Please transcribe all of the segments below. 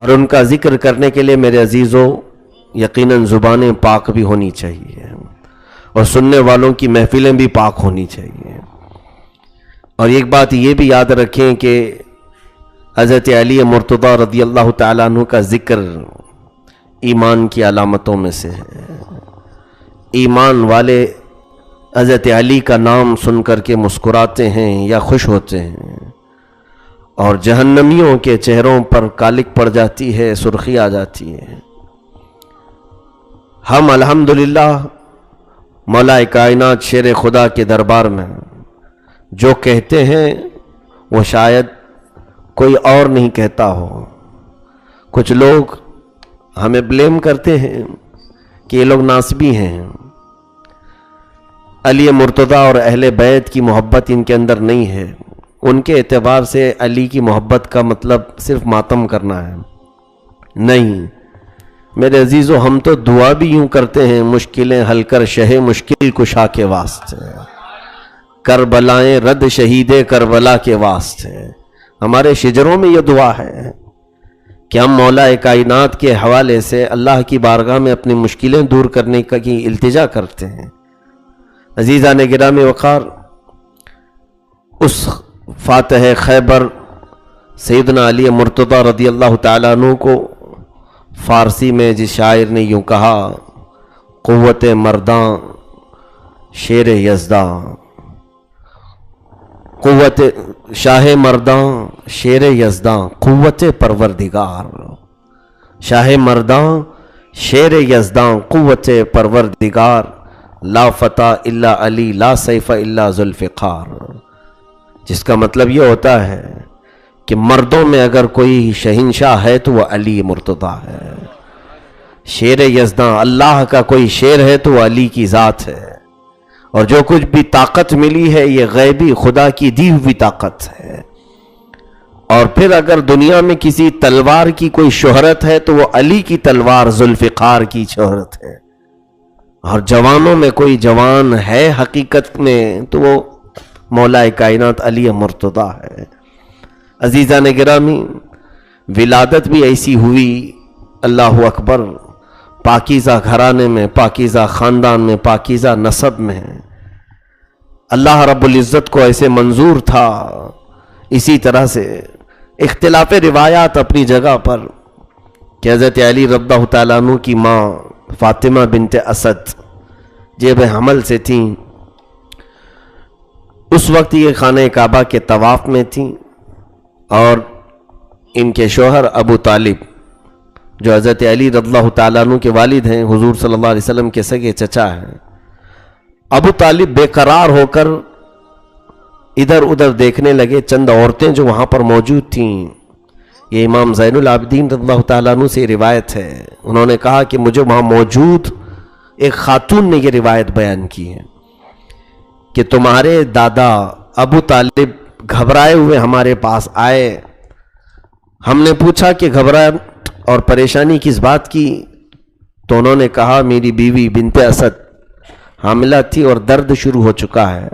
اور ان کا ذکر کرنے کے لیے میرے عزیزوں یقیناً زبانیں پاک بھی ہونی چاہیے اور سننے والوں کی محفلیں بھی پاک ہونی چاہیے۔ اور ایک بات یہ بھی یاد رکھیں کہ حضرت علی مرتضیٰ رضی اللہ تعالیٰ عنہ کا ذکر ایمان کی علامتوں میں سے ہے۔ ایمان والے حضرت علی کا نام سن کر کے مسکراتے ہیں یا خوش ہوتے ہیں، اور جہنمیوں کے چہروں پر کالک پڑ جاتی ہے، سرخی آ جاتی ہے۔ ہم الحمدللہ مولا کائنات شیر خدا کے دربار میں جو کہتے ہیں وہ شاید کوئی اور نہیں کہتا ہو۔ کچھ لوگ ہمیں بلیم کرتے ہیں کہ یہ لوگ ناسبی ہیں، علی مرتضیٰ اور اہل بیت کی محبت ان کے اندر نہیں ہے۔ ان کے اعتبار سے علی کی محبت کا مطلب صرف ماتم کرنا ہے، نہیں میرے عزیزو، ہم تو دعا بھی یوں کرتے ہیں، مشکلیں حل کر شہ مشکل کشا کے واسطے، کربلائیں رد شہید کربلا کے واسطے۔ ہمارے شجروں میں یہ دعا ہے کہ ہم مولا کائنات کے حوالے سے اللہ کی بارگاہ میں اپنی مشکلیں دور کرنے کی التجا کرتے ہیں۔ عزیزان گرامی وقار، اس فاتح خیبر سیدنا علی مرتضیٰ رضی اللہ تعالیٰ عنہ کو فارسی میں جس شاعر نے یوں کہا، قوت مرداں شیر یزداں، قوت شاہ مرداں شیر یزداں، قوت پروردگار، شاہ مرداں شیر یزداں، قوت پروردگار، لا فتح الا علی لا سیف الا ذوالفقار۔ جس کا مطلب یہ ہوتا ہے کہ مردوں میں اگر کوئی شہنشاہ ہے تو وہ علی مرتضیٰ ہے، شیر یزداں، اللہ کا کوئی شیر ہے تو وہ علی کی ذات ہے، اور جو کچھ بھی طاقت ملی ہے یہ غیبی خدا کی دی ہوئی طاقت ہے۔ اور پھر اگر دنیا میں کسی تلوار کی کوئی شہرت ہے تو وہ علی کی تلوار ذوالفقار کی شہرت ہے، اور جوانوں میں کوئی جوان ہے حقیقت میں تو وہ مولا کائنات علی مرتضیٰ ہے۔ عزیزان گرامی، ولادت بھی ایسی ہوئی، اللہ اکبر، پاکیزہ گھرانے میں، پاکیزہ خاندان میں، پاکیزہ نسب میں۔ اللہ رب العزت کو ایسے منظور تھا۔ اسی طرح سے اختلاف روایات اپنی جگہ پر کہ حضرت علی رضی اللہ تعالیٰ عنہ کی ماں فاطمہ بنت اسد جیب حمل سے تھیں، اس وقت یہ خانہ کعبہ کے طواف میں تھیں، اور ان کے شوہر ابو طالب جو حضرت علی رضی اللہ تعالیٰ عنہ کے والد ہیں، حضور صلی اللہ علیہ وسلم کے سگے چچا ہیں، ابو طالب بے قرار ہو کر ادھر ادھر دیکھنے لگے۔ چند عورتیں جو وہاں پر موجود تھیں، یہ امام زین العابدین رضی اللہ تعالیٰ عنہ سے روایت ہے، انہوں نے کہا کہ مجھے وہاں موجود ایک خاتون نے یہ روایت بیان کی ہے کہ تمہارے دادا ابو طالب گھبرائے ہوئے ہمارے پاس آئے۔ ہم نے پوچھا کہ گھبراہٹ اور پریشانی کس بات کی؟ تو انہوں نے کہا میری بیوی بنت اسد حاملہ تھی اور درد شروع ہو چکا ہے۔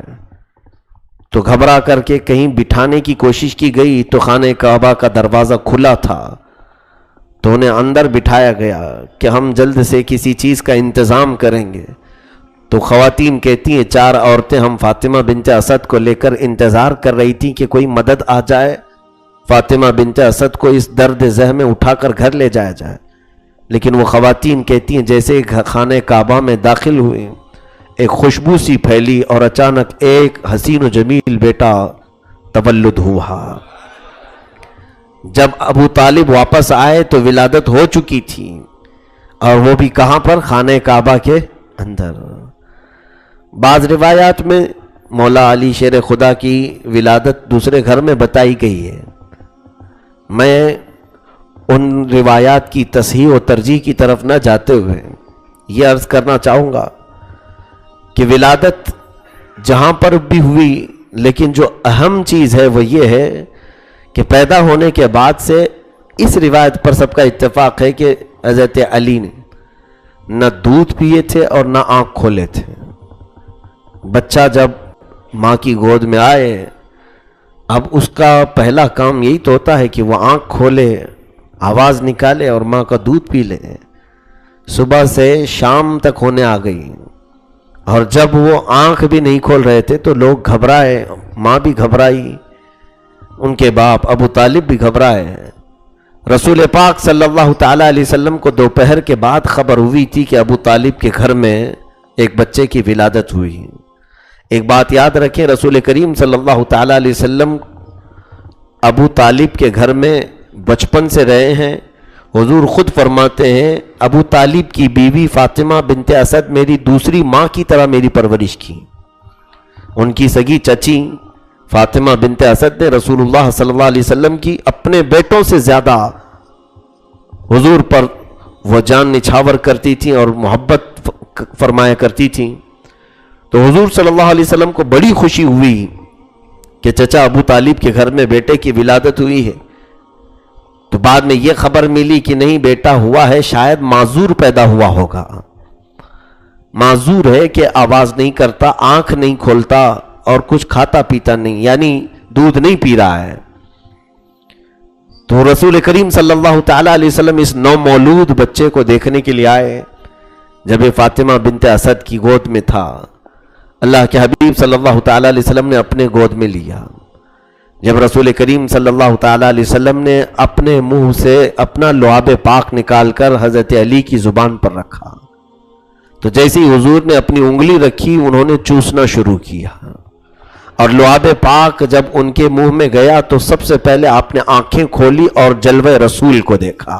تو گھبرا کر کے کہیں بٹھانے کی کوشش کی گئی تو خانہ کعبہ کا دروازہ کھلا تھا، تو انہیں اندر بٹھایا گیا کہ ہم جلد سے کسی چیز کا انتظام کریں گے۔ تو خواتین کہتی ہیں 4 عورتیں ہم فاطمہ بنت اسد کو لے کر انتظار کر رہی تھیں کہ کوئی مدد آ جائے، فاطمہ بنت اسد کو اس درد زہ میں اٹھا کر گھر لے جایا جائے۔ لیکن وہ خواتین کہتی ہیں جیسے خانہ کعبہ میں داخل ہوئے ایک خوشبو سی پھیلی اور اچانک ایک حسین و جمیل بیٹا تولد ہوا۔ جب ابو طالب واپس آئے تو ولادت ہو چکی تھی، اور وہ بھی کہاں پر؟ خانہ کعبہ کے اندر۔ بعض روایات میں مولا علی شیر خدا کی ولادت دوسرے گھر میں بتائی گئی ہے۔ میں ان روایات کی تصحیح و ترجیح کی طرف نہ جاتے ہوئے یہ عرض کرنا چاہوں گا کہ ولادت جہاں پر بھی ہوئی، لیکن جو اہم چیز ہے وہ یہ ہے کہ پیدا ہونے کے بعد سے اس روایت پر سب کا اتفاق ہے کہ حضرت علی نے نہ دودھ پیے تھے اور نہ آنکھ کھولے تھے۔ بچہ جب ماں کی گود میں آئے، اب اس کا پہلا کام یہی تو ہوتا ہے کہ وہ آنکھ کھولے، آواز نکالے اور ماں کا دودھ پی لے. صبح سے شام تک ہونے آ گئی اور جب وہ آنکھ بھی نہیں کھول رہے تھے تو لوگ گھبرائے، ماں بھی گھبرائی، ان کے باپ ابو طالب بھی گھبرائے. رسول پاک صلی اللہ تعالی علیہ وسلم کو دوپہر کے بعد خبر ہوئی تھی کہ ابو طالب کے گھر میں ایک بچے کی ولادت ہوئی. ایک بات یاد رکھیں، رسول کریم صلی اللہ تعالی علیہ وسلم ابو طالب کے گھر میں بچپن سے رہے ہیں. حضور خود فرماتے ہیں ابو طالب کی بیوی فاطمہ بنت اسد میری دوسری ماں کی طرح میری پرورش کی. ان کی سگی چچی فاطمہ بنت اسد نے رسول اللہ صلی اللہ علیہ وسلم کی اپنے بیٹوں سے زیادہ حضور پر وہ جان نچھاور کرتی تھیں اور محبت فرمایا کرتی تھیں. تو حضور صلی اللہ علیہ وسلم کو بڑی خوشی ہوئی کہ چچا ابو طالب کے گھر میں بیٹے کی ولادت ہوئی ہے. تو بعد میں یہ خبر ملی کہ نہیں بیٹا ہوا ہے، شاید معذور پیدا ہوا ہوگا. معذور ہے کہ آواز نہیں کرتا، آنکھ نہیں کھولتا اور کچھ کھاتا پیتا نہیں، یعنی دودھ نہیں پی رہا ہے. تو رسول کریم صلی اللہ تعالی علیہ وسلم اس نومولود بچے کو دیکھنے کے لیے آئے. جب یہ فاطمہ بنت اسد کی گود میں تھا، اللہ کے حبیب صلی اللہ تعالی علیہ وسلم نے اپنے گود میں لیا. جب رسول کریم صلی اللہ تعالی علیہ وسلم نے اپنے منہ سے اپنا لعاب پاک نکال کر حضرت علی کی زبان پر رکھا تو جیسے ہی حضور نے اپنی انگلی رکھی انہوں نے چوسنا شروع کیا، اور لعاب پاک جب ان کے منہ میں گیا تو سب سے پہلے آپ نے آنکھیں کھولی اور جلوہ رسول کو دیکھا.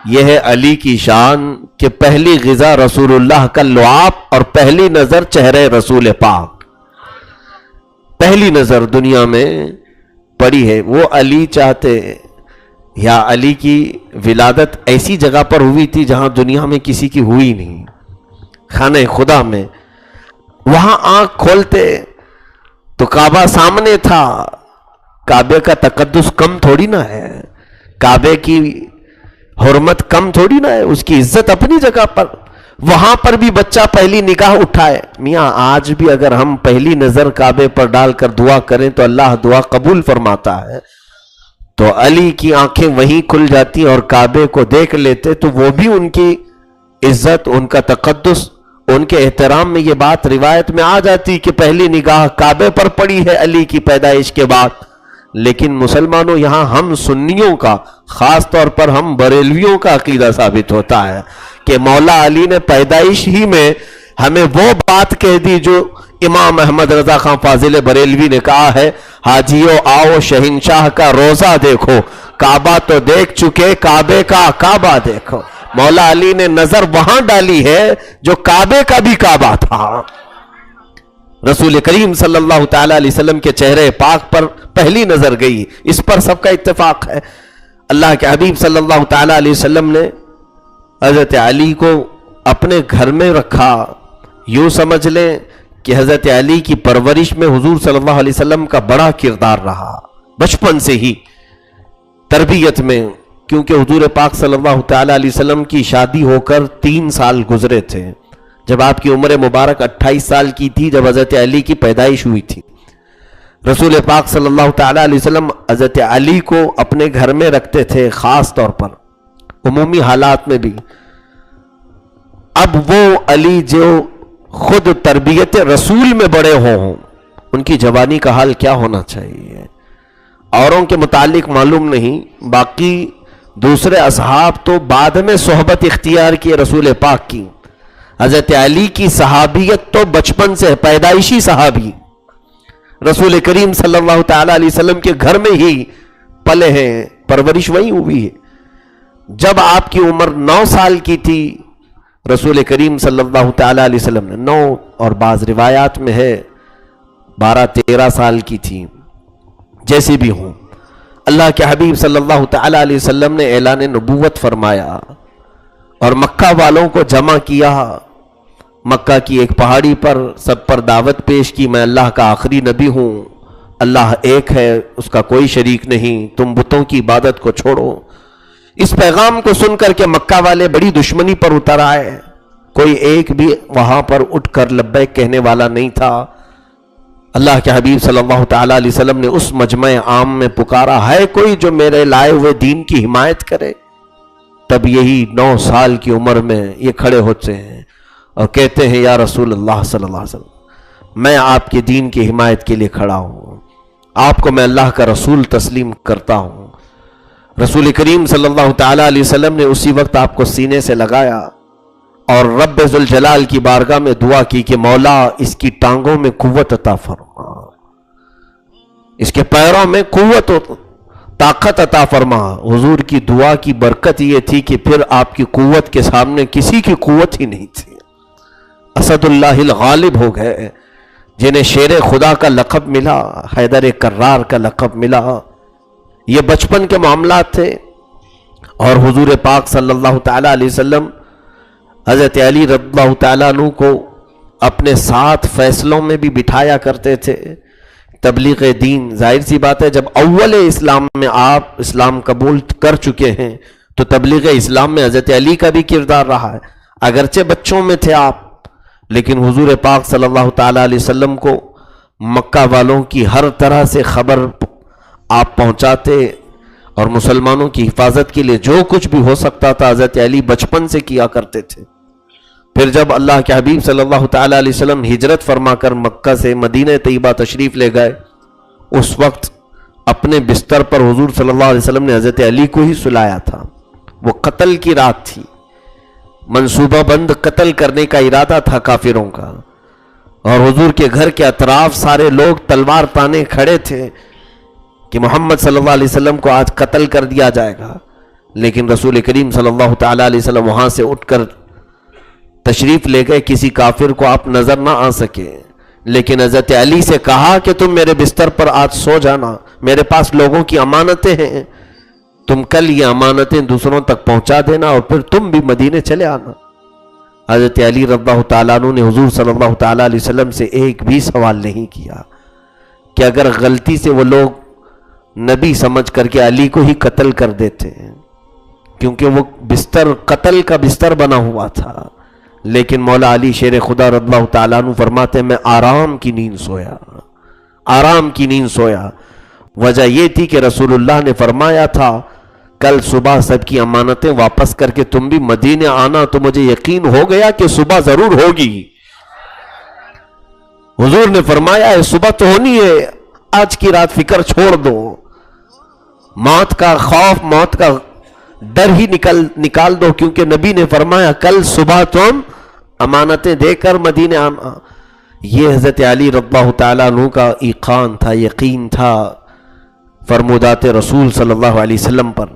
یہ ہے علی کی شان کہ پہلی غذا رسول اللہ کا لعاب اور پہلی نظر چہرے رسول پاک، پہلی نظر دنیا میں پڑی ہے. وہ علی چاہتے یا علی کی ولادت ایسی جگہ پر ہوئی تھی جہاں دنیا میں کسی کی ہوئی نہیں، خانہ خدا میں. وہاں آنکھ کھولتے تو کعبہ سامنے تھا. کعبے کا تقدس کم تھوڑی نہ ہے، کعبے کی حرمت کم تھوڑی نہ ہے، اس کی عزت اپنی جگہ پر. وہاں پر بھی بچہ پہلی نگاہ اٹھائے. میاں آج بھی اگر ہم پہلی نظر کعبے پر ڈال کر دعا کریں تو اللہ دعا قبول فرماتا ہے. تو علی کی آنکھیں وہیں کھل جاتی اور کعبے کو دیکھ لیتے تو وہ بھی ان کی عزت، ان کا تقدس، ان کے احترام میں یہ بات روایت میں آ جاتی کہ پہلی نگاہ کعبے پر پڑی ہے علی کی پیدائش کے بعد. لیکن مسلمانوں یہاں ہم سنیوں کا، خاص طور پر ہم بریلویوں کا عقیدہ ثابت ہوتا ہے کہ مولا علی نے پیدائش ہی میں ہمیں وہ بات کہہ دی جو امام احمد رضا خان فاضل بریلوی نے کہا ہے، حاجیو آؤ شہنشاہ کا روزہ دیکھو، کعبہ تو دیکھ چکے کعبے کا کعبہ دیکھو. مولا علی نے نظر وہاں ڈالی ہے جو کعبے کا بھی کعبہ تھا. رسول کریم صلی اللہ تعالی علیہ وسلم کے چہرے پاک پر پہلی نظر گئی، اس پر سب کا اتفاق ہے. اللہ کے حبیب صلی اللہ تعالی علیہ وسلم نے حضرت علی کو اپنے گھر میں رکھا. یوں سمجھ لیں کہ حضرت علی کی پرورش میں حضور صلی اللہ علیہ وسلم کا بڑا کردار رہا، بچپن سے ہی تربیت میں. کیونکہ حضور پاک صلی اللہ تعالی علیہ وسلم کی شادی ہو کر 3 سال گزرے تھے جب آپ کی عمر مبارک 28 سال کی تھی، جب حضرت علی کی پیدائش ہوئی تھی. رسول پاک صلی اللہ تعالی علیہ وسلم حضرت علی کو اپنے گھر میں رکھتے تھے، خاص طور پر عمومی حالات میں بھی. اب وہ علی جو خود تربیت رسول میں بڑے ہوں، ان کی جوانی کا حال کیا ہونا چاہیے؟ اوروں کے متعلق معلوم نہیں، باقی دوسرے اصحاب تو بعد میں صحبت اختیار کی رسول پاک کی. حضرت علی کی صحابیت تو بچپن سے، پیدائشی صحابی، رسول کریم صلی اللہ تعالی علیہ وسلم کے گھر میں ہی پلے ہیں، پرورش وہی ہوئی ہے. جب آپ کی عمر 9 سال کی تھی، رسول کریم صلی اللہ تعالی علیہ وسلم نے 9 اور بعض روایات میں ہے 12-13 سال کی تھی. جیسی بھی ہوں، اللہ کے حبیب صلی اللہ تعالی علیہ وسلم نے اعلان نبوت فرمایا اور مکہ والوں کو جمع کیا. مکہ کی ایک پہاڑی پر سب پر دعوت پیش کی، میں اللہ کا آخری نبی ہوں، اللہ ایک ہے، اس کا کوئی شریک نہیں، تم بتوں کی عبادت کو چھوڑو. اس پیغام کو سن کر کے مکہ والے بڑی دشمنی پر اتر آئے. کوئی ایک بھی وہاں پر اٹھ کر لبیک کہنے والا نہیں تھا. اللہ کے حبیب صلی اللہ تعالیٰ علیہ وسلم نے اس مجمع عام میں پکارا، ہے کوئی جو میرے لائے ہوئے دین کی حمایت کرے؟ تب یہی 9 سال کی عمر میں یہ کھڑے ہوتے ہیں اور کہتے ہیں یا رسول اللہ صلی اللہ علیہ وسلم، میں آپ کے دین کی حمایت کے لیے کھڑا ہوں، آپ کو میں اللہ کا رسول تسلیم کرتا ہوں۔ رسول کریم صلی اللہ تعالیٰ علیہ وسلم نے اسی وقت آپ کو سینے سے لگایا اور رب ذوالجلال کی بارگاہ میں دعا کی کہ مولا اس کی ٹانگوں میں قوت عطا فرما، اس کے پیروں میں قوت و طاقت عطا فرما۔ حضور کی دعا کی برکت یہ تھی کہ پھر آپ کی قوت کے سامنے کسی کی قوت ہی نہیں تھی۔ اسد اللہ الغالب ہو گئے، جنہیں شیر خدا کا لقب ملا، حیدر کرار کا لقب ملا۔ یہ بچپن کے معاملات تھے، اور حضور پاک صلی اللہ تعالیٰ علیہ وسلم حضرت علی رضی اللہ تعالیٰ عنہ کو اپنے ساتھ فیصلوں میں بھی بٹھایا کرتے تھے۔ تبلیغ دین، ظاہر سی بات ہے جب اول اسلام میں آپ اسلام قبول کر چکے ہیں تو تبلیغ اسلام میں حضرت علی کا بھی کردار رہا ہے۔ اگرچہ بچوں میں تھے آپ، لیکن حضور پاک صلی اللہ تعالیٰ علیہ وسلم کو مکہ والوں کی ہر طرح سے خبر آپ پہنچاتے، اور مسلمانوں کی حفاظت کے لیے جو کچھ بھی ہو سکتا تھا حضرت علی بچپن سے کیا کرتے تھے۔ پھر جب اللہ کے حبیب صلی اللہ تعالیٰ علیہ وسلم ہجرت فرما کر مکہ سے مدینہ طیبہ تشریف لے گئے، اس وقت اپنے بستر پر حضور صلی اللہ علیہ وسلم نے حضرت علی کو ہی سلایا تھا۔ وہ قتل کی رات تھی، منصوبہ بند قتل کرنے کا ارادہ تھا کافروں کا، اور حضور کے گھر کے اطراف سارے لوگ تلوار تانے کھڑے تھے کہ محمد صلی اللہ علیہ وسلم کو آج قتل کر دیا جائے گا۔ لیکن رسول کریم صلی اللہ تعالیٰ علیہ وسلم وہاں سے اٹھ کر تشریف لے گئے، کسی کافر کو آپ نظر نہ آ سکے، لیکن حضرت علی سے کہا کہ تم میرے بستر پر آج سو جانا، میرے پاس لوگوں کی امانتیں ہیں، تم کل یہ امانتیں دوسروں تک پہنچا دینا اور پھر تم بھی مدینے چلے آنا۔ حضرت علی رضی اللہ تعالیٰ عنہ نے حضور صلی اللہ تعالیٰ علیہ وسلم سے ایک بھی سوال نہیں کیا کہ اگر غلطی سے وہ لوگ نبی سمجھ کر کے علی کو ہی قتل کر دیتے ہیں، کیونکہ وہ بستر قتل کا بستر بنا ہوا تھا، لیکن مولا علی شیر خدا رضی اللہ تعالیٰ عنہ فرماتے ہیں میں آرام کی نیند سویا، آرام کی نیند سویا۔ وجہ یہ تھی کہ رسول اللہ نے فرمایا تھا کل صبح سب کی امانتیں واپس کر کے تم بھی مدینے آنا، تو مجھے یقین ہو گیا کہ صبح ضرور ہوگی۔ حضور نے فرمایا ہے صبح تو ہونی ہے، آج کی رات فکر چھوڑ دو، موت کا خوف، موت کا ڈر ہی نکال دو، کیونکہ نبی نے فرمایا کل صبح تم امانتیں دے کر مدینے آنا۔ یہ حضرت علی رضی اللہ تعالیٰ عنہ کا ایقان تھا، یقین تھا فرمودات رسول صلی اللہ علیہ وسلم پر۔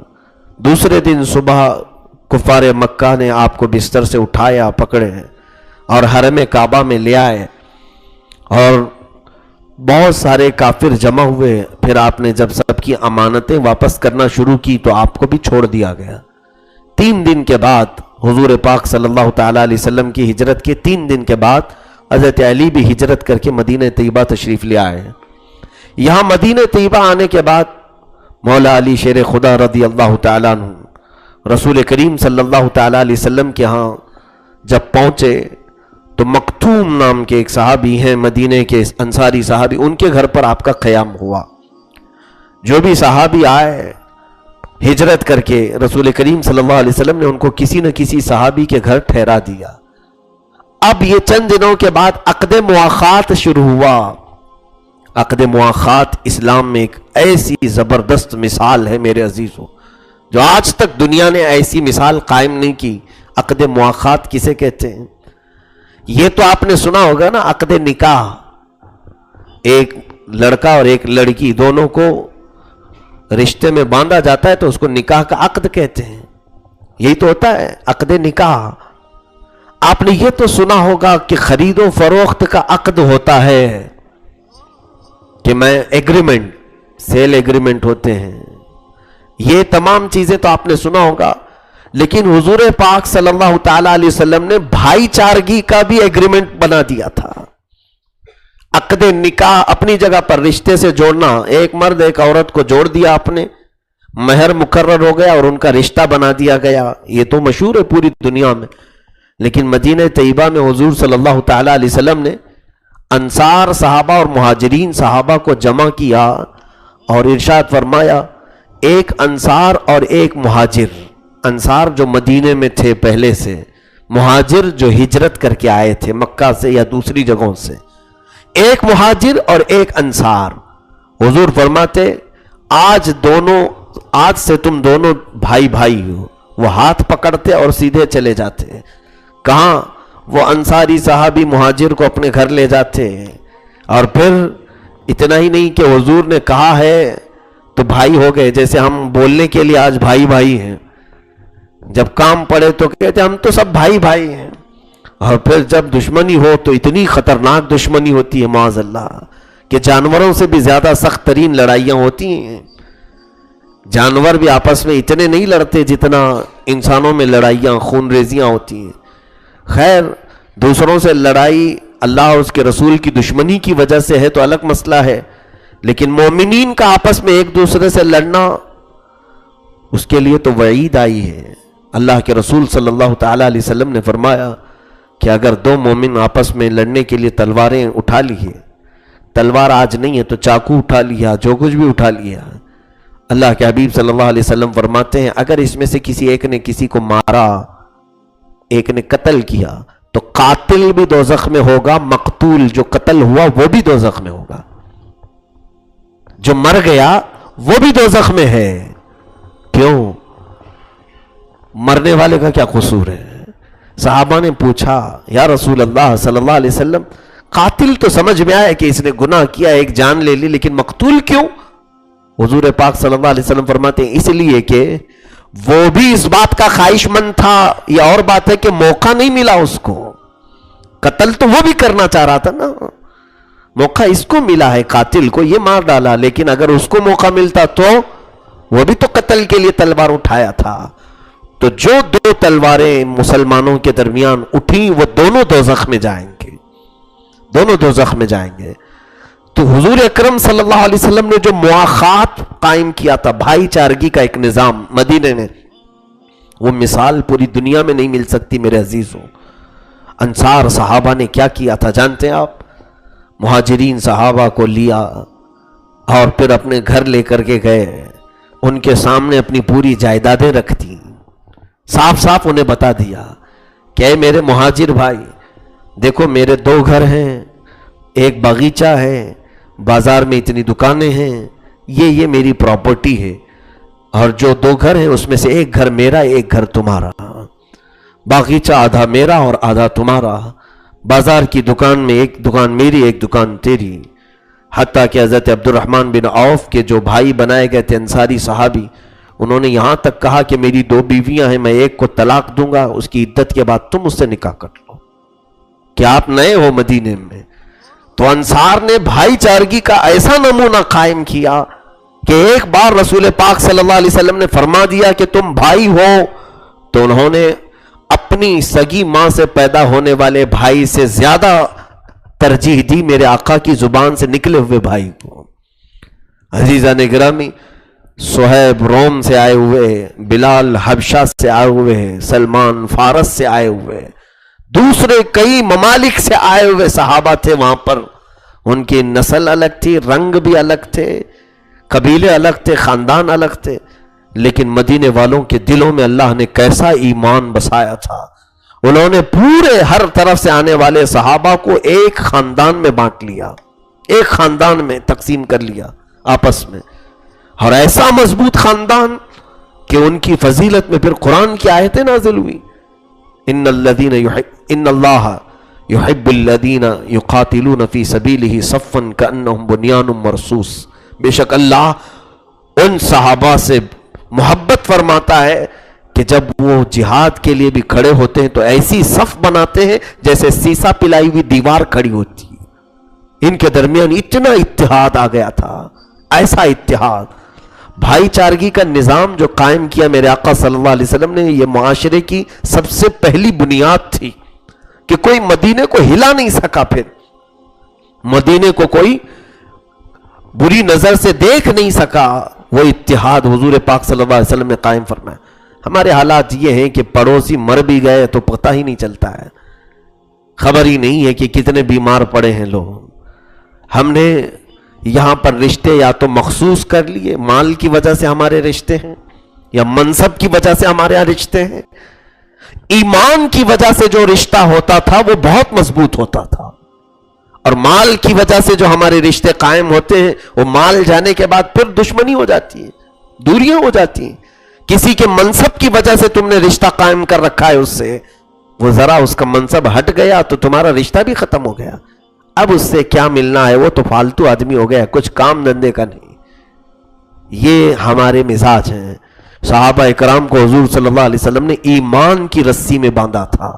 دوسرے دن صبح کفار مکہ نے آپ کو بستر سے اٹھایا، پکڑے اور حرم کعبہ میں لے آئے، اور بہت سارے کافر جمع ہوئے۔ پھر آپ نے جب سب کی امانتیں واپس کرنا شروع کی تو آپ کو بھی چھوڑ دیا گیا۔ 3 دن کے بعد حضور پاک صلی اللہ تعالیٰ علیہ وسلم کی ہجرت کے 3 دن کے بعد حضرت علی بھی ہجرت کر کے مدینہ طیبہ تشریف لے آئے۔ یہاں مدینہ طیبہ آنے کے بعد مولا علی شیر خدا رضی اللہ تعالیٰ عنہ رسول کریم صلی اللہ تعالیٰ علیہ وسلم کے ہاں جب پہنچے تو مکتوم نام کے ایک صحابی ہیں، مدینے کے انصاری صحابی، ان کے گھر پر آپ کا قیام ہوا۔ جو بھی صحابی آئے ہجرت کر کے، رسول کریم صلی اللہ علیہ وسلم نے ان کو کسی نہ کسی صحابی کے گھر ٹھہرا دیا۔ اب یہ چند دنوں کے بعد عقد مواخات شروع ہوا۔ عقد مواخات اسلام میں ایک ایسی زبردست مثال ہے میرے عزیزوں، جو آج تک دنیا نے ایسی مثال قائم نہیں کی۔ عقد مواخات کسے کہتے ہیں؟ یہ تو آپ نے سنا ہوگا نا، عقد نکاح، ایک لڑکا اور ایک لڑکی دونوں کو رشتے میں باندھا جاتا ہے تو اس کو نکاح کا عقد کہتے ہیں۔ یہی تو ہوتا ہے عقد نکاح۔ آپ نے یہ تو سنا ہوگا کہ خرید و فروخت کا عقد ہوتا ہے، کہ میں ایگریمنٹ، سیل ایگریمنٹ ہوتے ہیں، یہ تمام چیزیں تو آپ نے سنا ہوگا۔ لیکن حضور پاک صلی اللہ تعالیٰ علیہ وسلم نے بھائی چارگی کا بھی ایگریمنٹ بنا دیا تھا۔ عقد نکاح اپنی جگہ پر رشتے سے جوڑنا، ایک مرد ایک عورت کو جوڑ دیا آپ نے، مہر مقرر ہو گیا اور ان کا رشتہ بنا دیا گیا، یہ تو مشہور ہے پوری دنیا میں۔ لیکن مدینہ طیبہ میں حضور صلی اللہ تعالیٰ علیہ وسلم نے انصار صحابہ اور مہاجرین صحابہ کو جمع کیا اور ارشاد فرمایا ایک انصار اور ایک مہاجر، انصار جو مدینے میں تھے پہلے سے، مہاجر جو ہجرت کر کے آئے تھے مکہ سے یا دوسری جگہوں سے، ایک مہاجر اور ایک انصار۔ حضور فرماتے آج سے تم دونوں بھائی بھائی ہو۔ وہ ہاتھ پکڑتے اور سیدھے چلے جاتے۔ کہاں؟ وہ انصاری صحابی مہاجر کو اپنے گھر لے جاتے ہیں، اور پھر اتنا ہی نہیں کہ حضور نے کہا ہے تو بھائی ہو گئے، جیسے ہم بولنے کے لیے آج بھائی بھائی ہیں، جب کام پڑے تو کہتے ہم تو سب بھائی بھائی ہیں، اور پھر جب دشمنی ہو تو اتنی خطرناک دشمنی ہوتی ہے معاذ اللہ کہ جانوروں سے بھی زیادہ سخت ترین لڑائیاں ہوتی ہیں۔ جانور بھی آپس میں اتنے نہیں لڑتے جتنا انسانوں میں لڑائیاں خون ریزیاں ہوتی ہیں۔ خیر، دوسروں سے لڑائی اللہ اور اس کے رسول کی دشمنی کی وجہ سے ہے تو الگ مسئلہ ہے، لیکن مومنین کا آپس میں ایک دوسرے سے لڑنا، اس کے لیے تو وعید آئی ہے۔ اللہ کے رسول صلی اللہ تعالیٰ علیہ وسلم نے فرمایا کہ اگر دو مومن آپس میں لڑنے کے لیے تلواریں اٹھا لیے، تلوار آج نہیں ہے تو چاقو اٹھا لیا، جو کچھ بھی اٹھا لیا، اللہ کے حبیب صلی اللہ علیہ وسلم فرماتے ہیں اگر اس میں سے کسی ایک نے کسی کو مارا، ایک نے قتل کیا، تو قاتل بھی دوزخ میں ہوگا، مقتول جو قتل ہوا وہ بھی دوزخ میں ہوگا، جو مر گیا وہ بھی دوزخ میں ہے۔ کیوں؟ مرنے والے کا کیا قصور ہے؟ صحابہ نے پوچھا یا رسول اللہ صلی اللہ علیہ وسلم، قاتل تو سمجھ میں آیا کہ اس نے گناہ کیا، ایک جان لے لی، لیکن مقتول کیوں؟ حضور پاک صلی اللہ علیہ وسلم فرماتے ہیں اس لیے کہ وہ بھی اس بات کا خواہش مند تھا، یہ اور بات ہے کہ موقع نہیں ملا اس کو، قتل تو وہ بھی کرنا چاہ رہا تھا نا، موقع اس کو ملا ہے، قاتل کو یہ مار ڈالا، لیکن اگر اس کو موقع ملتا تو وہ بھی تو قتل کے لیے تلوار اٹھایا تھا۔ تو جو دو تلواریں مسلمانوں کے درمیان اٹھیں وہ دونوں دوزخ میں جائیں گے، دونوں دوزخ میں جائیں گے۔ تو حضور اکرم صلی اللہ علیہ وسلم نے جو مواخات قائم کیا تھا، بھائی چارگی کا ایک نظام مدینے نے، وہ مثال پوری دنیا میں نہیں مل سکتی میرے عزیزوں۔ انصار صحابہ نے کیا کیا تھا جانتے ہیں آپ؟ مہاجرین صحابہ کو لیا اور پھر اپنے گھر لے کر کے گئے، ان کے سامنے اپنی پوری جائیدادیں رکھ دیں، صاف صاف انہیں بتا دیا کہ اے میرے مہاجر بھائی، دیکھو میرے دو گھر ہیں، ایک باغیچہ ہے، بازار میں اتنی دکانیں ہیں، یہ میری پراپرٹی ہے، اور جو دو گھر ہیں اس میں سے ایک گھر میرا، ایک گھر تمہارا، باغیچہ آدھا میرا اور آدھا تمہارا، بازار کی دکان میں ایک دکان میری ایک دکان تیری۔ حتیٰ کہ حضرت عبد الرحمن بن عوف کے جو بھائی بنائے گئے تھے انصاری صحابی، انہوں نے یہاں تک کہا کہ میری دو بیویاں ہیں، میں ایک کو طلاق دوں گا، اس کی عدت کے بعد تم اس سے نکاح کر لو، کہ آپ نئے ہو مدینے میں۔ تو انصار نے بھائی چارگی کا ایسا نمونہ قائم کیا کہ ایک بار رسول پاک صلی اللہ علیہ وسلم نے فرما دیا کہ تم بھائی ہو، تو انہوں نے اپنی سگی ماں سے پیدا ہونے والے بھائی سے زیادہ ترجیح دی میرے آقا کی زبان سے نکلے ہوئے بھائی کو۔ عزیزان گرامی، صہیب روم سے آئے ہوئے، بلال حبشہ سے آئے ہوئے، سلمان فارس سے آئے ہوئے، دوسرے کئی ممالک سے آئے ہوئے صحابہ تھے وہاں پر، ان کی نسل الگ تھی، رنگ بھی الگ تھے، قبیلے الگ تھے، خاندان الگ تھے، لیکن مدینے والوں کے دلوں میں اللہ نے کیسا ایمان بسایا تھا، انہوں نے پورے ہر طرف سے آنے والے صحابہ کو ایک خاندان میں بانٹ لیا، ایک خاندان میں تقسیم کر لیا آپس میں، اور ایسا مضبوط خاندان کہ ان کی فضیلت میں پھر قرآن کی آیتیں نازل ہوئی، ان اللہ یحب الذین یقاتلون فی سبیلہ صفا کأنہم بنیان مرصوص، بے شک اللہ ان صحابہ سے محبت فرماتا ہے کہ جب وہ جہاد کے لیے بھی کھڑے ہوتے ہیں تو ایسی صف بناتے ہیں جیسے سیسا پلائی ہوئی دیوار کھڑی ہوتی ہے۔ ان کے درمیان اتنا اتحاد آ گیا تھا، ایسا اتحاد، بھائی چارگی کا نظام جو قائم کیا میرے آقا صلی اللہ علیہ وسلم نے، یہ معاشرے کی سب سے پہلی بنیاد تھی کہ کوئی مدینے کو ہلا نہیں سکا، پھر مدینے کو کوئی بری نظر سے دیکھ نہیں سکا، وہ اتحاد حضور پاک صلی اللہ علیہ وسلم نے قائم فرمایا۔ ہمارے حالات یہ ہیں کہ پڑوسی مر بھی گئے تو پتہ ہی نہیں چلتا ہے، خبر ہی نہیں ہے کہ کتنے بیمار پڑے ہیں لوگ. ہم نے یہاں پر رشتے یا تو مخصوص کر لیے، مال کی وجہ سے ہمارے رشتے ہیں، یا منصب کی وجہ سے ہمارے یہاں رشتے ہیں. ایمان کی وجہ سے جو رشتہ ہوتا تھا وہ بہت مضبوط ہوتا تھا، اور مال کی وجہ سے جو ہمارے رشتے قائم ہوتے ہیں وہ مال جانے کے بعد پھر دشمنی ہو جاتی ہے، دوریاں ہو جاتی ہیں. کسی کے منصب کی وجہ سے تم نے رشتہ قائم کر رکھا ہے اس سے، وہ ذرا اس کا منصب ہٹ گیا تو تمہارا رشتہ بھی ختم ہو گیا. اب اس سے کیا ملنا ہے، وہ تو فالتو آدمی ہو گیا، کچھ کام دھندے کا نہیں. یہ ہمارے مزاج ہیں. صحابہ اکرام کو حضور صلی اللہ علیہ وسلم نے ایمان کی رسی میں باندھا تھا،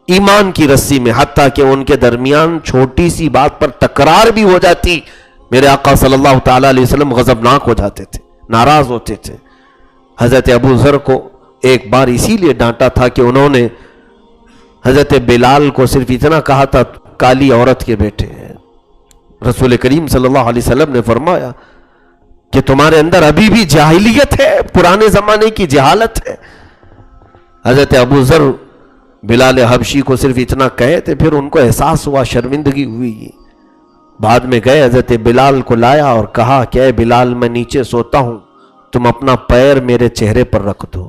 ایمان کی رسی میں، حتیٰ کہ ان کے درمیان چھوٹی سی بات پر تکرار بھی ہو جاتی، میرے آقا صلی اللہ تعالی علیہ وسلم غضبناک ہو جاتے تھے، ناراض ہوتے تھے. حضرت ابو ذر کو ایک بار اسی لیے ڈانٹا تھا کہ انہوں نے حضرت بلال کو صرف اتنا کہا تھا کالی عورت کے بیٹے ہیں. رسول کریم صلی اللہ علیہ وسلم نے فرمایا کہ تمہارے اندر ابھی بھی جاہلیت ہے، پرانے زمانے کی جہالت ہے. حضرت ابو ذر بلال حبشی کو صرف اتنا کہے تھے، پھر ان کو احساس ہوا، شرمندگی ہوئی. بعد میں گئے حضرت بلال کو لایا اور کہا کہ اے بلال، میں نیچے سوتا ہوں، تم اپنا پیر میرے چہرے پر رکھ دو.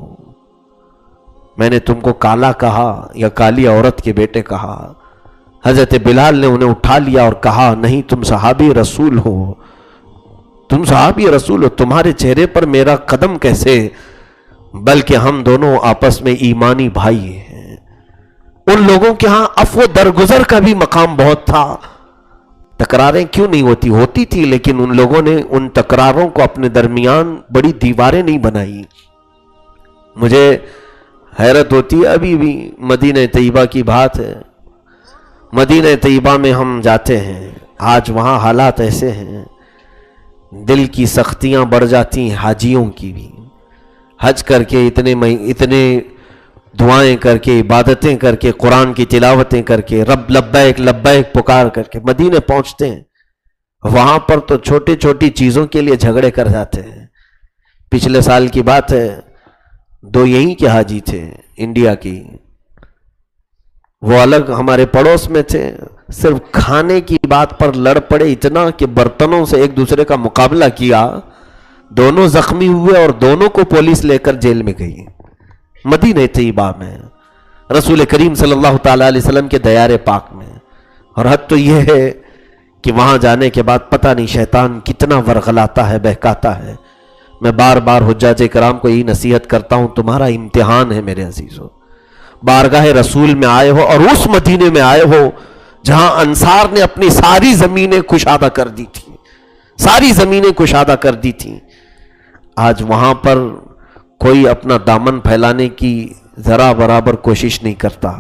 میں نے تم کو کالا کہا یا کالی عورت کے بیٹے کہا؟ حضرت بلال نے انہیں اٹھا لیا اور کہا نہیں، تم صحابی رسول ہو، تم صحابی رسول ہو، تمہارے چہرے پر میرا قدم کیسے؟ بلکہ ہم دونوں آپس میں ایمانی بھائی ہیں. ان لوگوں کے ہاں عفو درگزر کا بھی مقام بہت تھا. تکراریں کیوں نہیں ہوتی تھی، لیکن ان لوگوں نے ان تکراروں کو اپنے درمیان بڑی دیواریں نہیں بنائی. مجھے حیرت ہوتی ہے، ابھی بھی مدینہ طیبہ کی بات ہے. مدینہ طیبہ میں ہم جاتے ہیں، آج وہاں حالات ایسے ہیں، دل کی سختیاں بڑھ جاتی ہیں حاجیوں کی بھی. حج کر کے اتنے دعائیں کر کے، عبادتیں کر کے، قرآن کی تلاوتیں کر کے، رب لبیک لبیک پکار کر کے مدینے پہنچتے ہیں. وہاں پر تو چھوٹی چھوٹی چیزوں کے لیے جھگڑے کر جاتے ہیں. پچھلے سال کی بات ہے، دو یہیں کے حاجی تھے انڈیا کی، وہ الگ ہمارے پڑوس میں تھے، صرف کھانے کی بات پر لڑ پڑے اتنا کہ برتنوں سے ایک دوسرے کا مقابلہ کیا. دونوں زخمی ہوئے اور دونوں کو پولیس لے کر جیل میں گئی. مدینہ طیبہ میں رسول کریم صلی اللہ تعالی علیہ وسلم کے دیار پاک میں. اور حد تو یہ ہے کہ وہاں جانے کے بعد پتہ نہیں شیطان کتنا ورغلاتا ہے، بہکاتا ہے. میں بار بار حجاج کرام کو یہی نصیحت کرتا ہوں، تمہارا امتحان ہے میرے عزیزو. بارگاہ رسول میں آئے ہو اور اس مدینے میں آئے ہو جہاں انصار نے اپنی ساری زمینیں کشادہ کر دی تھی، ساری زمینیں کشادہ کر دی تھی. آج وہاں پر کوئی اپنا دامن پھیلانے کی ذرا برابر کوشش نہیں کرتا.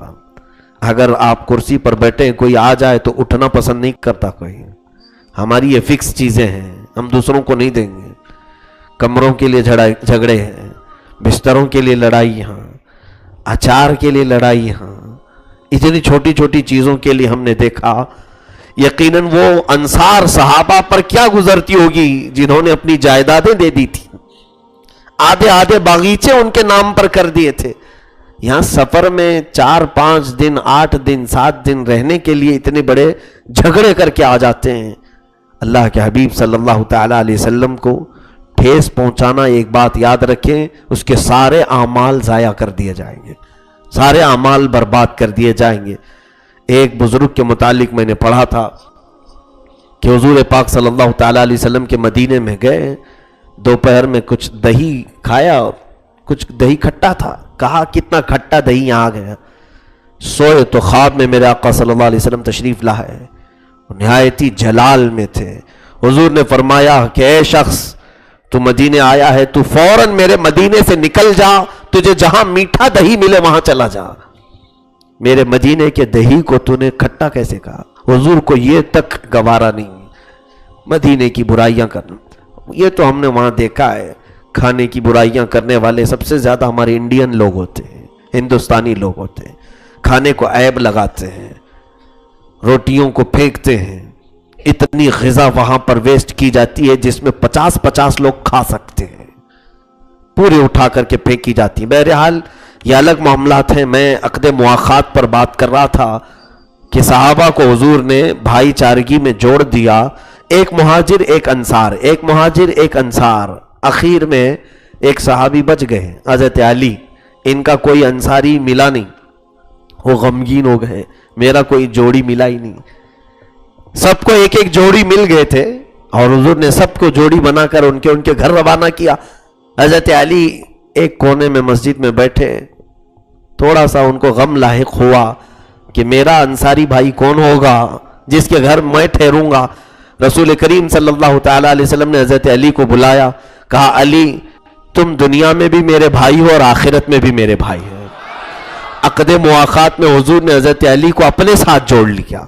اگر آپ کرسی پر بیٹھے کوئی آ جائے تو اٹھنا پسند نہیں کرتا کوئی. ہماری یہ فکس چیزیں ہیں، ہم دوسروں کو نہیں دیں گے. کمروں کے لیے جھگڑے ہیں، بستروں کے لیے لڑائی، ہاں اچار کے لیے لڑائی، ہاں اتنی چھوٹی چھوٹی چیزوں کے لیے ہم نے دیکھا. یقیناً وہ انصار صحابہ پر کیا گزرتی ہوگی جنہوں نے اپنی جائیدادیں دے دی تھی، آدھے آدھے باغیچے ان کے نام پر کر دیے تھے. یہاں سفر میں 4-5 دن 8 دن 7 دن رہنے کے لیے اتنے بڑے جھگڑے کر کے آ جاتے ہیں. اللہ کے حبیب صلی اللہ تعالی علیہ وسلم کو ٹھیس پہنچانا، ایک بات یاد رکھیں، اس کے سارے اعمال ضائع کر دیے جائیں گے، سارے اعمال برباد کر دیے جائیں گے. ایک بزرگ کے متعلق میں نے پڑھا تھا کہ حضور پاک صلی اللہ تعالی علیہ وسلم کے مدینے میں گئے، دوپہر میں کچھ دہی کھایا اور کچھ دہی کھٹا تھا. کہا کتنا کھٹا دہی یہاں آ گیا. سوئے تو خواب میں میرے آقا صلی اللہ علیہ وسلم تشریف لائے، نہایتی جلال میں تھے. حضور نے فرمایا کہ اے شخص، تو مدینے آیا ہے، تو فوراً میرے مدینے سے نکل جا، تجھے جہاں میٹھا دہی ملے وہاں چلا جا. میرے مدینے کے دہی کو تو نے کھٹا کیسے کہا؟ حضور کو یہ تک گوارا نہیں مدینے کی برائیاں کرنا. یہ تو ہم نے وہاں دیکھا ہے، کھانے کی برائیاں کرنے والے سب سے زیادہ ہمارے انڈین لوگ ہوتے ہیں، ہندوستانی لوگ ہوتے ہیں. کھانے کو عیب لگاتے ہیں، روٹیوں کو پھینکتے ہیں. اتنی غذا وہاں پر ویسٹ کی جاتی ہے جس میں 50 لوگ کھا سکتے ہیں، پورے اٹھا کر کے پھینکی جاتی ہے. بہرحال یہ الگ معاملات ہیں. میں عقد مواخات پر بات کر رہا تھا کہ صحابہ کو حضور نے بھائی چارگی میں جوڑ دیا، ایک مہاجر ایک انصار، ایک مہاجر ایک انصار. اخیر میں ایک صحابی بچ گئے، حضرت علی. ان کا کوئی انصاری ملا نہیں، وہ غمگین ہو گئے، میرا کوئی جوڑی ملا ہی نہیں. سب کو ایک ایک جوڑی مل گئے تھے اور حضور نے سب کو جوڑی بنا کر ان کے گھر روانہ کیا. حضرت علی ایک کونے میں مسجد میں بیٹھے، تھوڑا سا ان کو غم لاحق ہوا کہ میرا انصاری بھائی کون ہوگا جس کے گھر میں ٹھہروں گا. رسول کریم صلی اللہ تعالی علیہ وسلم نے حضرت علی کو بلایا، کہا علی تم دنیا میں بھی میرے بھائی ہو اور آخرت میں بھی میرے بھائی ہو. عقد مواخات میں حضور نے حضرت علی کو اپنے ساتھ جوڑ لیا،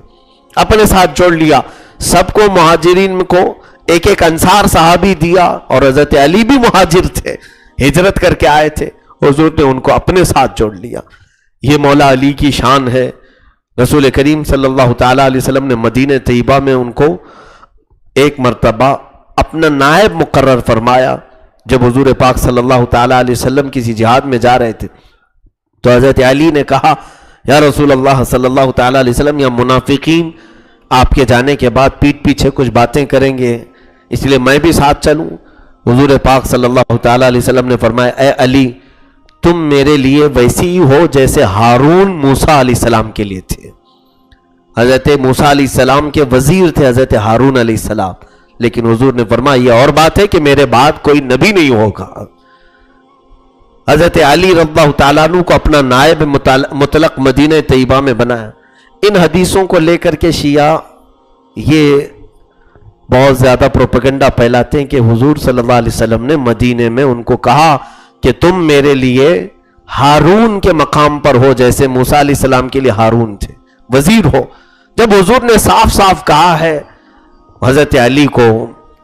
اپنے ساتھ جوڑ لیا. سب کو مہاجرین کو ایک ایک انصار صحابی دیا، اور حضرت علی بھی مہاجر تھے، ہجرت کر کے آئے تھے. حضور نے ان کو اپنے ساتھ جوڑ لیا. یہ مولا علی کی شان ہے. رسول کریم صلی اللہ تعالیٰ علیہ وسلم نے مدینہ طیبہ میں ان کو ایک مرتبہ اپنا نائب مقرر فرمایا. جب حضور پاک صلی اللہ تعالیٰ علیہ وسلم کسی جہاد میں جا رہے تھے تو حضرت علی نے کہا یا رسول اللہ صلی اللہ تعالیٰ علیہ وسلم، یا منافقین آپ کے جانے کے بعد پیٹھ پیچھے کچھ باتیں کریں گے، اس لیے میں بھی ساتھ چلوں. حضور پاک صلی اللہ تعالیٰ علیہ وسلم نے فرمایا اے علی تم میرے لیے ویسی ہی ہو جیسے ہارون موسیٰ علیہ السلام کے لیے تھے. حضرت موسیٰ علیہ السلام کے وزیر تھے حضرت ہارون علیہ السلام، لیکن حضور نے فرمایا یہ اور بات ہے کہ میرے بعد کوئی نبی نہیں ہوگا. حضرت علی رضی اللہ تعالیٰ عنہ کو اپنا نائب مطلق مدینہ طیبہ میں بنایا. ان حدیثوں کو لے کر کے شیعہ یہ بہت زیادہ پروپیگنڈا پھیلاتے ہیں کہ حضور صلی اللہ علیہ وسلم نے مدینے میں ان کو کہا کہ تم میرے لیے ہارون کے مقام پر ہو جیسے موسیٰ علیہ السلام کے لیے ہارون تھے، وزیر ہو. جب حضور نے صاف صاف کہا ہے حضرت علی کو،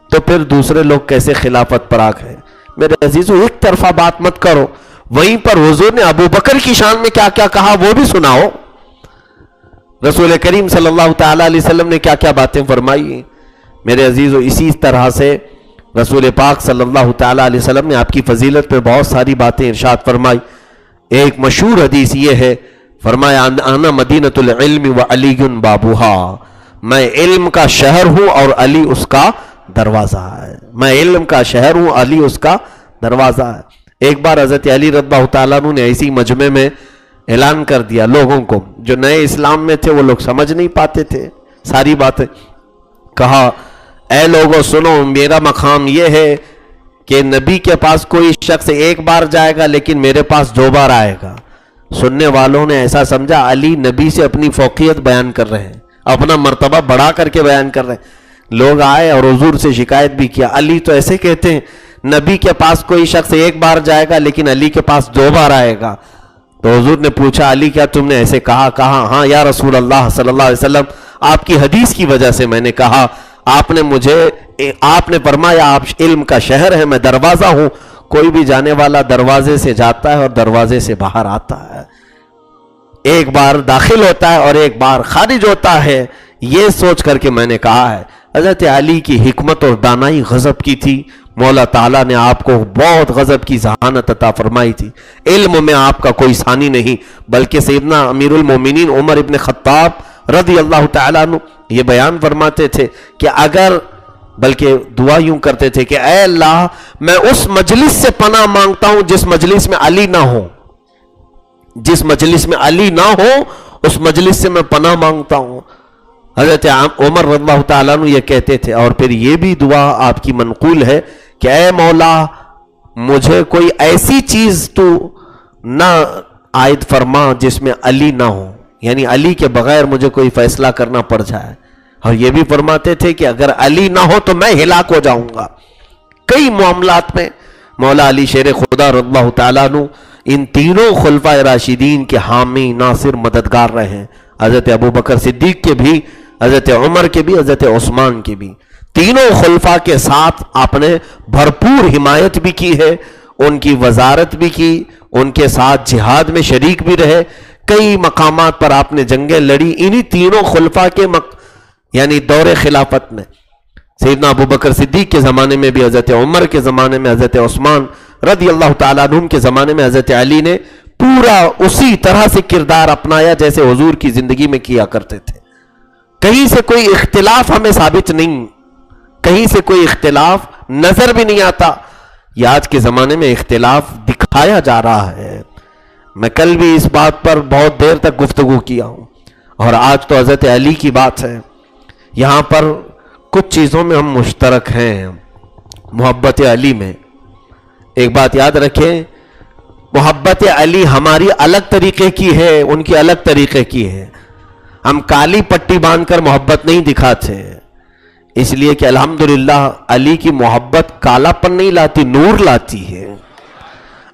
تو پھر دوسرے لوگ کیسے خلافت پر آ گئے؟ میرے عزیزو ایک طرفہ بات مت کرو. وہیں پر حضور نے ابو بکر کی شان میں کیا کیا کہا وہ بھی سناؤ. رسول کریم صلی اللہ تعالیٰ علیہ وسلم نے کیا کیا باتیں فرمائی. میرے عزیزو اسی طرح سے رسول پاک صلی اللہ تعالیٰ علیہ وسلم نے آپ کی فضیلت پہ بہت ساری باتیں ارشاد فرمائی. ایک مشہور حدیث یہ ہے، فرمایا انا مدینۃ العلم وعلی بابوہا، میں علم کا شہر ہوں اور علی اس کا دروازہ ہے. میں علم کا شہر ہوں، علی اس کا دروازہ ہے. ایک بار حضرت علی رضی اللہ تعالیٰ عنہ نے ایسی مجمع میں اعلان کر دیا لوگوں کو، جو نئے اسلام میں تھے وہ لوگ سمجھ نہیں پاتے تھے ساری باتیں. کہا اے لوگوں سنو، میرا مقام یہ ہے کہ نبی کے پاس کوئی شخص ایک بار جائے گا لیکن میرے پاس 2 بار آئے گا. سننے والوں نے ایسا سمجھا علی نبی سے اپنی فوقیت بیان کر رہے ہیں، اپنا مرتبہ بڑھا کر کے بیان کر رہے ہیں. لوگ آئے اور حضور سے شکایت بھی کیا، علی تو ایسے کہتے ہیں نبی کے پاس کوئی شخص ایک بار جائے گا لیکن علی کے پاس 2 بار آئے گا. تو حضور نے پوچھا علی کیا تم نے ایسے کہا؟ کہا ہاں یا رسول اللہ صلی اللہ علیہ وسلم، آپ کی حدیث کی وجہ سے میں نے کہا. آپ نے فرمایا آپ علم کا شہر ہے، میں دروازہ ہوں، کوئی بھی جانے والا دروازے سے جاتا ہے اور دروازے سے باہر آتا ہے، ایک بار داخل ہوتا ہے اور ایک بار خارج ہوتا ہے. یہ سوچ کر کے میں نے کہا ہے. حضرت علی کی حکمت اور دانائی غضب کی تھی. مولا تعالیٰ نے آپ کو بہت غضب کی ذہانت عطا فرمائی تھی. علم میں آپ کا کوئی ثانی نہیں، بلکہ سیدنا امیر المومنین عمر ابن خطاب رضی اللہ تعالیٰ عنہ یہ بیان فرماتے تھے کہ اگر، بلکہ دعا یوں کرتے تھے کہ اے اللہ میں اس مجلس سے پناہ مانگتا ہوں جس مجلس میں علی نہ ہو، جس مجلس میں علی نہ ہو اس مجلس سے میں پناہ مانگتا ہوں. حضرت عمر رضی اللہ تعالیٰ عنہ یہ کہتے تھے. اور پھر یہ بھی دعا آپ کی منقول ہے کہ اے مولا مجھے کوئی ایسی چیز تو نہ عائد فرما جس میں علی نہ ہو، یعنی علی کے بغیر مجھے کوئی فیصلہ کرنا پڑ جائے. اور یہ بھی فرماتے تھے کہ اگر علی نہ ہو تو میں ہلاک ہو جاؤں گا. کئی معاملات میں مولا علی شیر خدا رضی اللہ تعالیٰ عنہ ان تینوں خلفائے راشدین کے حامی ناصر مددگار رہے ہیں. حضرت ابو بکر صدیق کے بھی، حضرت عمر کے بھی، حضرت عثمان کے بھی. تینوں خلفاء کے ساتھ آپ نے بھرپور حمایت بھی کی ہے، ان کی وزارت بھی کی، ان کے ساتھ جہاد میں شریک بھی رہے. کئی مقامات پر آپ نے جنگیں لڑی انہی تینوں خلفاء کے یعنی دور خلافت میں. سیدنا ابو بکر صدیق کے زمانے میں بھی، حضرت عمر کے زمانے میں، حضرت عثمان رضی اللہ تعالیٰ عنہ کے زمانے میں حضرت علی نے پورا اسی طرح سے کردار اپنایا جیسے حضور کی زندگی میں کیا کرتے تھے. کہیں سے کوئی اختلاف ہمیں ثابت نہیں، کہیں سے کوئی اختلاف نظر بھی نہیں آتا. یہ آج کے زمانے میں اختلاف دکھایا جا رہا ہے. میں کل بھی اس بات پر بہت دیر تک گفتگو کیا ہوں، اور آج تو حضرت علی کی بات ہے. یہاں پر کچھ چیزوں میں ہم مشترک ہیں محبت علی میں. ایک بات یاد رکھیں، محبت علی ہماری الگ طریقے کی ہے، ان کی الگ طریقے کی ہے. ہم کالی پٹی باندھ کر محبت نہیں دکھاتے، اس لیے کہ الحمدللہ علی کی محبت کالا پن نہیں لاتی، نور لاتی ہے.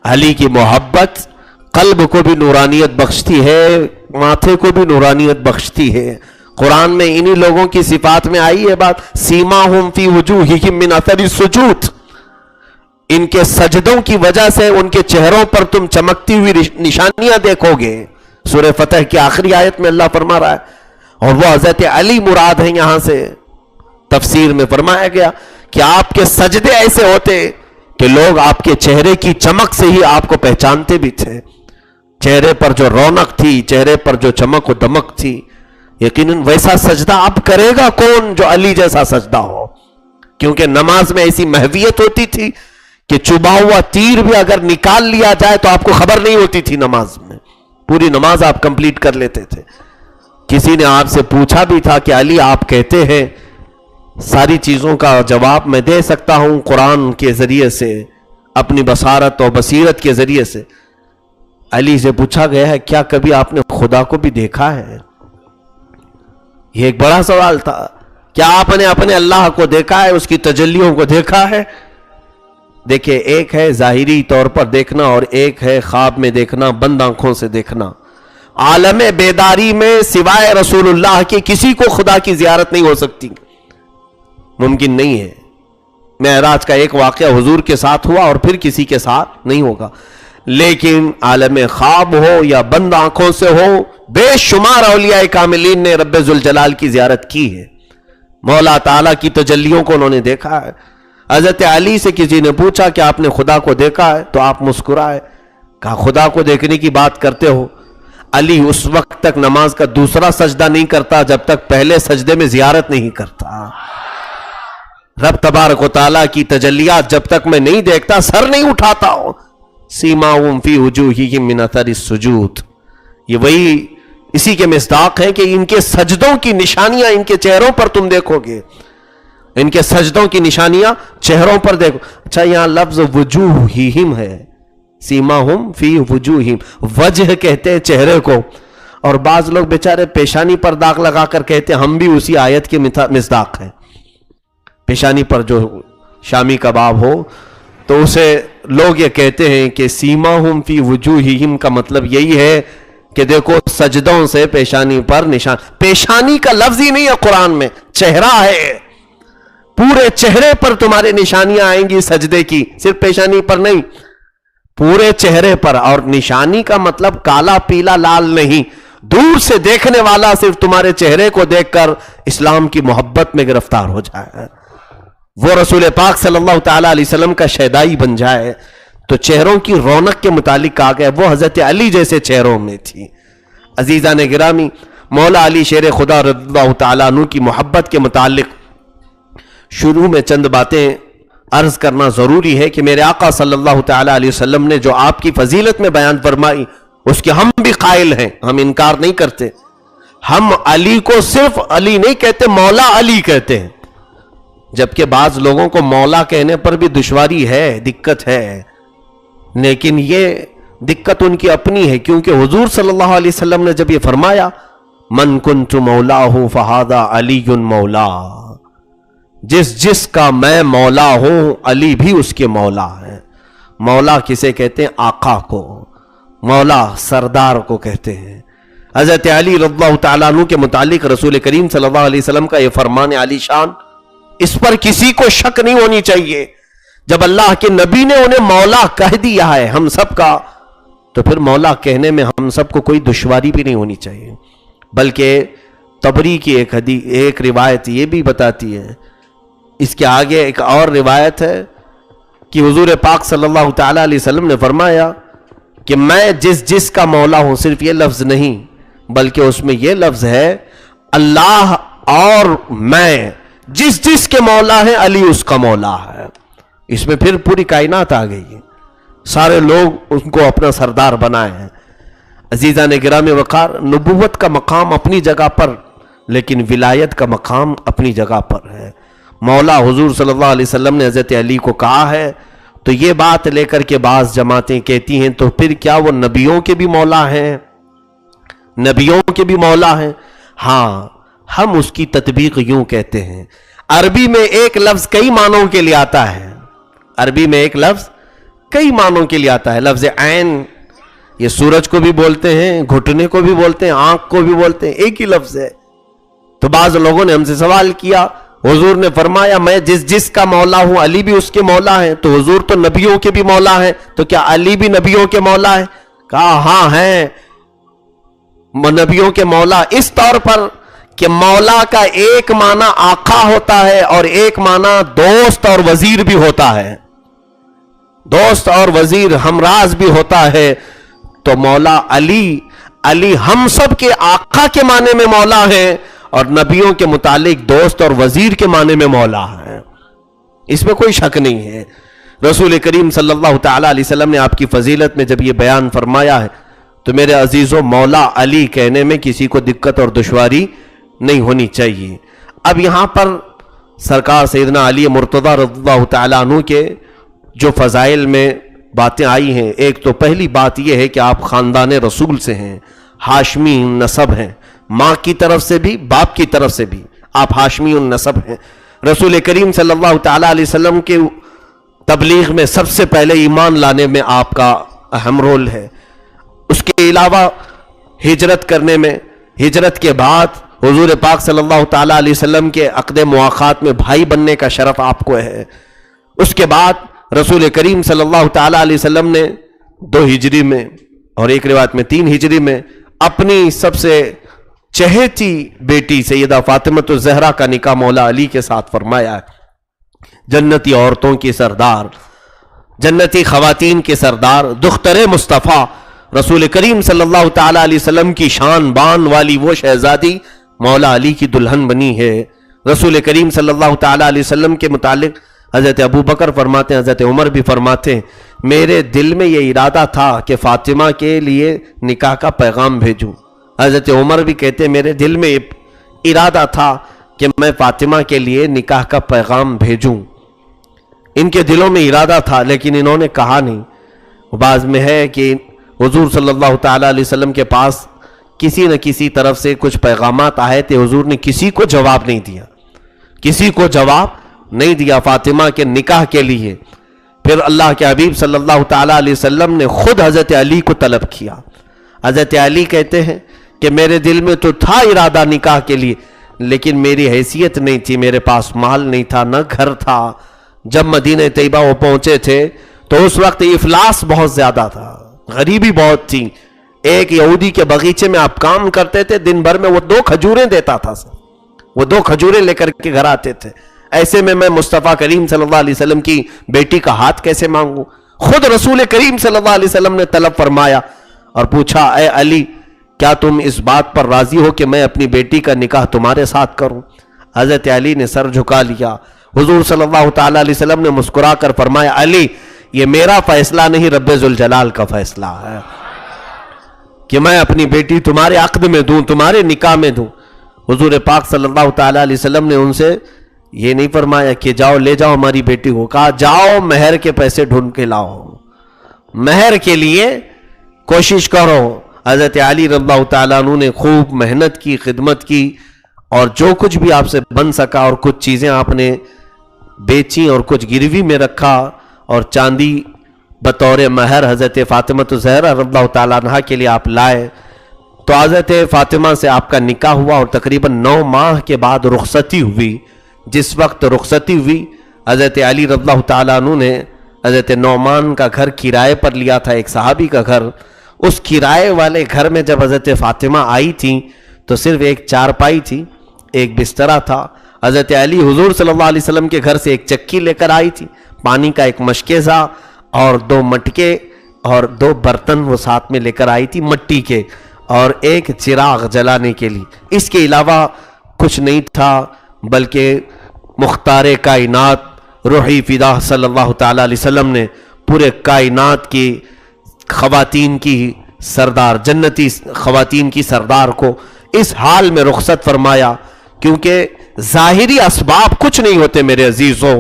علی کی محبت قلب کو بھی نورانیت بخشتی ہے، ماتھے کو بھی نورانیت بخشتی ہے. قرآن میں انہی لوگوں کی صفات میں آئی ہے بات، سیماہم فی وجوہہم من اثر السجود. ان کے سجدوں کی وجہ سے ان کے چہروں پر تم چمکتی ہوئی نشانیاں دیکھو گے. سورہ فتح کی آخری آیت میں اللہ فرما رہا ہے، اور وہ حضرت علی مراد ہیں. یہاں سے تفسیر میں فرمایا گیا کہ آپ کے سجدے ایسے ہوتے کہ لوگ آپ کے چہرے کی چمک سے ہی آپ کو پہچانتے بھی تھے. چہرے پر جو رونق تھی، چہرے پر جو چمک و دمک تھی، یقیناً ویسا سجدہ اب کرے گا کون جو علی جیسا سجدہ ہو. کیونکہ نماز میں ایسی محویت ہوتی تھی کہ چبا ہوا تیر بھی اگر نکال لیا جائے تو آپ کو خبر نہیں ہوتی تھی. نماز میں پوری نماز آپ کمپلیٹ کر لیتے تھے. کسی نے آپ سے پوچھا بھی تھا کہ علی آپ کہتے ہیں ساری چیزوں کا جواب میں دے سکتا ہوں قرآن کے ذریعے سے، اپنی بصارت اور بصیرت کے ذریعے سے. علی سے پوچھا گیا ہے کیا کبھی آپ نے خدا کو بھی دیکھا ہے؟ یہ ایک بڑا سوال تھا. کیا آپ نے اپنے اللہ کو دیکھا ہے، اس کی تجلیوں کو دیکھا ہے؟ دیکھیں، ایک ہے ظاہری طور پر دیکھنا اور ایک ہے خواب میں دیکھنا، بند آنکھوں سے دیکھنا. عالم بیداری میں سوائے رسول اللہ کے کسی کو خدا کی زیارت نہیں ہو سکتی، ممکن نہیں ہے. معراج کا ایک واقعہ حضور کے ساتھ ہوا اور پھر کسی کے ساتھ نہیں ہوگا. لیکن عالم خواب ہو یا بند آنکھوں سے ہو، بے شمار اولیاء کاملین نے رب ذوالجلال کی زیارت کی ہے. مولا تعالیٰ کی تجلیوں کو انہوں نے دیکھا ہے. حضرت علی سے کسی نے پوچھا کہ آپ نے خدا کو دیکھا ہے؟ تو آپ مسکرائے، کہا خدا کو دیکھنے کی بات کرتے ہو. علی اس وقت تک نماز کا دوسرا سجدہ نہیں کرتا جب تک پہلے سجدے میں زیارت نہیں کرتا. رب تبارک و تعالیٰ کی تجلیات جب تک میں نہیں دیکھتا سر نہیں اٹھاتا ہوں. سیماہم فی وجوہہم من اثر السجود. یہ وہی اسی کے مصداق ہیں کہ ان کے سجدوں کی نشانیاں ان کے چہروں پر تم دیکھو گے. ان کے سجدوں کی نشانیاں چہروں پر دیکھو. اچھا، یہاں لفظ وجوہہم ہے، سیماہم فی وجوہہم، وجہ کہتے ہیں چہرے کو. اور بعض لوگ بیچارے پیشانی پر داغ لگا کر کہتے ہیں ہم بھی اسی آیت کے مصداق ہیں. پیشانی پر جو شامی کباب ہو تو اسے لوگ یہ کہتے ہیں کہ سیماہم فی وجوہہم کا مطلب یہی ہے کہ دیکھو سجدوں سے پیشانی پر نشان. پیشانی کا لفظ ہی نہیں ہے قرآن میں، چہرہ ہے. پورے چہرے پر تمہارے نشانیاں آئیں گی سجدے کی، صرف پیشانی پر نہیں، پورے چہرے پر. اور نشانی کا مطلب کالا پیلا لال نہیں، دور سے دیکھنے والا صرف تمہارے چہرے کو دیکھ کر اسلام کی محبت میں گرفتار ہو جائے، وہ رسول پاک صلی اللہ تعالی علیہ وسلم کا شیدائی بن جائے. تو چہروں کی رونق کے متعلق کہا گیا وہ حضرت علی جیسے چہروں میں تھی. عزیزان گرامی، مولا علی شیر خدا رضی اللہ تعالیٰ عنہ کی محبت کے متعلق شروع میں چند باتیں عرض کرنا ضروری ہے کہ میرے آقا صلی اللہ تعالیٰ علیہ وسلم نے جو آپ کی فضیلت میں بیان فرمائی اس کے ہم بھی قائل ہیں، ہم انکار نہیں کرتے. ہم علی کو صرف علی نہیں کہتے، مولا علی کہتے ہیں. جبکہ بعض لوگوں کو مولا کہنے پر بھی دشواری ہے، دقت ہے، لیکن یہ دقت ان کی اپنی ہے. کیونکہ حضور صلی اللہ علیہ وسلم نے جب یہ فرمایا من کنت مولاہ فہذا علی مولا، جس کا میں مولا ہوں علی بھی اس کے مولا ہے. مولا کسے کہتے ہیں؟ آقا کو. مولا سردار کو کہتے ہیں. حضرت علی رضی اللہ تعالیٰ عنہ کے متعلق رسول کریم صلی اللہ علیہ وسلم کا یہ فرمان عالی شان، اس پر کسی کو شک نہیں ہونی چاہیے. جب اللہ کے نبی نے انہیں مولا کہہ دیا ہے ہم سب کا، تو پھر مولا کہنے میں ہم سب کو کوئی دشواری بھی نہیں ہونی چاہیے. بلکہ طبری کی ایک روایت یہ بھی بتاتی ہے، اس کے آگے ایک اور روایت ہے کہ حضور پاک صلی اللہ تعالی علیہ وسلم نے فرمایا کہ میں جس کا مولا ہوں، صرف یہ لفظ نہیں بلکہ اس میں یہ لفظ ہے اللہ اور میں جس کے مولا ہے علی اس کا مولا ہے. اس میں پھر پوری کائنات آ گئی ہے، سارے لوگ ان کو اپنا سردار بنائے ہیں. عزیزان گرامی وقار، نبوت کا مقام اپنی جگہ پر، لیکن ولایت کا مقام اپنی جگہ پر ہے. مولا حضور صلی اللہ علیہ وسلم نے حضرت علی کو کہا ہے، تو یہ بات لے کر کے بعض جماعتیں کہتی ہیں تو پھر کیا وہ نبیوں کے بھی مولا ہیں؟ نبیوں کے بھی مولا ہیں؟ ہاں، ہم اس کی تطبیق یوں کہتے ہیں. عربی میں ایک لفظ کئی معنوں کے لیے آتا ہے. عربی میں ایک لفظ کئی معنوں کے لیے آتا ہے. لفظ عین، یہ سورج کو بھی بولتے ہیں، گھٹنے کو بھی بولتے ہیں، آنکھ کو بھی بولتے ہیں، ایک ہی لفظ ہے. تو بعض لوگوں نے ہم سے سوال کیا، حضور نے فرمایا میں جس کا مولا ہوں علی بھی اس کے مولا ہے، تو حضور تو نبیوں کے بھی مولا ہے، تو کیا علی بھی نبیوں کے مولا ہے؟ کہا ہاں ہیں نبیوں کے مولا، اس طور پر کہ مولا کا ایک معنی آقا ہوتا ہے اور ایک معنی دوست اور وزیر بھی ہوتا ہے. دوست اور وزیر ہمراز بھی ہوتا ہے. تو مولا علی ہم سب کے آقا کے معنی میں مولا ہے اور نبیوں کے متعلق دوست اور وزیر کے معنی میں مولا ہے. اس میں کوئی شک نہیں ہے. رسول کریم صلی اللہ تعالی علیہ وسلم نے آپ کی فضیلت میں جب یہ بیان فرمایا ہے تو میرے عزیزوں مولا علی کہنے میں کسی کو دقت اور دشواری نہیں ہونی چاہیے. اب یہاں پر سرکار سیدنا علی مرتضی رضی اللہ تعالیٰ عنہ کے جو فضائل میں باتیں آئی ہیں، ایک تو پہلی بات یہ ہے کہ آپ خاندان رسول سے ہیں، ہاشمی نسب ہیں، ماں کی طرف سے بھی باپ کی طرف سے بھی آپ ہاشمی نسب ہیں. رسول کریم صلی اللہ تعالیٰ علیہ وسلم کے تبلیغ میں سب سے پہلے ایمان لانے میں آپ کا اہم رول ہے. اس کے علاوہ ہجرت کرنے میں، ہجرت کے بعد حضور پاک صلی اللہ تعالیٰ علیہ وسلم کے عقد مواخات میں بھائی بننے کا شرف آپ کو ہے. اس کے بعد رسول کریم صلی اللہ تعالیٰ علیہ وسلم نے 2 ہجری میں اور ایک روایت میں 3 ہجری میں اپنی سب سے چہیتی بیٹی سیدہ فاطمۃ الزہرا کا نکاح مولا علی کے ساتھ فرمایا ہے. جنتی عورتوں کی سردار، جنتی خواتین کے سردار، دختر مصطفیٰ رسول کریم صلی اللہ تعالیٰ علیہ وسلم کی شان بان والی وہ شہزادی مولا علی کی دلہن بنی ہے. رسول کریم صلی اللہ تعالیٰ علیہ وسلم کے متعلق حضرت ابو بکر فرماتے ہیں، حضرت عمر بھی فرماتے ہیں، میرے دل میں یہ ارادہ تھا کہ فاطمہ کے لیے نکاح کا پیغام بھیجوں. حضرت عمر بھی کہتے ہیں میرے دل میں ارادہ تھا کہ میں فاطمہ کے لیے نکاح کا پیغام بھیجوں. ان کے دلوں میں ارادہ تھا لیکن انہوں نے کہا نہیں. بعض میں ہے کہ حضور صلی اللہ تعالیٰ علیہ وسلم کے پاس کسی نہ کسی طرف سے کچھ پیغامات آئے تھے، حضور نے کسی کو جواب نہیں دیا، کسی کو جواب نہیں دیا فاطمہ کے نکاح کے لیے. پھر اللہ کے حبیب صلی اللہ تعالیٰ علیہ وسلم نے خود حضرت علی کو طلب کیا. حضرت علی کہتے ہیں کہ میرے دل میں تو تھا ارادہ نکاح کے لیے لیکن میری حیثیت نہیں تھی، میرے پاس مال نہیں تھا، نہ گھر تھا. جب مدینہ طیبہ وہ پہنچے تھے تو اس وقت افلاس بہت زیادہ تھا، غریبی بہت تھی. ایک یہودی کے باغیچے میں آپ کام کرتے تھے، دن بھر میں وہ 2 کھجوریں دیتا تھا، وہ 2 کھجوریں لے کر کے گھر آتے تھے. ایسے میں مصطفیٰ کریم صلی اللہ علیہ وسلم کی بیٹی کا ہاتھ کیسے مانگوں؟ خود رسول کریم صلی اللہ علیہ وسلم نے طلب فرمایا اور پوچھا، اے علی کیا تم اس بات پر راضی ہو کہ میں اپنی بیٹی کا نکاح تمہارے ساتھ کروں؟ حضرت علی نے سر جھکا لیا. حضور صلی اللہ تعالیٰ علیہ وسلم نے مسکرا کر فرمایا، علی یہ میرا فیصلہ نہیں، رب ذوالجلال کا فیصلہ ہے کہ میں اپنی بیٹی تمہارے عقد میں دوں، تمہارے نکاح میں دوں. حضور پاک صلی اللہ تعالیٰ علیہ وسلم نے ان سے یہ نہیں فرمایا کہ جاؤ لے جاؤ ہماری بیٹی کو، کہا جاؤ مہر کے پیسے ڈھونڈ کے لاؤ، مہر کے لیے کوشش کرو. حضرت علی رضی اللہ تعالیٰ عنہ نے خوب محنت کی، خدمت کی اور جو کچھ بھی آپ سے بن سکا اور کچھ چیزیں آپ نے بیچی اور کچھ گروی میں رکھا اور چاندی بطور مہر حضرت فاطمۃ الزہرا رضی اللہ تعالیٰ عنہ کے لیے آپ لائے. تو حضرت فاطمہ سے آپ کا نکاح ہوا اور تقریباً 9 ماہ کے بعد رخصتی ہوئی. جس وقت رخصتی ہوئی حضرت علی رضی اللہ تعالیٰ عنہ نے حضرت نعمان کا گھر کرائے پر لیا تھا، ایک صحابی کا گھر. اس کرائے والے گھر میں جب حضرت فاطمہ آئی تھیں تو صرف ایک چارپائی تھی، ایک بسترا تھا. حضرت علی حضور صلی اللہ علیہ وسلم کے گھر سے ایک چکی لے کر آئی تھی، پانی کا ایک مشکیزہ اور 2 مٹکے اور 2 برتن وہ ساتھ میں لے کر آئی تھی مٹی کے، اور ایک چراغ جلانے کے لیے. اس کے علاوہ کچھ نہیں تھا، بلکہ مختار کائنات روحی فدا صلی اللہ تعالی علیہ وسلم نے پورے کائنات کی خواتین کی سردار، جنتی خواتین کی سردار کو اس حال میں رخصت فرمایا. کیونکہ ظاہری اسباب کچھ نہیں ہوتے میرے عزیزوں،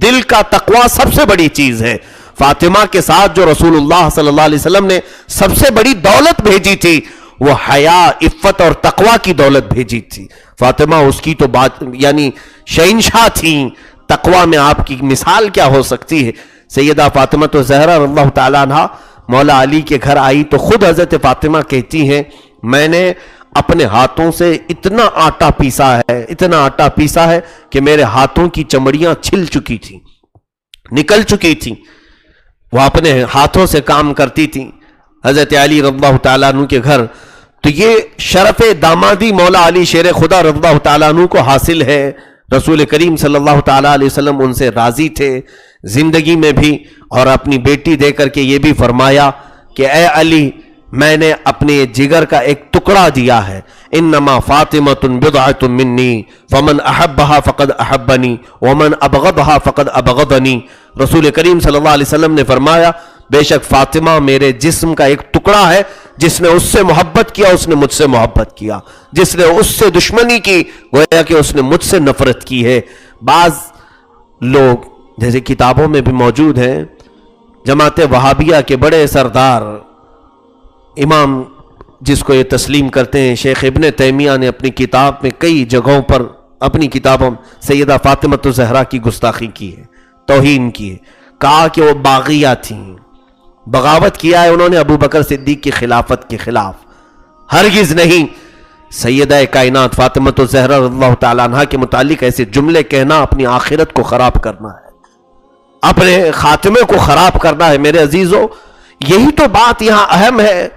دل کا تقوی سب سے بڑی چیز ہے. فاطمہ کے ساتھ جو رسول اللہ صلی اللہ علیہ وسلم نے سب سے بڑی دولت بھیجی تھی وہ حیا، عفت اور تقوی کی دولت بھیجی تھی. فاطمہ اس کی تو بات یعنی شہنشاہ تھیں. تقوی میں آپ کی مثال کیا ہو سکتی ہے. سیدہ فاطمہ تو زہرا رضی اللہ تعالیٰ عنہ مولا علی کے گھر آئی تو خود حضرت فاطمہ کہتی ہیں میں نے اپنے ہاتھوں سے اتنا آٹا پیسا ہے کہ میرے ہاتھوں کی چمڑیاں چھل چکی تھیں، نکل چکی تھیں. وہ اپنے ہاتھوں سے کام کرتی تھیں حضرت علی رضی اللہ تعالیٰ عنہ کے گھر. تو یہ شرف دامادی مولا علی شیر خدا رضی اللہ تعالیٰ عنہ کو حاصل ہے. رسول کریم صلی اللہ تعالیٰ علیہ وسلم ان سے راضی تھے زندگی میں بھی، اور اپنی بیٹی دے کر کے یہ بھی فرمایا کہ اے علی میں نے اپنے جگر کا ایک ٹکڑا دیا ہے. انما فاطمۃ بضعۃ منی فمن احبها فقد احبنی ومن ابغضها فقد ابغضنی. رسول کریم صلی اللہ علیہ وسلم نے فرمایا بے شک فاطمہ میرے جسم کا ایک ٹکڑا ہے، جس نے اس سے محبت کیا اس نے مجھ سے محبت کیا، جس نے اس سے دشمنی کی گویا کہ اس نے مجھ سے نفرت کی ہے. بعض لوگ جیسے کتابوں میں بھی موجود ہیں، جماعت وہابیہ کے بڑے سردار امام جس کو یہ تسلیم کرتے ہیں شیخ ابن تیمیہ نے اپنی کتاب میں کئی جگہوں پر اپنی کتابوں سیدہ فاطمہ الزہرا کی گستاخی کی ہے، توہین کی ہے، کہا کہ وہ باغیہ تھیں، بغاوت کیا ہے انہوں نے ابو بکر صدیق کی خلافت کے خلاف. ہرگز نہیں. سیدہ کائنات فاطمہ الزہرا رضی اللہ تعالیٰ عنہ کے متعلق ایسے جملے کہنا اپنی آخرت کو خراب کرنا ہے، اپنے خاتمے کو خراب کرنا ہے. میرے عزیزو یہی تو بات یہاں اہم ہے.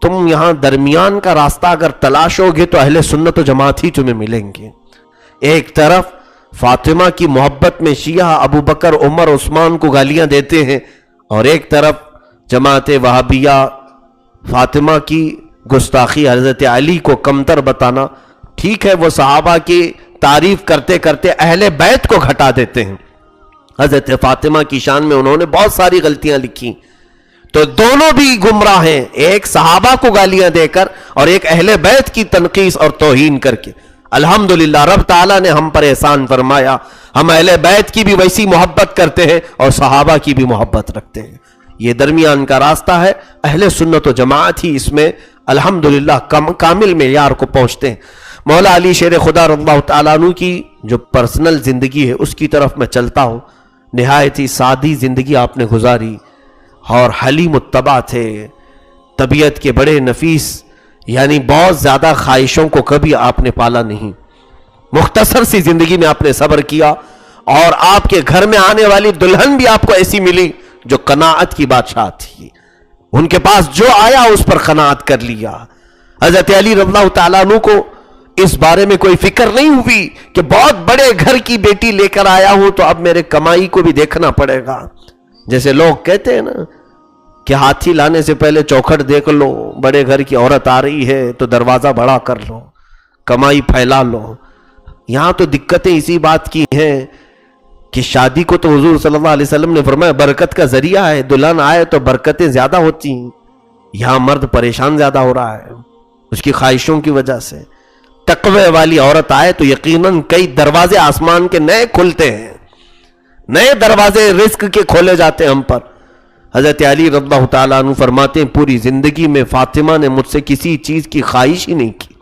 تم یہاں درمیان کا راستہ اگر تلاشو گے تو اہل سنت و جماعت ہی تمہیں ملیں گے. ایک طرف فاطمہ کی محبت میں شیعہ ابو بکر عمر عثمان کو گالیاں دیتے ہیں، اور ایک طرف جماعت وہابیہ فاطمہ کی گستاخی حضرت علی کو کمتر بتانا. ٹھیک ہے وہ صحابہ کی تعریف کرتے کرتے اہل بیت کو گھٹا دیتے ہیں. حضرت فاطمہ کی شان میں انہوں نے بہت ساری غلطیاں لکھی، تو دونوں بھی گمراہ ہیں، ایک صحابہ کو گالیاں دے کر اور ایک اہل بیت کی تنقیص اور توہین کر کے. الحمدللہ رب تعالیٰ نے ہم پر احسان فرمایا، ہم اہل بیت کی بھی ویسی محبت کرتے ہیں اور صحابہ کی بھی محبت رکھتے ہیں. یہ درمیان کا راستہ ہے. اہل سنت و جماعت ہی اس میں الحمدللہ کامل معیار کو پہنچتے ہیں. مولا علی شیر خدا رضی اللہ تعالیٰ عنہ کی جو پرسنل زندگی ہے اس کی طرف میں چلتا ہوں. نہایت ہی سادی زندگی آپ نے گزاری اور حلیم متبع تھے، طبیعت کے بڑے نفیس، یعنی بہت زیادہ خواہشوں کو کبھی آپ نے پالا نہیں. مختصر سی زندگی میں آپ نے صبر کیا، اور آپ کے گھر میں آنے والی دلہن بھی آپ کو ایسی ملی جو قناعت کی بادشاہ تھی. ان کے پاس جو آیا اس پر قناعت کر لیا. حضرت علی رضی اللہ تعالیٰ عنہ کو اس بارے میں کوئی فکر نہیں ہوئی کہ بہت بڑے گھر کی بیٹی لے کر آیا ہوں تو اب میرے کمائی کو بھی دیکھنا پڑے گا. جیسے لوگ کہتے ہیں نا کہ ہاتھی لانے سے پہلے چوکھٹ دیکھ لو، بڑے گھر کی عورت آ رہی ہے تو دروازہ بڑا کر لو، کمائی پھیلا لو. یہاں تو دقتیں اسی بات کی ہیں کہ شادی کو تو حضور صلی اللہ علیہ وسلم نے فرمایا برکت کا ذریعہ ہے، دلہن آئے تو برکتیں زیادہ ہوتی ہیں. یہاں مرد پریشان زیادہ ہو رہا ہے اس کی خواہشوں کی وجہ سے. تقوی والی عورت آئے تو یقیناً کئی دروازے آسمان کے نئے کھلتے ہیں، نئے دروازے رزق کے کھولے جاتے ہیں ہم پر. حضرت علی رضی اللہ تعالیٰ عنہ فرماتے ہیں پوری زندگی میں فاطمہ نے مجھ سے کسی چیز کی خواہش ہی نہیں کی،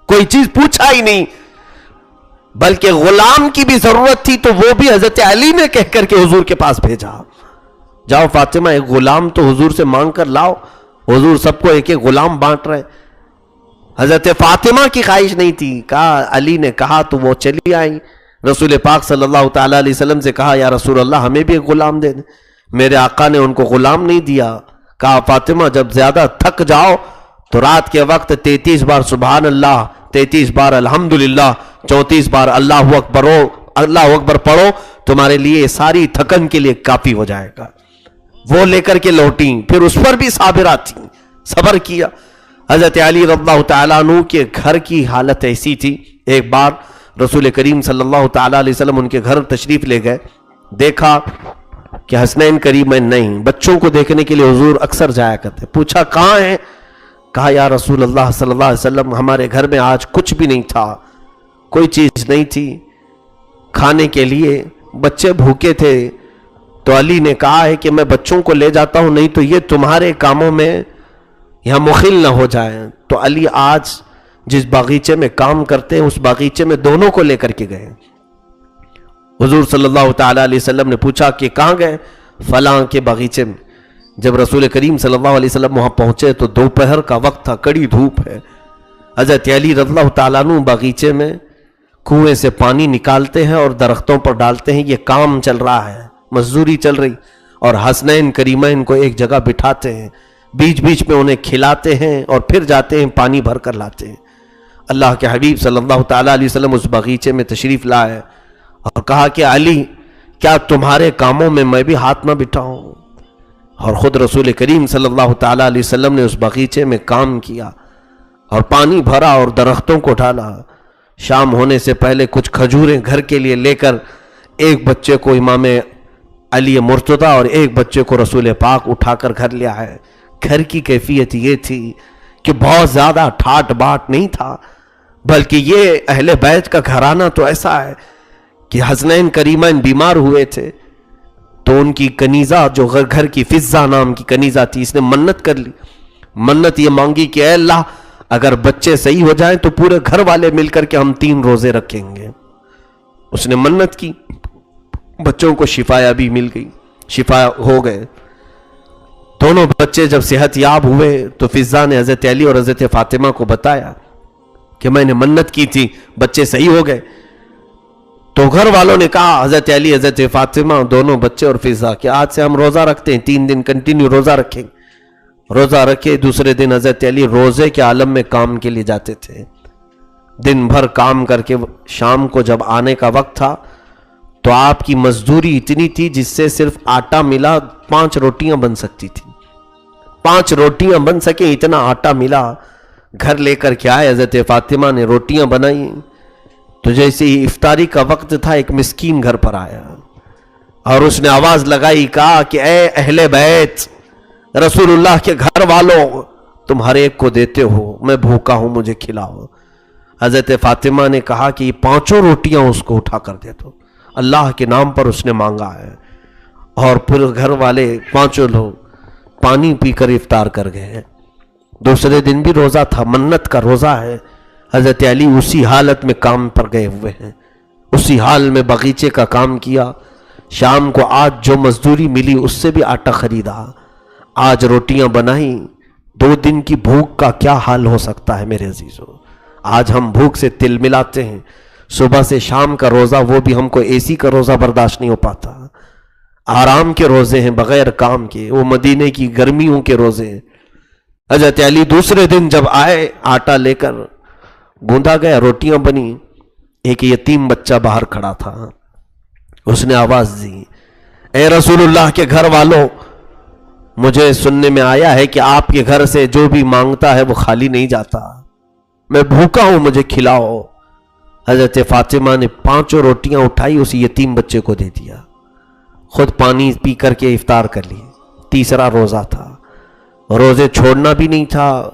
کوئی چیز پوچھا ہی نہیں، بلکہ غلام کی بھی ضرورت تھی تو وہ بھی حضرت علی نے کہہ کر کے حضور کے پاس بھیجا، جاؤ فاطمہ ایک غلام تو حضور سے مانگ کر لاؤ. حضور سب کو ایک ایک غلام بانٹ رہے. حضرت فاطمہ کی خواہش نہیں تھی، کہا علی نے کہا تو وہ چلی آئی. رسول پاک صلی اللہ تعالیٰ علیہ وسلم سے کہا یا رسول اللہ ہمیں بھی ایک غلام دے دیں. میرے آقا نے ان کو غلام نہیں دیا. کہا فاطمہ جب زیادہ تھک جاؤ تو رات کے وقت 33 بار سبحان اللہ، 33 بار الحمدللہ، 34 بار اللہ اکبر پڑھو، تمہارے لیے ساری تھکن کے لیے کافی ہو جائے گا. وہ لے کر کے لوٹیں، پھر اس پر بھی صابرہ تھیں، صبر کیا۔ حضرت علی رضی اللہ تعالیٰ عنہ کے گھر کی حالت ایسی تھی، ایک بار رسول کریم صلی اللہ تعالیٰ علیہ وسلم ان کے گھر تشریف لے گئے، دیکھا کہ حسنین کریمین نہیں، بچوں کو دیکھنے کے لیے حضور اکثر جایا کرتے، پوچھا کہاں ہیں؟ کہا یا رسول اللہ صلی اللہ علیہ وسلم ہمارے گھر میں آج کچھ بھی نہیں تھا، کوئی چیز نہیں تھی کھانے کے لیے، بچے بھوکے تھے۔ تو علی نے کہا ہے کہ میں بچوں کو لے جاتا ہوں، نہیں تو یہ تمہارے کاموں میں یہاں مخل نہ ہو جائے۔ تو علی آج جس باغیچے میں کام کرتے ہیں اس باغیچے میں دونوں کو لے کر کے گئے۔ حضور صلی اللہ تعالیٰ علیہ وسلم نے پوچھا کہ کہاں گئے؟ فلاں کے باغیچے میں۔ جب رسول کریم صلی اللہ علیہ وسلم وہاں پہنچے تو دوپہر کا وقت تھا، کڑی دھوپ ہے۔ حضرت علی رضی اللہ تعالیٰ عنہ باغیچے میں کنویں سے پانی نکالتے ہیں اور درختوں پر ڈالتے ہیں، یہ کام چل رہا ہے، مزدوری چل رہی، اور حسنین کریمین کو ایک جگہ بٹھاتے ہیں، بیچ بیچ میں انہیں کھلاتے ہیں اور پھر جاتے ہیں پانی بھر کر لاتے ہیں۔ اللہ کے حبیب صلی اللہ تعالیٰ علیہ وسلم اس باغیچے میں تشریف لائے اور کہا کہ علی کیا تمہارے کاموں میں بھی ہاتھ نہ بٹھاؤں؟ اور خود رسول کریم صلی اللہ تعالیٰ علیہ وسلم نے اس باغیچے میں کام کیا اور پانی بھرا اور درختوں کو ڈالا۔ شام ہونے سے پہلے کچھ کھجوریں گھر کے لیے لے کر ایک بچے کو امام علی مرتضیٰ اور ایک بچے کو رسول پاک اٹھا کر گھر لے آئے۔ گھر کی کیفیت یہ تھی کہ بہت زیادہ ٹھاٹ باٹ نہیں تھا، بلکہ یہ اہل بیت کا گھرانہ تو ایسا ہے کہ حسنین کریمین بیمار ہوئے تھے تو ان کی کنیزہ جو گھر کی فضہ نام کی کنیزہ تھی، اس نے منت کر لی، منت یہ مانگی کہ اے اللہ اگر بچے صحیح ہو جائیں تو پورے گھر والے مل کر کے ہم 3 روزے رکھیں گے۔ اس نے منت کی، بچوں کو شفا یابی مل گئی، شفا ہو گئے۔ دونوں بچے جب صحت یاب ہوئے تو فضہ نے حضرت علی اور حضرت فاطمہ کو بتایا کہ میں نے منت کی تھی، بچے صحیح ہو گئے۔ تو گھر والوں نے کہا، حضرت علی حضرت فاطمہ دونوں بچے اور فضہ، کہ آج سے ہم روزہ رکھتے ہیں، 3 دن کنٹینیو روزہ رکھیں۔ روزہ رکھے، دوسرے دن حضرت علی روزے کے عالم میں کام کے لیے جاتے تھے، دن بھر کام کر کے شام کو جب آنے کا وقت تھا تو آپ کی مزدوری اتنی تھی جس سے صرف آٹا ملا 5 روٹیاں بن سکتی تھی، 5 روٹیاں بن سکیں اتنا آٹا ملا۔ گھر لے کر کے آئے، حضرت فاطمہ نے روٹیاں بنائی تو جیسے ہی افطاری کا وقت تھا ایک مسکین گھر پر آیا اور اس نے آواز لگائی، کہا کہ اے اہل بیت، رسول اللہ کے گھر والوں، تم ہر ایک کو دیتے ہو، میں بھوکا ہوں، مجھے کھلاؤ۔ حضرت فاطمہ نے کہا کہ یہ 5 روٹیاں اس کو اٹھا کر دے دو، اللہ کے نام پر اس نے مانگا ہے۔ اور پھر گھر والے 5 لوگ پانی پی کر افطار کر گئے۔ دوسرے دن بھی روزہ تھا، منت کا روزہ ہے۔ حضرت علی اسی حالت میں کام پر گئے ہوئے ہیں، اسی حال میں باغیچے کا کام کیا۔ شام کو آج جو مزدوری ملی اس سے بھی آٹا خریدا، آج روٹیاں بنائی۔ 2 دن کی بھوک کا کیا حال ہو سکتا ہے میرے عزیزو؟ آج ہم بھوک سے تل ملاتے ہیں، صبح سے شام کا روزہ، وہ بھی ہم کو اے سی کا روزہ برداشت نہیں ہو پاتا، آرام کے روزے ہیں بغیر کام کے، وہ مدینے کی گرمیوں کے روزے ہیں۔ حضرت علی دوسرے دن جب آئے، آٹا لے کر گوندا گیا، روٹیاں بنی، ایک یتیم بچہ باہر کھڑا تھا، اس نے آواز دی، اے رسول اللہ کے گھر والوں، مجھے سننے میں آیا ہے کہ آپ کے گھر سے جو بھی مانگتا ہے وہ خالی نہیں جاتا، میں بھوکا ہوں، مجھے کھلاؤ۔ حضرت فاطمہ نے 5 روٹیاں اٹھائی، اس یتیم بچے کو دے دیا، خود پانی پی کر کے افطار کر لی۔ تیسرا روزہ تھا، روزے چھوڑنا بھی نہیں تھا،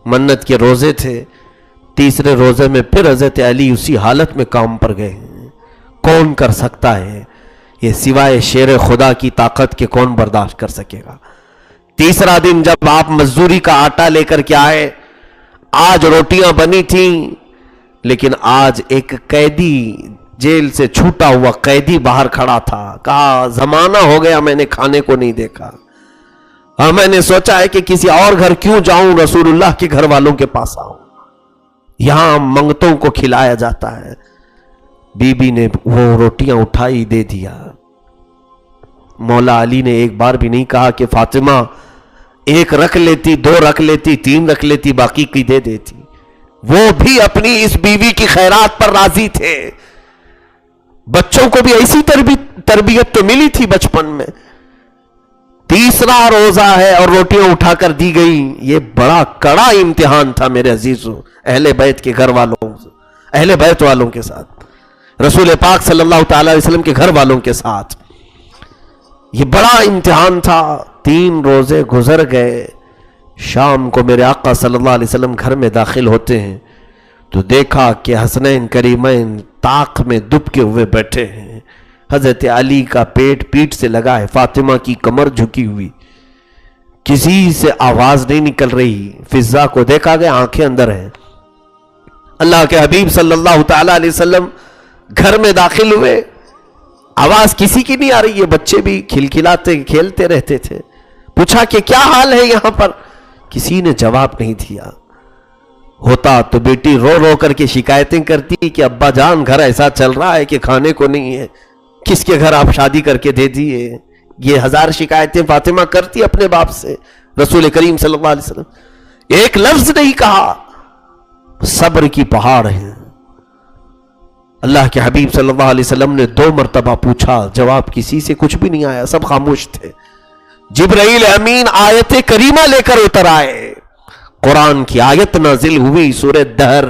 منت کے روزے تھے۔ تیسرے روزے میں پھر حضرت علی اسی حالت میں کام پر گئے۔ کون کر سکتا ہے یہ سوائے شیر خدا کی طاقت کے؟ کون برداشت کر سکے گا؟ تیسرا دن جب آپ مزدوری کا آٹا لے کر کے آئے، آج روٹیاں بنی تھیں، لیکن آج ایک قیدی، جیل سے چھوٹا ہوا قیدی باہر کھڑا تھا، کہا زمانہ ہو گیا میں نے کھانے کو نہیں دیکھا، اور میں نے سوچا ہے کہ کسی اور گھر کیوں جاؤں، رسول اللہ کے گھر والوں کے پاس آؤں، یہاں منگتوں کو کھلایا جاتا ہے۔ بی بی نے وہ روٹیاں اٹھائی، دے دیا۔ مولا علی نے ایک بار بھی نہیں کہا کہ فاطمہ 1 رکھ لیتی، 2 رکھ لیتی، 3 رکھ لیتی، باقی کی دے دیتی۔ وہ بھی اپنی اس بیوی کی خیرات پر راضی تھے۔ بچوں کو بھی ایسی تربیت تو ملی تھی بچپن میں، تیسرا روزہ ہے اور روٹیاں اٹھا کر دی گئی. یہ بڑا کڑا امتحان تھا میرے عزیزوں اہل بیت کے گھر والوں، اہل بیت والوں کے ساتھ، رسول پاک صلی اللہ تعالی علیہ وسلم کے گھر والوں کے ساتھ. یہ بڑا امتحان تھا. 3 روزے گزر گئے. شام کو میرے آقا صلی اللہ علیہ وسلم گھر میں داخل ہوتے ہیں تو دیکھا کہ حسنین کریمین طاق میں دبکے ہوئے بیٹھے ہیں. حضرت علی کا پیٹ پیٹ سے لگا ہے، فاطمہ کی کمر جھکی ہوئی، کسی سے آواز نہیں نکل رہی. فضا کو دیکھا گیا، آنکھیں اندر ہیں. اللہ کے حبیب صلی اللہ تعالی علیہ وسلم گھر میں داخل ہوئے، آواز کسی کی نہیں آ رہی ہے. بچے بھی کھلکھلاتے کھیلتے رہتے تھے. پوچھا کہ کیا حال ہے یہاں پر؟ کسی نے جواب نہیں دیا. ہوتا تو بیٹی رو رو کر کے شکایتیں کرتی کہ ابا جان گھر ایسا چل رہا ہے کہ کھانے کو نہیں ہے، کس کے گھر آپ شادی کر کے دے دیے. یہ 1000 شکایتیں فاطمہ کرتی اپنے باپ سے. رسول کریم صلی اللہ علیہ وسلم ایک لفظ نہیں کہا. صبر کی پہاڑ ہے. اللہ کے حبیب صلی اللہ علیہ وسلم نے 2 مرتبہ پوچھا، جواب کسی سے کچھ بھی نہیں آیا، سب خاموش تھے. جبرائیل امین آیت کریمہ لے کر اتر آئے. قرآن کی آیت نازل ہوئی سورہ دہر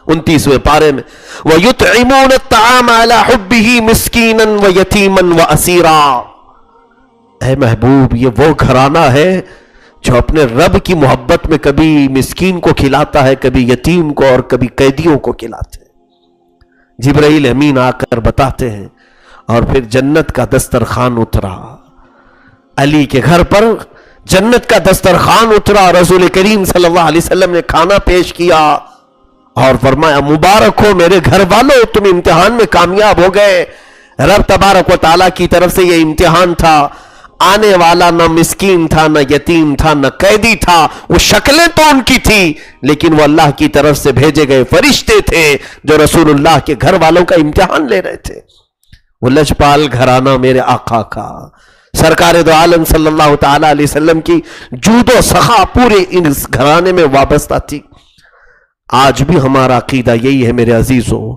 29ویں پارے میں، وَيُطْعِمُونَ الطَّعَامَ عَلَى حُبِّهِ مِسْكِينًا وَيَتِيمًا وَأَسِيرًا. اے محبوب، یہ وہ گھرانہ ہے جو اپنے رب کی محبت میں کبھی مسکین کو کھلاتا ہے، کبھی یتیم کو اور کبھی قیدیوں کو کھلاتے ہیں. جبرائیل امین آ کر بتاتے ہیں. اور پھر جنت کا دسترخوان اترا. علی کے گھر پر جنت کا دسترخوان اترا. رسول کریم صلی اللہ علیہ وسلم نے کھانا پیش کیا اور فرمایا مبارک ہو میرے گھر والوں، تم امتحان میں کامیاب ہو گئے. رب تبارک و تعالیٰ کی طرف سے یہ امتحان تھا. آنے والا نہ مسکین تھا، نہ یتیم تھا، نہ قیدی تھا. وہ شکلیں تو ان کی تھی لیکن وہ اللہ کی طرف سے بھیجے گئے فرشتے تھے جو رسول اللہ کے گھر والوں کا امتحان لے رہے تھے. وہ لجپال گھرانہ میرے آقا کا، سرکار دو عالم صلی اللہ تعالی علیہ وسلم کی جود و سخا پورے اس گھرانے میں وابستہ تھی. آج بھی ہمارا عقیدہ یہی ہے میرے عزیزوں،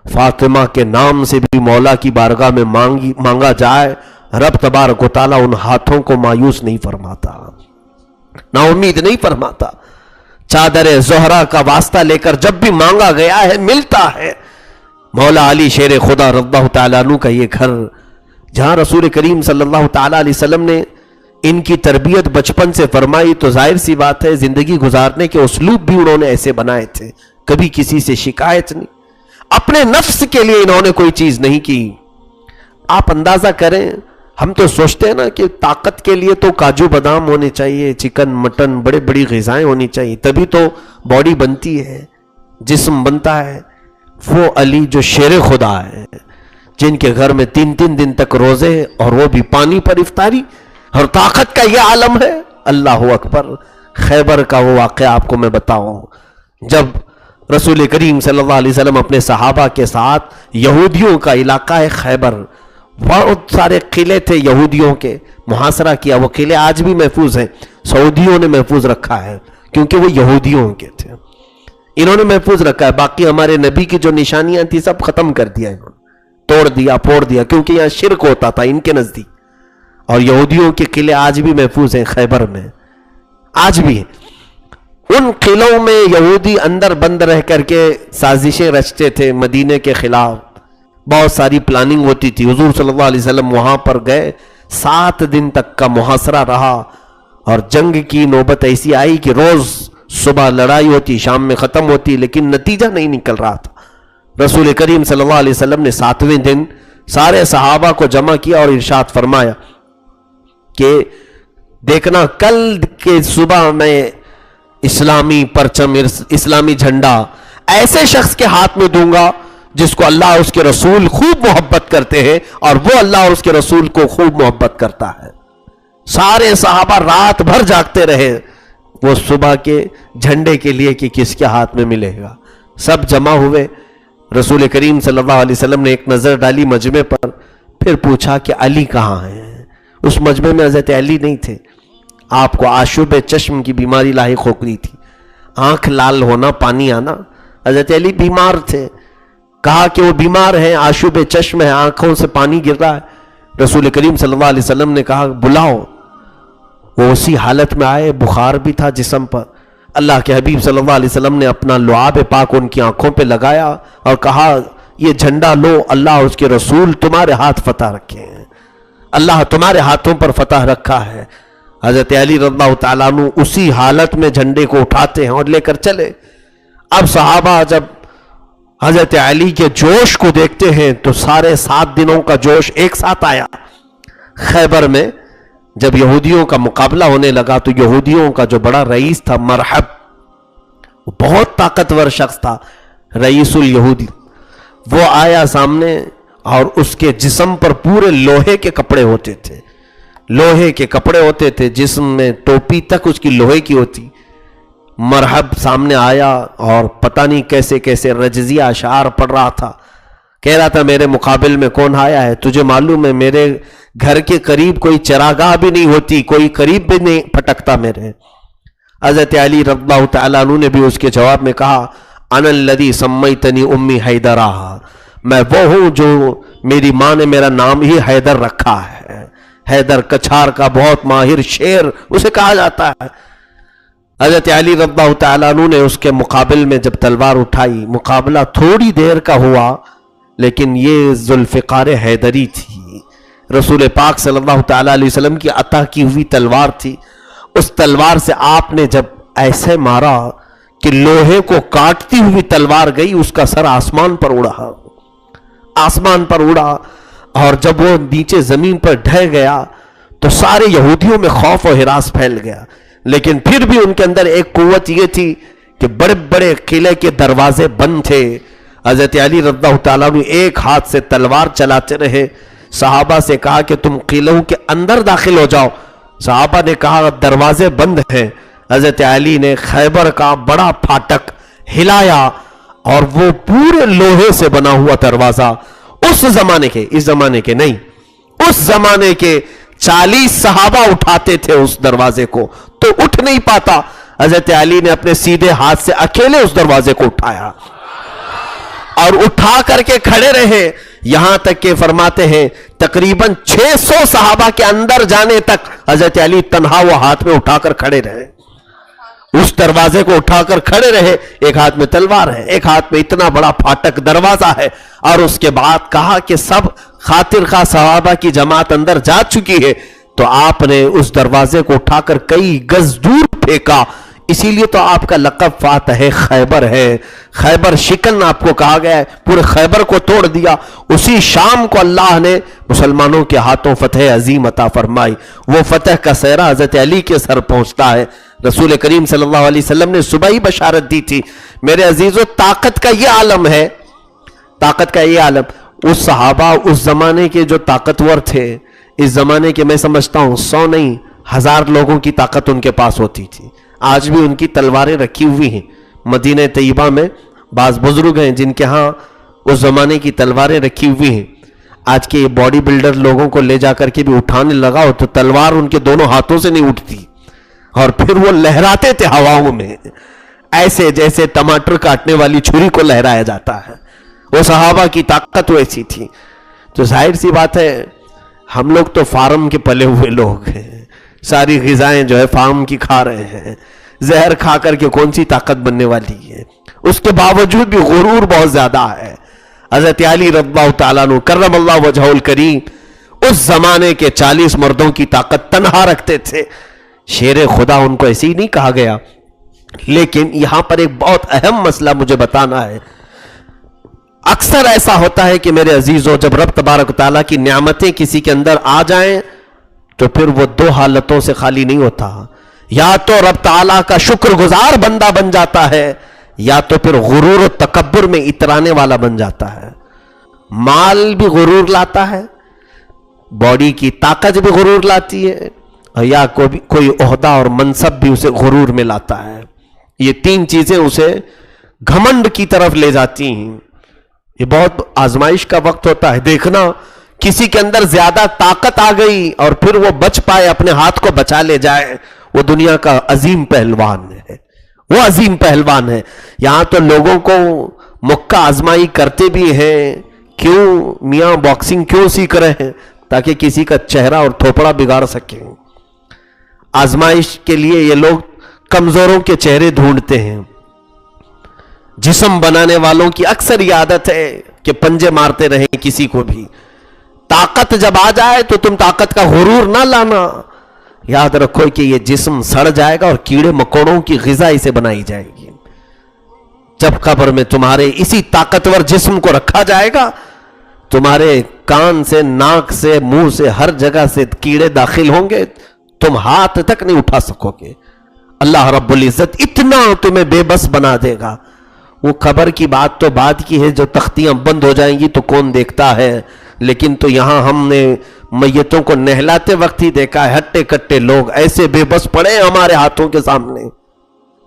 فاطمہ کے نام سے بھی مولا کی بارگاہ میں مانگا جائے، رب تبارک و تعالیٰ ان ہاتھوں کو مایوس نہیں فرماتا، نا امید نہیں فرماتا. چادر زہرا کا واسطہ لے کر جب بھی مانگا گیا ہے ملتا ہے. مولا علی شیر خدا رضی اللہ تعالیٰ عنہ کا یہ گھر جہاں رسول کریم صلی اللہ تعالیٰ علیہ وسلم نے ان کی تربیت بچپن سے فرمائی، تو ظاہر سی بات ہے زندگی گزارنے کے اسلوب بھی انہوں نے ایسے بنائے تھے. کبھی کسی سے شکایت نہیں، اپنے نفس کے لیے انہوں نے کوئی چیز نہیں کی. آپ اندازہ کریں، ہم تو سوچتے ہیں نا کہ طاقت کے لیے تو کاجو بادام ہونے چاہیے، چکن مٹن بڑے بڑی غذائیں ہونی چاہیے، تبھی تو باڈی بنتی ہے، جسم بنتا ہے. وہ علی جو شیر خدا ہے، جن کے گھر میں 3 دن تک روزے اور وہ بھی پانی پر افطاری، اور طاقت کا یہ عالم ہے. اللہ اکبر. خیبر کا وہ واقعہ آپ کو میں بتاؤں، جب رسول کریم صلی اللہ علیہ وسلم اپنے صحابہ کے ساتھ یہودیوں کا علاقہ ہے خیبر، بہت سارے قلعے تھے یہودیوں کے، محاصرہ کیا. وہ قلعے آج بھی محفوظ ہیں، سعودیوں نے محفوظ رکھا ہے کیونکہ وہ یہودیوں کے تھے، انہوں نے محفوظ رکھا ہے. باقی ہمارے نبی کی جو نشانیاں تھی سب ختم کر دیا انہوں نے، توڑ دیا پھوڑ دیا، کیونکہ یہاں شرک ہوتا تھا ان کے نزدیک. اور یہودیوں کے قلعے آج بھی محفوظ ہیں خیبر میں، آج بھی ہیں. ان قلعوں میں یہودی اندر بند رہ کر کے سازشیں رچتے تھے مدینے کے خلاف، بہت ساری پلاننگ ہوتی تھی. حضور صلی اللہ علیہ وسلم وہاں پر گئے، 7 دن تک کا محاصرہ رہا، اور جنگ کی نوبت ایسی آئی کہ روز صبح لڑائی ہوتی، شام میں ختم ہوتی، لیکن نتیجہ نہیں نکل رہا تھا. رسول کریم صلی اللہ علیہ وسلم نے 7ویں دن سارے صحابہ کو جمع کیا اور ارشاد فرمایا کہ دیکھنا کل کے صبح میں اسلامی پرچم، اسلامی جھنڈا ایسے شخص کے ہاتھ میں دوں گا جس کو اللہ اور اس کے رسول خوب محبت کرتے ہیں، اور وہ اللہ اور اس کے رسول کو خوب محبت کرتا ہے. سارے صحابہ رات بھر جاگتے رہے وہ صبح کے جھنڈے کے لیے کہ کس کے ہاتھ میں ملے گا. سب جمع ہوئے، رسول کریم صلی اللہ علیہ وسلم نے ایک نظر ڈالی مجمع پر، پھر پوچھا کہ علی کہاں ہیں؟ اس مجمع میں حضرت علی نہیں تھے. آپ کو آشوب چشم کی بیماری لاحق ہو گئی تھی، آنکھ لال ہونا، پانی آنا. حضرت علی بیمار تھے، کہا کہ وہ بیمار ہیں، آشوب چشم ہے، آنکھوں سے پانی گر رہا ہے. رسول کریم صلی اللہ علیہ وسلم نے کہا بلاؤ. وہ اسی حالت میں آئے، بخار بھی تھا جسم پر. اللہ کے حبیب صلی اللہ علیہ وسلم نے اپنا لعاب پاک ان کی آنکھوں پہ لگایا اور کہا یہ جھنڈا لو، اللہ اور اس کے رسول تمہارے ہاتھ فتح رکھے ہیں، اللہ تمہارے ہاتھوں پر فتح رکھا ہے. حضرت علی رضی اللہ تعالیٰ عنہ اسی حالت میں جھنڈے کو اٹھاتے ہیں اور لے کر چلے. اب صحابہ جب حضرت علی کے جوش کو دیکھتے ہیں تو سارے 7 دنوں کا جوش ایک ساتھ آیا. خیبر میں جب یہودیوں کا مقابلہ ہونے لگا تو یہودیوں کا جو بڑا رئیس تھا مرحب، وہ بہت طاقتور شخص تھا، رئیس الیہودی، وہ آیا سامنے اور اس کے جسم پر پورے لوہے کے کپڑے ہوتے تھے، لوہے کے کپڑے ہوتے تھے، جسم میں ٹوپی تک اس کی لوہے کی ہوتی. مرحب سامنے آیا اور پتہ نہیں کیسے کیسے رجزیہ اشعار پڑھ رہا تھا. کہہ رہا تھا میرے مقابل میں کون آیا ہے؟ تجھے معلوم ہے میرے گھر کے قریب کوئی چراگاہ بھی نہیں ہوتی، کوئی قریب بھی نہیں پھٹکتا میرے. حضرت علی رضی اللہ تعالیٰ عنہ نے بھی اس کے جواب میں کہا انا الذی سمیتنی امی حیدرہ، میں وہ ہوں جو میری ماں نے میرا نام ہی حیدر رکھا ہے. حیدر کچھار کا بہت ماہر شیر اسے کہا جاتا ہے. حضرت علی رضی اللہ تعالیٰ عنہ نے اس کے مقابل میں جب تلوار اٹھائی، مقابلہ تھوڑی دیر کا ہوا لیکن یہ ذوالفقار حیدری تھی، رسول پاک صلی اللہ تعالیٰ علیہ وسلم کی عطا کی ہوئی تلوار تھی. اس تلوار سے آپ نے جب ایسے مارا کہ لوہے کو کاٹتی ہوئی تلوار گئی، اس کا سر آسمان پر اڑا، آسمان پر اڑا، اور جب وہ نیچے زمین پر ڈھہ گیا تو سارے یہودیوں میں خوف و ہراس پھیل گیا. لیکن پھر بھی ان کے اندر ایک قوت یہ تھی کہ بڑے بڑے قلعے کے دروازے بند تھے. حضرت علی رضی اللہ تعالیٰ عنہ ایک ہاتھ سے تلوار چلاتے رہے. صحابہ سے کہا کہ تم قلعوں کے اندر داخل ہو جاؤ. صحابہ نے کہا دروازے بند ہیں. حضرت علی نے خیبر کا بڑا پھاٹک ہلایا اور وہ پورے لوہے سے بنا ہوا دروازہ، اس زمانے کے، اس زمانے کے نہیں، اس زمانے کے 40 صحابہ اٹھاتے تھے اس دروازے کو تو اٹھ نہیں پاتا. حضرت علی نے اپنے سیدھے ہاتھ سے اکیلے اس دروازے کو اٹھایا اور اٹھا کر کے کھڑے رہے، یہاں تک کہ فرماتے ہیں تقریباً 600 صحابہ کے اندر جانے تک حضرت علی تنہا وہ ہاتھ میں اٹھا کر کھڑے رہے، اس دروازے کو اٹھا کر کھڑے رہے. ایک ہاتھ میں تلوار ہے، ایک ہاتھ میں اتنا بڑا پھاٹک دروازہ ہے. اور اس کے بعد کہا کہ سب خاطر خواہ صحابہ کی جماعت اندر جا چکی ہے تو آپ نے اس دروازے کو اٹھا کر کئی گز دور پھینکا. اسی لیے تو آپ کا لقب فاتح خیبر ہے. خیبر شکن آپ کو کہا گیا ہے، پورے خیبر کو توڑ دیا. اسی شام کو اللہ نے مسلمانوں کے ہاتھوں فتح عظیم عطا فرمائی. وہ فتح کا سہرا حضرت علی کے سر پہنچتا ہے. رسول کریم صلی اللہ علیہ وسلم نے صبح ہی بشارت دی تھی. میرے عزیزو، طاقت کا یہ عالم ہے، طاقت کا یہ عالم. اس صحابہ اس زمانے کے جو طاقتور تھے، اس زمانے کے میں سمجھتا ہوں 100 نہیں 1000 لوگوں کی طاقت ان کے پاس ہوتی تھی. آج بھی ان کی تلواریں رکھی ہوئی ہیں مدینہ طیبہ میں. بعض بزرگ ہیں جن کے ہاں اس زمانے کی تلواریں رکھی ہوئی ہیں. آج کے باڈی بلڈر لوگوں کو لے جا کر کے بھی اٹھانے لگا ہو تو تلوار ان کے دونوں ہاتھوں سے نہیں اٹھتی اور پھر وہ لہراتے تھے ہواؤں میں، ایسے جیسے ٹماٹر کاٹنے والی چھری کو لہرایا جاتا ہے. وہ صحابہ کی طاقت ویسی تھی. تو ظاہر سی بات ہے ہم لوگ تو فارم کے پلے ہوئے لوگ ہیں، ساری غذائیں جو ہے فارم کی کھا رہے ہیں. زہر کھا کر کے کون سی طاقت بننے والی ہے؟ اس کے باوجود بھی غرور بہت زیادہ ہے. حضرت علی رضی اللہ تعالیٰ عنہ کرم اللہ وجہہ الکریم اس زمانے کے 40 مردوں کی طاقت تنہا رکھتے تھے. شیر خدا ان کو ایسے ہی نہیں کہا گیا. لیکن یہاں پر ایک بہت اہم مسئلہ مجھے بتانا ہے. اکثر ایسا ہوتا ہے کہ میرے عزیزوں، جب رب تبارک و تعالیٰ کی نعمتیں کسی کے اندر آ جائیں تو پھر وہ 2 حالتوں سے خالی نہیں ہوتا. یا تو رب تعالیٰ کا شکر گزار بندہ بن جاتا ہے، یا تو پھر غرور و تکبر میں اترانے والا بن جاتا ہے. مال بھی غرور لاتا ہے، باڈی کی طاقت بھی غرور لاتی ہے، یا کوئی عہدہ اور منصب بھی اسے غرور میں لاتا ہے. یہ 3 چیزیں اسے گھمنڈ کی طرف لے جاتی ہیں. یہ بہت آزمائش کا وقت ہوتا ہے. دیکھنا کسی کے اندر زیادہ طاقت آ گئی اور پھر وہ بچ پائے، اپنے ہاتھ کو بچا لے جائے، وہ دنیا کا عظیم پہلوان ہے، وہ عظیم پہلوان ہے. یہاں تو لوگوں کو مکہ آزمائی کرتے بھی ہیں. کیوں میاں باکسنگ کیوں سیکھ رہے ہیں؟ تاکہ کسی کا چہرہ اور تھوپڑا بگاڑ سکیں. آزمائش کے لیے یہ لوگ کمزوروں کے چہرے ڈھونڈتے ہیں. جسم بنانے والوں کی اکثر یہ عادت ہے کہ پنجے مارتے رہیں کسی کو بھی. طاقت جب آ جائے تو تم طاقت کا غرور نہ لانا. یاد رکھو کہ یہ جسم سڑ جائے گا اور کیڑے مکوڑوں کی غذا اسے بنائی جائے گی. جب قبر میں تمہارے اسی طاقتور جسم کو رکھا جائے گا, تمہارے کان سے, ناک سے, منہ سے, ہر جگہ سے کیڑے داخل ہوں گے, تم ہاتھ تک نہیں اٹھا سکو گے. اللہ رب العزت اتنا تمہیں بے بس بنا دے گا. وہ قبر کی بات تو بعد کی ہے, جو تختیاں بند ہو جائیں گی تو کون دیکھتا ہے, لیکن تو یہاں ہم نے میتوں کو نہلاتے وقت ہی دیکھا ہے. ہٹے کٹے لوگ ایسے بے بس پڑے ہمارے ہاتھوں کے سامنے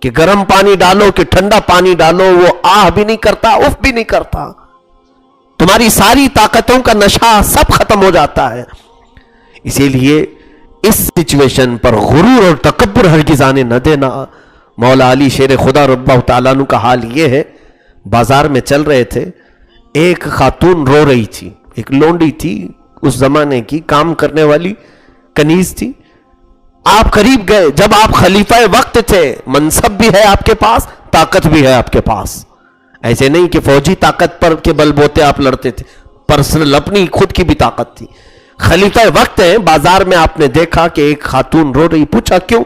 کہ گرم پانی ڈالو کہ ٹھنڈا پانی ڈالو, وہ آہ بھی نہیں کرتا, اف بھی نہیں کرتا. تمہاری ساری طاقتوں کا نشہ سب ختم ہو جاتا ہے. اسی لیے اس سچویشن پر غرور اور تکبر ہرگز آنے نہ دینا. مولا علی شیر خدا رضی اللہ تعالیٰ عنہ کا حال یہ ہے, بازار میں چل رہے تھے, ایک خاتون رو رہی تھی, ایک لونڈی تھی, اس زمانے کی کام کرنے والی کنیز تھی. آپ قریب گئے, جب آپ خلیفہ وقت تھے, منصب بھی ہے آپ کے پاس, طاقت بھی ہے آپ کے پاس. ایسے نہیں کہ فوجی طاقت پر کے بل بوتے آپ لڑتے تھے, پرسنل اپنی خود کی بھی طاقت تھی. خلیفہ وقت ہے, بازار میں آپ نے دیکھا کہ ایک خاتون رو رہی. پوچھا کیوں؟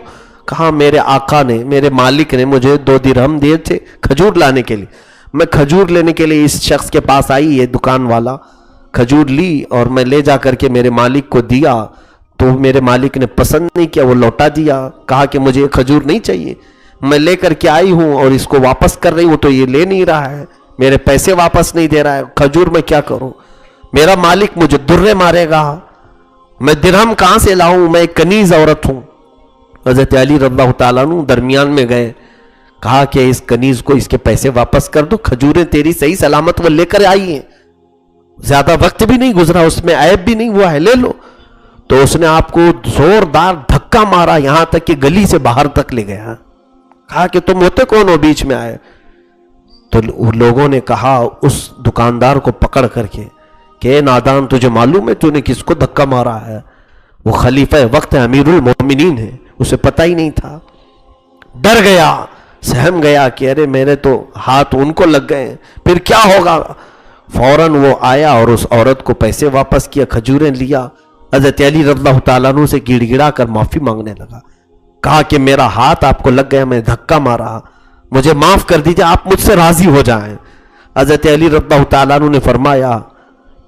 کہا میرے آقا نے, میرے مالک نے مجھے 2 درہم دیے تھے کھجور لانے کے لیے. میں کھجور لینے کے لیے اس شخص کے پاس آئی, یہ دکان والا. کھجور لی اور میں لے جا کر کے میرے مالک کو دیا, تو میرے مالک نے پسند نہیں کیا, وہ لوٹا دیا. کہا کہ مجھے کھجور نہیں چاہیے, میں لے کر کے آئی ہوں اور اس کو واپس کر رہی ہوں, تو یہ لے نہیں رہا ہے, میرے پیسے واپس نہیں دے رہا ہے. کھجور میں کیا کروں؟ میرا مالک مجھے درے مارے گا, میں درہم کہاں سے لاؤں, میں ایک کنیز عورت ہوں. حضرت علی رضی اللہ تعالیٰ عنہ درمیان میں گئے, کہا کہ اس کنیز کو اس کے پیسے واپس کر دو, کھجوریں تیری صحیح سلامت وہ لے کر آئی ہیں, زیادہ وقت بھی نہیں گزرا, اس میں عیب بھی نہیں ہوا ہے, لے لو. تو اس نے آپ کو زوردار دھکا مارا, یہاں تک کہ گلی سے باہر تک لے گیا. کہا کہ تم ہوتے کون ہو بیچ میں آئے؟ تو لوگوں نے کہا اس دکاندار کو پکڑ کر کے کہ اے نادان, تجھے معلوم ہے تو نے کس کو دھکا مارا ہے؟ وہ خلیفہ وقت ہے, امیر المومنین ہے, اسے پتہ ہی نہیں تھا. ڈر گیا, سہم گیا کہ ارے میرے تو ہاتھ ان کو لگ گئے, پھر کیا ہوگا. فوراً وہ آیا اور اس عورت کو پیسے واپس کیا, کھجوریں لیا. حضرت علی رضی اللہ تعالیٰ عنہ سے گڑ گڑا کر معافی مانگنے لگا. کہا کہ میرا ہاتھ آپ کو لگ گیا, میں دھکا مارا, مجھے معاف کر دیجئے, آپ مجھ سے راضی ہو جائیں. حضرت علی رضی اللہ تعالیٰ عنہ نے فرمایا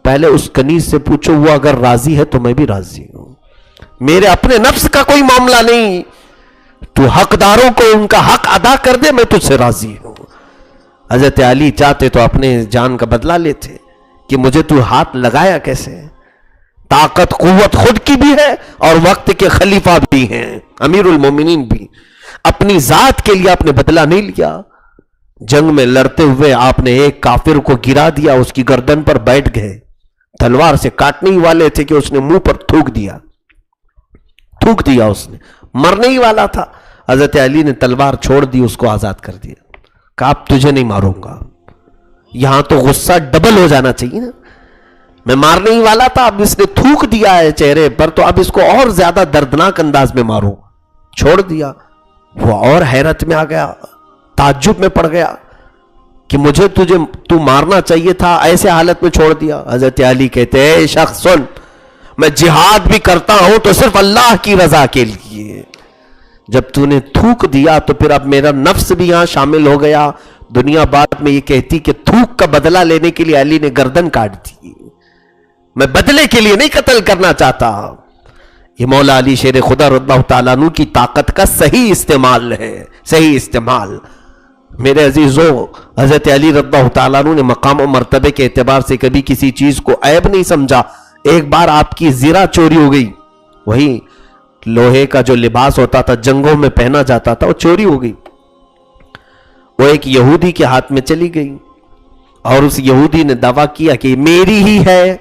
پہلے اس کنیز سے پوچھو, وہ اگر راضی ہے تو میں بھی راضی ہوں, میرے اپنے نفس کا کوئی معاملہ نہیں, تو حقداروں کو ان کا حق ادا کر دے, میں تجھ سے راضی ہوں. حضرت علی چاہتے تو اپنے جان کا بدلہ لیتے کہ مجھے تو ہاتھ لگایا کیسے. طاقت قوت خود کی بھی ہے اور وقت کے خلیفہ بھی ہیں, امیر المومنین بھی. اپنی ذات کے لیے آپ نے بدلہ نہیں لیا. جنگ میں لڑتے ہوئے آپ نے ایک کافر کو گرا دیا, اس کی گردن پر بیٹھ گئے, تلوار سے کاٹنے ہی والے تھے کہ اس نے منہ پر تھوک دیا, اس نے مرنے ہی والا تھا. حضرت علی نے تلوار چھوڑ دی, اس کو آزاد کر دیا. کہا اب تجھے نہیں ماروں گا. یہاں تو غصہ ڈبل ہو جانا چاہیے نا, میں مارنے ہی والا تھا, اب اس نے تھوک دیا ہے چہرے پر, تو اب اس کو اور زیادہ دردناک انداز میں ماروں. چھوڑ دیا. وہ اور حیرت میں آ گیا, تعجب میں پڑ گیا کہ مجھے تو مارنا چاہیے تھا, ایسے حالت میں چھوڑ دیا. حضرت علی کہتے اے شخص سن, میں جہاد بھی کرتا ہوں تو صرف اللہ کی رضا کے لیے. جب تو نے تھوک دیا تو پھر اب میرا نفس بھی یہاں شامل ہو گیا. دنیا بعد میں یہ کہتی کہ تھوک کا بدلہ لینے کے لیے علی نے گردن کاٹ دی, میں بدلے کے لیے نہیں قتل کرنا چاہتا. یہ مولا علی شیر خدا رضی اللہ تعالیٰ عنہ کی طاقت کا صحیح استعمال ہے, صحیح استعمال. میرے عزیزوں, حضرت علی رضی اللہ تعالیٰ عنہ نے مقام و مرتبے کے اعتبار سے کبھی کسی چیز کو عیب نہیں سمجھا. ایک بار آپ کی زرہ چوری ہو گئی, وہی لوہے کا جو لباس ہوتا تھا جنگوں میں پہنا جاتا تھا, وہ چوری ہو گئی. وہ ایک یہودی کے ہاتھ میں چلی گئی اور اس یہودی نے دعویٰ کیا کہ میری ہی ہے,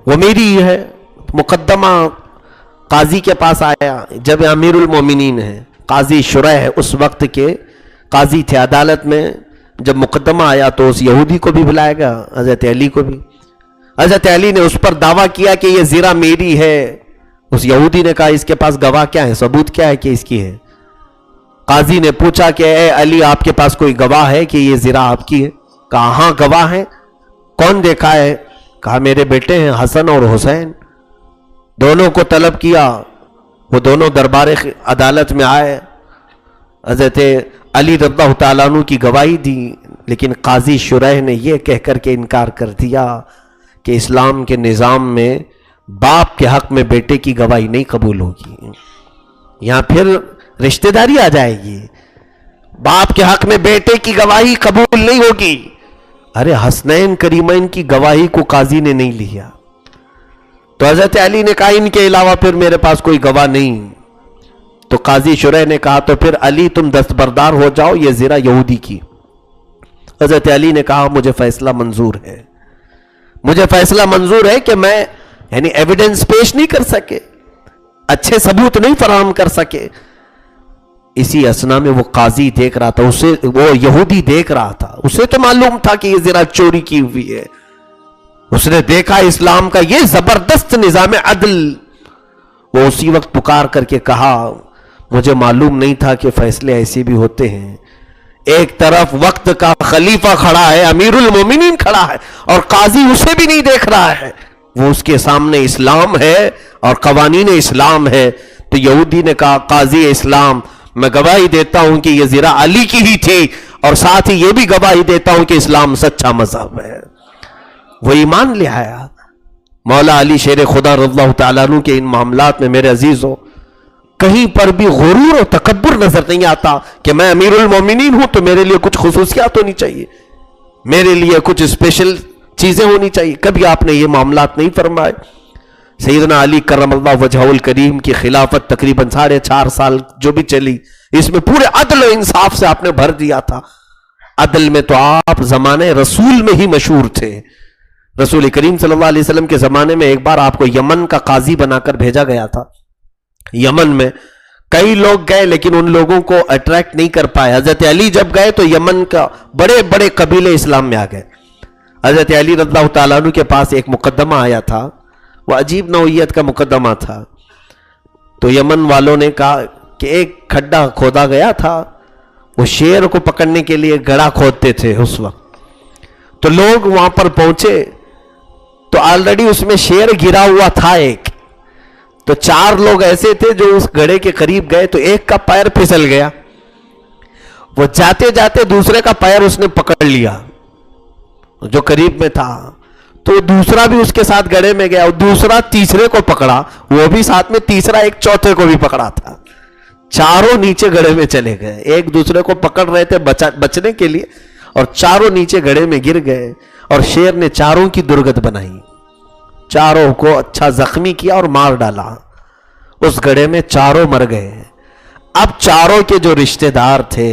وہ میری ہی ہے. مقدمہ قاضی کے پاس آیا, جب امیر المومنین ہے, قاضی شرح اس وقت کے قاضی تھے عدالت میں. جب مقدمہ آیا تو اس یہودی کو بھی بلایا گیا, حضرت علی کو بھی. حضرت علی نے اس پر دعویٰ کیا کہ یہ زرہ میری ہے. اس یہودی نے کہا اس کے پاس گواہ کیا ہے, ثبوت کیا ہے کہ اس کی ہے؟ قاضی نے پوچھا کہ اے علی آپ کے پاس کوئی گواہ ہے کہ یہ زنا آپ کی ہے؟ کہا ہاں گواہ ہے. کون دیکھا ہے؟ کہا میرے بیٹے ہیں حسن اور حسین. دونوں کو طلب کیا, وہ دونوں دربار عدالت میں آئے, حضرت علی رضی اللہ تعالیٰ عنہ کی گواہی دی, لیکن قاضی شریح نے یہ کہہ کر کے انکار کر دیا کہ اسلام کے نظام میں باپ کے حق میں بیٹے کی گواہی نہیں قبول ہوگی. یہاں پھر رشتہ داری آ جائے گی, باپ کے حق میں بیٹے کی گواہی قبول نہیں ہوگی. ارے حسنین کریمین کی گواہی کو قاضی نے نہیں لیا, تو حضرت علی نے کہا ان کے علاوہ پھر میرے پاس کوئی گواہ نہیں. تو قاضی شریح نے کہا تو پھر علی تم دستبردار ہو جاؤ, یہ زنا یہودی کی. حضرت علی نے کہا مجھے فیصلہ منظور ہے, مجھے فیصلہ منظور ہے کہ میں یعنی ایویڈنس پیش نہیں کر سکے, اچھے ثبوت نہیں فراہم کر سکے. اسی اسنا میں وہ قاضی دیکھ رہا تھا, اسے وہ یہودی دیکھ رہا تھا, اسے تو معلوم تھا کہ یہ زنا چوری کی ہوئی ہے. اس نے دیکھا اسلام کا یہ زبردست نظام عدل. وہ اسی وقت پکار کر کے کہا مجھے معلوم نہیں تھا کہ فیصلے ایسے بھی ہوتے ہیں. ایک طرف وقت کا خلیفہ کھڑا ہے, امیر المومنین کھڑا ہے, اور قاضی اسے بھی نہیں دیکھ رہا ہے. وہ اس کے سامنے اسلام ہے اور قوانین اسلام ہے. تو یہودی نے کہا قاضی اسلام میں گواہی دیتا ہوں کہ یہ زنا علی کی ہی تھی, اور ساتھ ہی یہ بھی گواہی دیتا ہوں کہ اسلام سچا مذہب ہے. وہ ایمان لے آیا. مولا علی شیر خدا رضی اللہ تعالیٰ عنہ کے ان معاملات میں میرے عزیزوں کہیں پر بھی غرور و تکبر نظر نہیں آتا کہ میں امیر المومنین ہوں تو میرے لیے کچھ خصوصیات ہونی چاہیے, میرے لیے کچھ اسپیشل چیزیں ہونی چاہیے. کبھی آپ نے یہ معاملات نہیں فرمائے. سیدنا علی کرم اللہ وجہہ الکریم کی خلافت تقریباً 4.5 سال جو بھی چلی, اس میں پورے عدل و انصاف سے آپ نے بھر دیا تھا. عدل میں تو آپ زمانے رسول میں ہی مشہور تھے. رسول کریم صلی اللہ علیہ وسلم کے زمانے میں ایک بار آپ کو یمن کا قاضی بنا کر بھیجا گیا تھا. یمن میں کئی لوگ گئے لیکن ان لوگوں کو اٹریکٹ نہیں کر پائے. حضرت علی جب گئے تو یمن کا بڑے بڑے قبیلے اسلام میں آ گئے. حضرت علی رضی اللہ تعالیٰ عنہ کے پاس ایک مقدمہ آیا تھا, وہ عجیب نوعیت کا مقدمہ تھا. تو یمن والوں نے کہا کہ ایک کھڈا کھودا گیا تھا, وہ شیر کو پکڑنے کے لیے گڑھا کھودتے تھے اس وقت. تو لوگ وہاں پر پہنچے تو آلریڈی اس میں شیر گرا ہوا تھا ایک. تو 4 لوگ ایسے تھے جو اس گڑھے کے قریب گئے تو ایک کا پیر پھسل گیا. وہ جاتے جاتے دوسرے کا پیر اس نے پکڑ لیا جو قریب میں تھا. تو دوسرا بھی اس کے ساتھ گڑھے میں گیا, اور دوسرا تیسرے کو پکڑا, وہ بھی ساتھ میں تیسرا ایک چوتھے کو بھی پکڑا تھا. چاروں نیچے گڑھے میں چلے گئے, ایک دوسرے کو پکڑ رہے تھے بچنے کے لیے, اور چاروں نیچے گڑھے میں گر گئے. اور شیر نے چاروں کی درگت بنائی, چاروں کو اچھا زخمی کیا اور مار ڈالا. اس گڑھے میں چاروں مر گئے. اب چاروں کے جو رشتہ دار تھے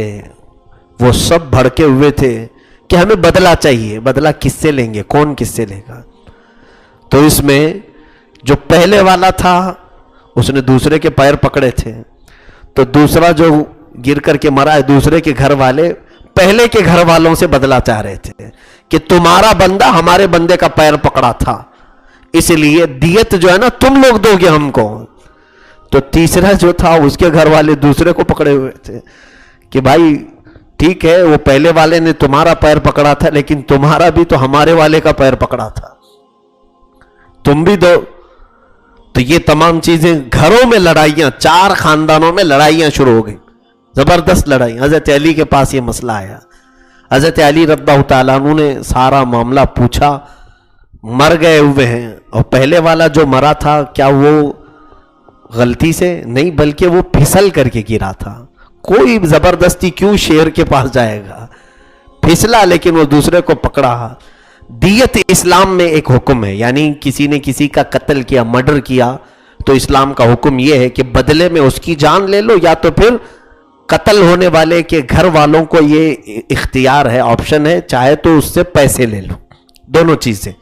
وہ سب بھڑکے ہوئے تھے کہ ہمیں بدلہ چاہیے. بدلہ کس سے لیں گے, کون کس سے لے گا؟ تو اس میں جو پہلے والا تھا اس نے دوسرے کے پیر پکڑے تھے, تو دوسرا جو گر کر کے مرا ہے, دوسرے کے گھر والے پہلے کے گھر والوں سے بدلہ چاہ رہے تھے کہ تمہارا بندہ ہمارے بندے کا پیر پکڑا تھا, اس لیے دیت جو ہے نا تم لوگ دو گے ہم کو. تو تیسرا جو تھا اس کے گھر والے دوسرے کو پکڑے ہوئے تھے کہ بھائی ٹھیک ہے وہ پہلے والے نے تمہارا پیر پکڑا تھا لیکن تمہارا بھی تو ہمارے والے کا پیر پکڑا تھا, تم بھی دو. تو یہ تمام چیزیں, گھروں میں لڑائیاں, 4 خاندانوں میں لڑائیاں شروع ہو گئی, زبردست لڑائی. حضرت علی کے پاس یہ مسئلہ آیا. حضرت علی رضی اللہ تعالیٰ عنہ نے سارا معاملہ پوچھا. مر گئے ہوئے ہیں, اور پہلے والا جو مرا تھا کیا وہ غلطی سے نہیں بلکہ وہ پھسل کر کے گرا تھا. کوئی زبردستی کیوں شیر کے پاس جائے گا, پھسلا لیکن وہ دوسرے کو پکڑا. دیت اسلام میں ایک حکم ہے, یعنی کسی نے کسی کا قتل کیا, مرڈر کیا, تو اسلام کا حکم یہ ہے کہ بدلے میں اس کی جان لے لو, یا تو پھر قتل ہونے والے کے گھر والوں کو یہ اختیار ہے, آپشن ہے, چاہے تو اس سے پیسے لے لو. دونوں چیزیں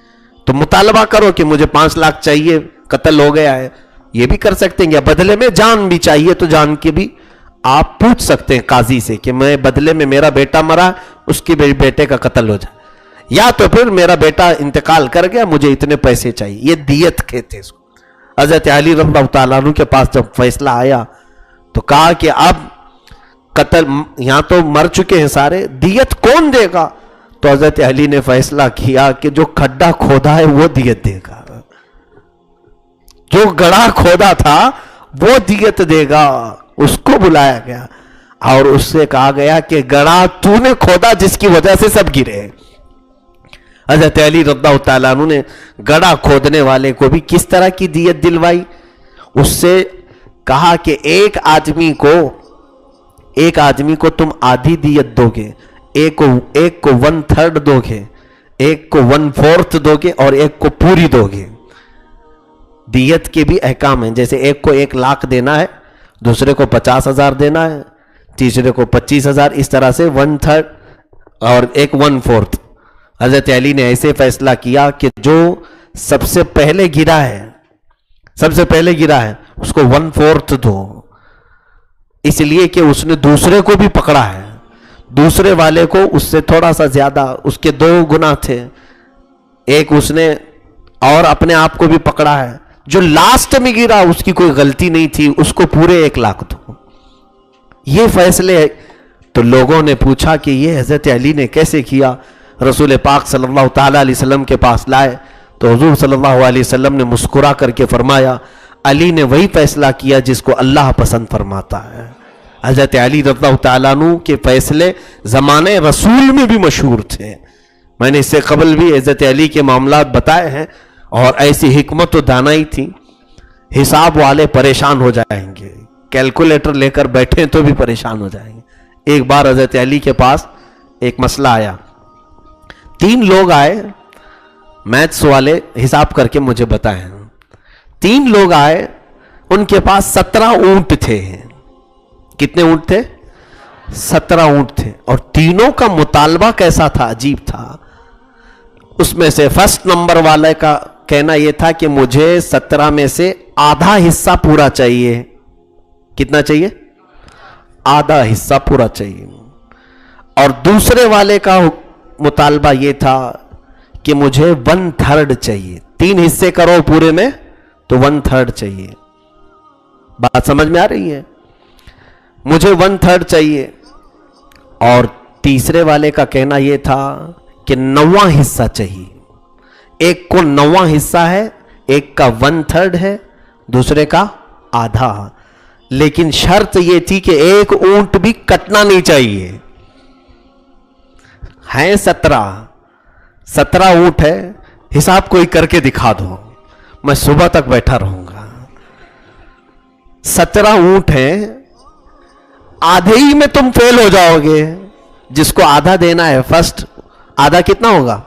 تو مطالبہ کرو کہ مجھے 5 لاکھ چاہیے, قتل ہو گیا ہے, یہ بھی کر سکتے ہیں. یا بدلے میں جان بھی چاہیے تو جان کی بھی آپ پوچھ سکتے ہیں قاضی سے کہ میں بدلے میں میرا بیٹا مرا, اس کے بیٹے کا قتل ہو جائے, یا تو پھر میرا بیٹا انتقال کر گیا, مجھے اتنے پیسے چاہیے. یہ دیت کہتے ہیں اس کو. حضرت علی رضی اللہ تعالیٰ عنہ کے پاس جب فیصلہ آیا تو کہا کہ اب قتل یہاں تو مر چکے ہیں سارے، دیت کون دے گا؟ تو حضرت علی نے فیصلہ کیا کہ جو کھڈا کھودا ہے وہ دیت دے گا، جو گڑھا کھودا تھا وہ دیت دے گا۔ اس کو بلایا گیا اور اس سے کہا گیا کہ گڑھا تو نے کھودا جس کی وجہ سے سب گرے۔ حضرت علی رضی اللہ تعالیٰ عنہ نے گڑھا کھودنے والے کو بھی کس طرح کی دیت دلوائی؟ اس سے کہا کہ ایک آدمی کو تم آدھی دیت دو گے، ایک کو 1/3 دو گے، ایک کو 1/4 دو گے اور ایک کو پوری دو گے۔ دیت کے بھی احکام ہیں، جیسے ایک کو 1 لاکھ دینا ہے، دوسرے کو 50,000 دینا ہے، تیسرے کو 25,000، اس طرح سے 1/3 اور ایک 1/4۔ حضرت علی نے ایسے فیصلہ کیا کہ جو سب سے پہلے گرا ہے اس کو 1/4 دو، اس لیے کہ اس نے دوسرے کو بھی پکڑا ہے، دوسرے والے کو اس سے تھوڑا سا زیادہ، اس کے 2 گنا تھے، ایک اس نے اور اپنے آپ کو بھی پکڑا ہے، جو لاسٹ میں گرا اس کی کوئی غلطی نہیں تھی، اس کو پورے 1 لاکھ دو۔ یہ فیصلے تو لوگوں نے پوچھا کہ یہ حضرت علی نے کیسے کیا؟ رسول پاک صلی اللہ تعالیٰ علیہ وسلم کے پاس لائے تو حضور صلی اللہ علیہ وسلم نے مسکرا کر کے فرمایا علی نے وہی فیصلہ کیا جس کو اللہ پسند فرماتا ہے۔ حضرت علی رضی اللہ تعالیٰ عنہ کے فیصلے زمانے رسول میں بھی مشہور تھے، میں نے اس سے قبل بھی حضرت علی کے معاملات بتائے ہیں، اور ایسی حکمت و دانائی تھی، حساب والے پریشان ہو جائیں گے، کیلکولیٹر لے کر بیٹھیں تو بھی پریشان ہو جائیں گے۔ ایک بار حضرت علی کے پاس ایک مسئلہ آیا، 3 لوگ آئے، میتھس والے حساب کر کے مجھے بتائیں، 3 لوگ آئے، ان کے پاس 17 اونٹ تھے۔ کتنے اونٹ تھے؟ 17 اونٹ تھے، اور تینوں کا مطالبہ کیسا تھا؟ عجیب تھا۔ اس میں سے فرسٹ نمبر والے کا کہنا یہ تھا کہ مجھے 17 میں سے آدھا حصہ پورا چاہیے۔ کتنا چاہیے؟ آدھا حصہ پورا چاہیے۔ اور دوسرے والے کا مطالبہ یہ تھا کہ مجھے 1/3 چاہیے، 3 حصے کرو پورے میں تو 1/3 چاہیے۔ بات سمجھ میں آ رہی ہے؟ مجھے 1/3 چاہیے۔ اور تیسرے والے کا کہنا یہ تھا کہ 9واں حصہ چاہیے، ایک کو 9واں حصہ ہے، ایک کا 1/3 ہے، دوسرے کا آدھا، لیکن شرط یہ تھی کہ ایک اونٹ بھی کٹنا نہیں چاہیے۔ ہیں 17 اونٹ ہے، حساب کوئی کر کے دکھا دو، میں صبح تک بیٹھا رہوں گا۔ 17 اونٹ ہیں، آدھے ہی میں تم فیل ہو جاؤ گے۔ جس کو آدھا دینا ہے فرسٹ، آدھا کتنا ہوگا؟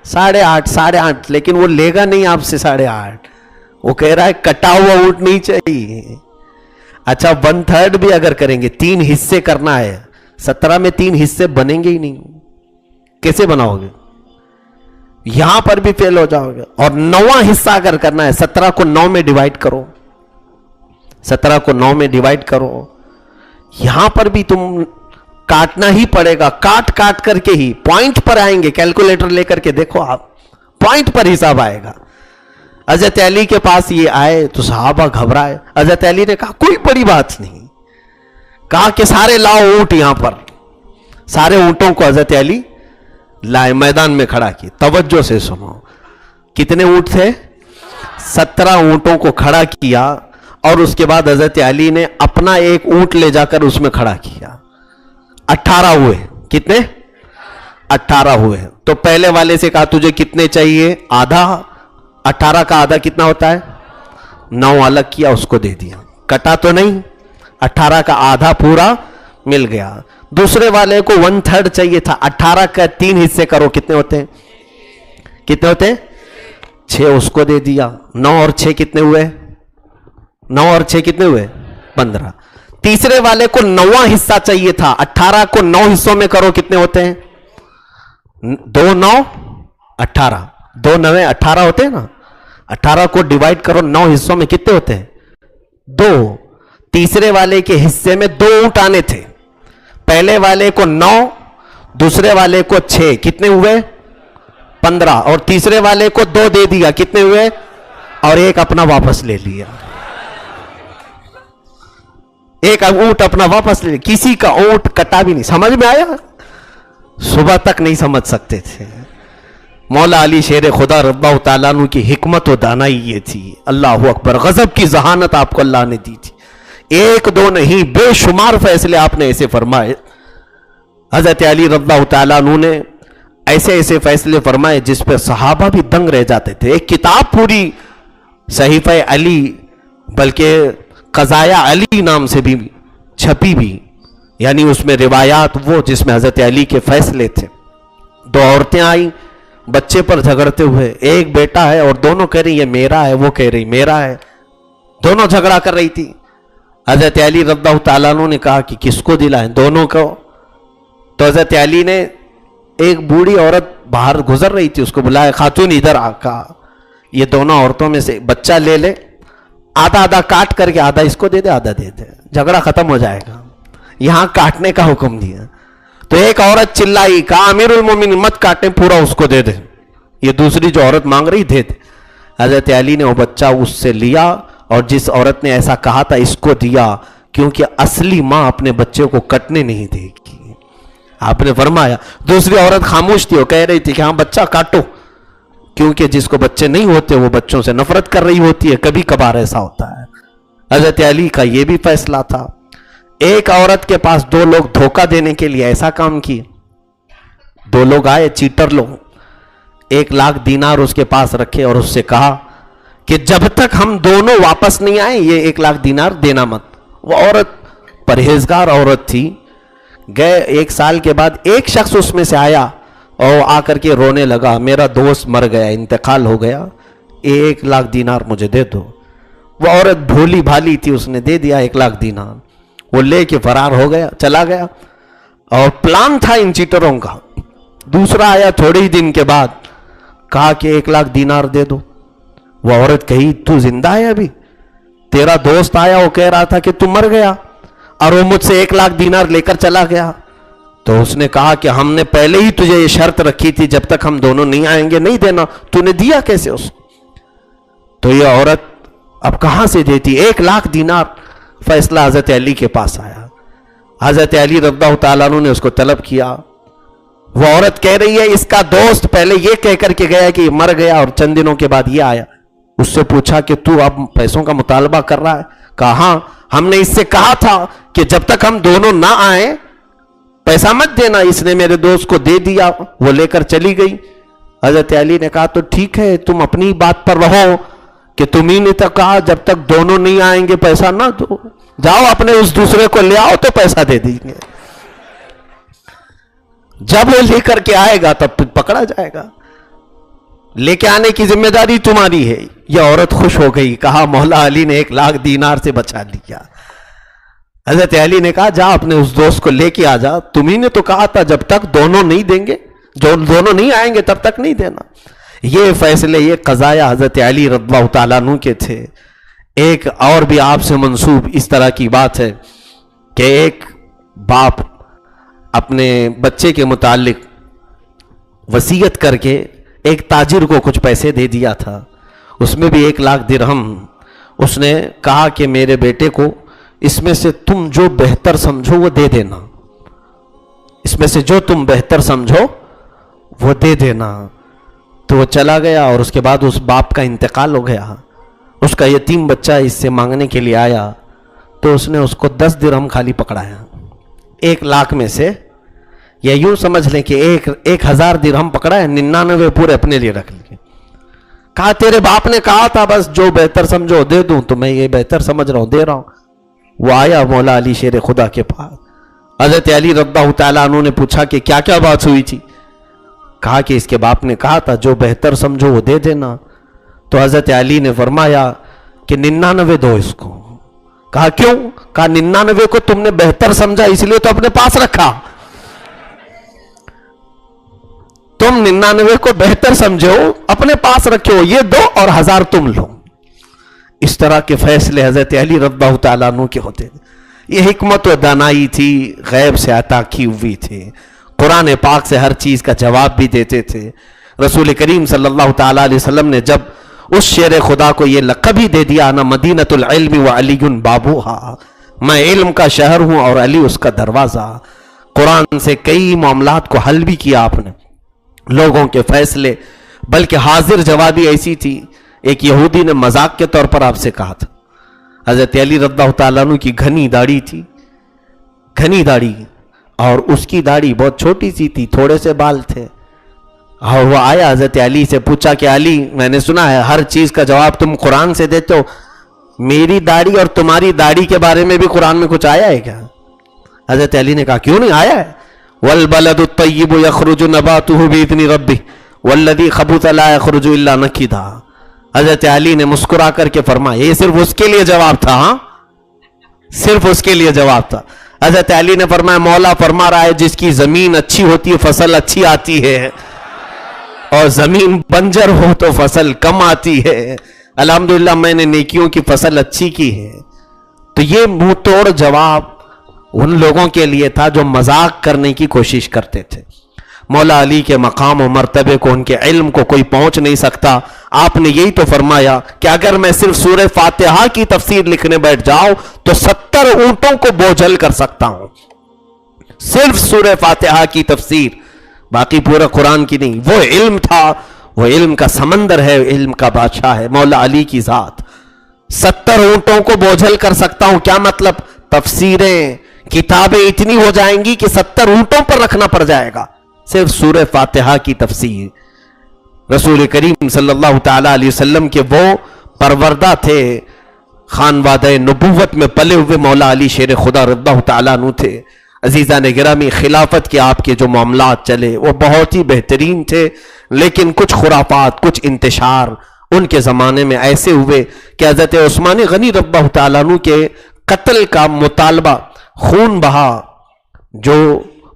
8.5، لیکن وہ لے گا نہیں آپ سے 8.5، وہ کہہ رہا ہے کٹا ہوا اونٹ نہیں چاہیے۔ اچھا 1/3 بھی اگر کریں گے، 3 حصے کرنا ہے، 17 میں 3 حصے بنیں گے ہی نہیں، کیسے بناؤ گے؟ یہاں پر بھی فیل ہو جاؤ گے۔ اور 9واں حصہ اگر کرنا ہے، 17 کو 9 میں ڈیوائیڈ کرو، 17 کو 9 میں ڈیوائیڈ کرو، یہاں پر بھی تم کاٹنا ہی پڑے گا، کاٹ کر کے ہی پوائنٹ پر آئیں گے، کیلکولیٹر لے کر کے دیکھو آپ، پوائنٹ پر حساب آئے گا۔ حضرت علی کے پاس یہ آئے تو صحابہ گھبرائے، حضرت علی نے کہا کوئی بڑی بات نہیں، کہا کہ سارے لاؤ اونٹ یہاں پر، سارے اونٹوں کو حضرت علی لائے، میدان میں کھڑا کی، توجہ سے سنو، کتنے اونٹ تھے؟ 17 اونٹوں کو کھڑا کیا، اور اس کے بعد حضرت علی نے اپنا ایک اونٹ لے جا کر اس میں کھڑا کیا، 18 ہوئے۔ کتنے؟ 18 ہوئے۔ تو پہلے والے سے کہا تجھے کتنے چاہیے؟ آدھا۔ 18 کا آدھا کتنا ہوتا ہے؟ 9 الگ کیا، اس کو دے دیا، کٹا تو نہیں، 18 کا آدھا پورا مل گیا۔ دوسرے والے کو 1/3 چاہیے تھا، 18 کا 3 حصے کرو، کتنے ہوتے ہیں؟ کتنے ہوتے ہیں؟ 6، اس کو دے دیا۔ 9 اور 6 کتنے ہوئے؟ 9 اور 6 کتنے ہوئے؟ 15۔ تیسرے والے کو 9واں حصہ چاہیے تھا، 18 کو 9 حصوں میں کرو، کتنے ہوتے ہیں؟ 2 9 18، 2 9 18 ہوتے ہیں نا، 18 کو ڈیوائیڈ کرو 9 حصوں میں، کتنے ہوتے ہیں؟ 2۔ تیسرے والے کے حصے میں 2 اونٹ آنے تھے، پہلے والے کو 9، دوسرے والے کو 6، کتنے ہوئے؟ 15، اور تیسرے والے کو 2 دے دیا، کتنے ہوئے؟ اور ایک اپنا واپس لے لیا. ایک اونٹ اپنا واپس لے لیا. کسی کا اونٹ کٹا بھی نہیں. سمجھ میں آیا؟ صبح تک نہیں سمجھ سکتے تھے. مولا علی شیر خدا رضی اللہ تعالیٰ عنہ کی حکمت و دانائی یہ تھی. اللہ اکبر. غضب کی ذہانت آپ کو اللہ نے دی تھی. ایک دو نہیں، بے شمار فیصلے آپ نے ایسے فرمائے. حضرت علی رضی اللہ تعالیٰ عنہ نے ایسے ایسے فیصلے فرمائے جس پہ صحابہ بھی دنگ رہ جاتے تھے. ایک کتاب پوری صحیفہ علی، بلکہ قضایا علی نام سے بھی چھپی بھی، یعنی اس میں روایات وہ جس میں حضرت علی کے فیصلے تھے. دو عورتیں آئیں بچے پر جھگڑتے ہوئے. ایک بیٹا ہے اور دونوں کہہ رہی یہ میرا ہے، وہ کہہ رہی میرا ہے. دونوں جھگڑا کر رہی تھی. حضرت علی رضی اللہ تعالیٰ عنہ نے کہا کہ کس کو دلائیں؟ دونوں کو. تو حضرت علی نے ایک بوڑھی عورت باہر گزر رہی تھی، اس کو بلایا. خاتون ادھر آ. کہا یہ دونوں عورتوں میں سے بچہ لے لے، آدھا آدھا کاٹ کر کے آدھا اس کو دے دے آدھا دے دے، جھگڑا ختم ہو جائے گا. یہاں کاٹنے کا حکم دیا. تو ایک عورت چلائی، کہا امیر المومنین مت کاٹیں، پورا اس کو دے دے. یہ دوسری جو عورت مانگ رہی دے دے. حضرت علی نے وہ بچہ اس سے لیا اور جس عورت نے ایسا کہا تھا اس کو دیا، کیونکہ اصلی ماں اپنے بچے کو کٹنے نہیں دے گی. آپ نے فرمایا. دوسری عورت خاموش تھی، وہ کہہ رہی تھی کہ ہاں بچہ کاٹو، کیونکہ جس کو بچے نہیں ہوتے وہ بچوں سے نفرت کر رہی ہوتی ہے. کبھی کبھار ایسا ہوتا ہے. حضرت علی کا یہ بھی فیصلہ تھا. ایک عورت کے پاس دو لوگ دھوکہ دینے کے لیے ایسا کام کیے. دو لوگ آئے، چیٹر لوگ. 1,00,000 دینار اس کے پاس رکھے اور اس سے کہا کہ جب تک ہم دونوں واپس نہیں آئے یہ 1,00,000 دینار دینا مت. وہ عورت پرہیزگار عورت تھی. گئے 1 سال کے بعد ایک شخص اس میں سے آیا اور آ کر کے رونے لگا، میرا دوست مر گیا، انتقال ہو گیا، 1,00,000 دینار مجھے دے دو. وہ عورت بھولی بھالی تھی، اس نے دے دیا 1,00,000 دینار. وہ لے کے فرار ہو گیا، چلا گیا. اور پلان تھا ان چیٹروں کا. دوسرا آیا تھوڑے ہی دن کے بعد، کہا کہ 1,00,000 دینار دے دو. وہ عورت کہی تو زندہ ہے ابھی؟ تیرا دوست آیا وہ کہہ رہا تھا کہ تو مر گیا اور وہ مجھ سے 1,00,000 دینار لے کر چلا گیا. تو اس نے کہا کہ ہم نے پہلے ہی تجھے یہ شرط رکھی تھی جب تک ہم دونوں نہیں آئیں گے نہیں دینا، تو نے دیا کیسے اس کو؟ تو یہ عورت اب کہاں سے دیتی؟ 1,00,000 دینار. فیصلہ حضرت علی کے پاس آیا. حضرت علی رضی اللہ تعالیٰ عنہ نے اس کو طلب کیا. وہ عورت کہہ رہی ہے اس کا دوست پہلے یہ کہہ کر کے گیا کہ یہ مر گیا اور چند دنوں کے بعد یہ آیا. اس سے پوچھا کہ تو اب پیسوں کا مطالبہ کر رہا ہے؟ کہا ہاں، ہم نے اس سے کہا تھا کہ جب تک ہم دونوں نہ آئیں پیسہ مت دینا. اس نے میرے دوست کو دے دیا، وہ لے کر چلی گئی. حضرت علی نے کہا تو ٹھیک ہے، تم اپنی بات پر رہو کہ تمہیں نے تو کہا جب تک دونوں نہیں آئیں گے پیسہ نہ دو. جاؤ اپنے اس دوسرے کو لے آؤ تو پیسہ دے دیں گے. جب وہ لے کر کے آئے گا تب پکڑا جائے گا. لے کے آنے کی ذمہ داری تمہاری ہے. یہ عورت خوش ہو گئی، کہا مولا علی نے 1,00,000 دینار سے بچا لیا. حضرت علی نے کہا جا اپنے اس دوست کو لے کے آ جا، تمہیں نے تو کہا تھا جب تک دونوں نہیں دیں گے، جو دونوں نہیں آئیں گے تب تک نہیں دینا. یہ فیصلے، یہ قضایا حضرت علی رضی اللہ تعالیٰ عنہ کے تھے. ایک اور بھی آپ سے منسوب اس طرح کی بات ہے کہ ایک باپ اپنے بچے کے متعلق وصیت کر کے ایک تاجر کو کچھ پیسے دے دیا تھا. اس میں بھی 1,00,000 درہم. اس نے کہا کہ میرے بیٹے کو اس میں سے تم جو بہتر سمجھو وہ دے دینا، اس میں سے جو تم بہتر سمجھو وہ دے دینا. تو وہ چلا گیا اور اس کے بعد اس باپ کا انتقال ہو گیا. اس کا یتیم بچہ اس سے مانگنے کے لیے آیا تو اس نے اس کو 10 درہم خالی پکڑایا 1,00,000 میں سے. یا یوں سمجھ لیں کہ 1,000 درہم پکڑا ہے، 99 پورے اپنے لیے رکھ لیے. کہا تیرے باپ نے کہا تھا بس جو بہتر سمجھو دے دوں، تو میں یہ بہتر سمجھ رہا ہوں دے رہا ہوں. وہ آیا مولا علی شیر خدا کے پاس. حضرت علی رضی اللہ تعالیٰ عنہ نے پوچھا کہ کیا کیا بات ہوئی تھی؟ کہا کہ اس کے باپ نے کہا تھا جو بہتر سمجھو وہ دے دینا. تو حضرت علی نے فرمایا کہ 99 دو اس کو. کہا کیوں؟ کہا 99 کو تم نے بہتر سمجھا اس لیے تو اپنے پاس رکھا. تم 99 کو بہتر سمجھو اپنے پاس رکھو، یہ دو اور 1000 تم لو. اس طرح کے فیصلے حضرت علی رضی اللہ تعالیٰ عنہ کے ہوتے تھے. یہ حکمت و دانائی تھی، غیب سے عطا کی ہوئی تھی. قرآن پاک سے ہر چیز کا جواب بھی دیتے تھے. رسول کریم صلی اللہ تعالیٰ علیہ وسلم نے جب اس شیر خدا کو یہ لقب ہی دے دیا، انا مدینۃ العلم وعلی بابوہا، میں علم کا شہر ہوں اور علی اس کا دروازہ۔ قرآن سے کئی معاملات کو حل بھی کیا آپ نے، لوگوں کے فیصلے، بلکہ حاضر جوابی ایسی تھی۔ ایک یہودی نے مذاق کے طور پر آپ سے کہا تھا، حضرت علی رضی اللہ تعالیٰ عنہ کی گھنی داڑھی تھی، گھنی داڑھی، اور اس کی داڑھی بہت چھوٹی سی تھی، تھوڑے سے بال تھے، اور وہ آیا حضرت علی سے پوچھا کہ علی، میں نے سنا ہے ہر چیز کا جواب تم قرآن سے دیتے ہو، میری داڑھی اور تمہاری داڑھی کے بارے میں بھی قرآن میں کچھ آیا ہے کیا؟ حضرت علی نے کہا کیوں نہیں آیا ہے، وَالْبَلَدُ الطَّيِّبُ يَخْرُجُ نَبَاتُهُ بِإِذْنِ رَبِّهِ وَالَّذِي خَبُثَ لَا يَخْرُجُ إِلَّا نَكِدًا۔ حضرت علی نے مسکرا کر کے فرمایا، یہ صرف اس کے لیے جواب تھا، ہاں صرف اس کے لیے جواب تھا۔ حضرت علی نے فرمایا مولا فرما رہا ہے جس کی زمین اچھی ہوتی ہے فصل اچھی آتی ہے، اور زمین بنجر ہو تو فصل کم آتی ہے۔ الحمدللہ میں نے نیکیوں کی فصل اچھی کی ہے۔ تو یہ منہ توڑ جواب ان لوگوں کے لیے تھا جو مذاق کرنے کی کوشش کرتے تھے۔ مولا علی کے مقام و مرتبے کو، ان کے علم کو کوئی پہنچ نہیں سکتا۔ آپ نے یہی تو فرمایا کہ اگر میں صرف سورہ فاتحہ کی تفسیر لکھنے بیٹھ جاؤں تو 70 اونٹوں کو بوجھل کر سکتا ہوں، صرف سورہ فاتحہ کی تفسیر، باقی پورا قرآن کی نہیں۔ وہ علم تھا، وہ علم کا سمندر ہے، علم کا بادشاہ ہے مولا علی کی ذات۔ 70 اونٹوں کو بوجھل کر سکتا ہوں، کیا مطلب؟ تفسیریں، کتابیں اتنی ہو جائیں گی کہ 70 اونٹوں پر رکھنا پڑ جائے گا صرف سورہ فاتحہ کی تفسیر۔ رسول کریم صلی اللہ تعالیٰ علیہ وسلم کے وہ پروردہ تھے، خانوادہ نبوت میں پلے ہوئے مولا علی شیر خدا رضی اللہ تعالیٰ عنہ تھے۔ عزیزان گرامی، خلافت کے آپ کے جو معاملات چلے وہ بہت ہی بہترین تھے، لیکن کچھ خرافات، کچھ انتشار ان کے زمانے میں ایسے ہوئے کہ حضرت عثمان غنی رضی اللہ تعالیٰ عنہ کے قتل کا مطالبہ، خون بہا، جو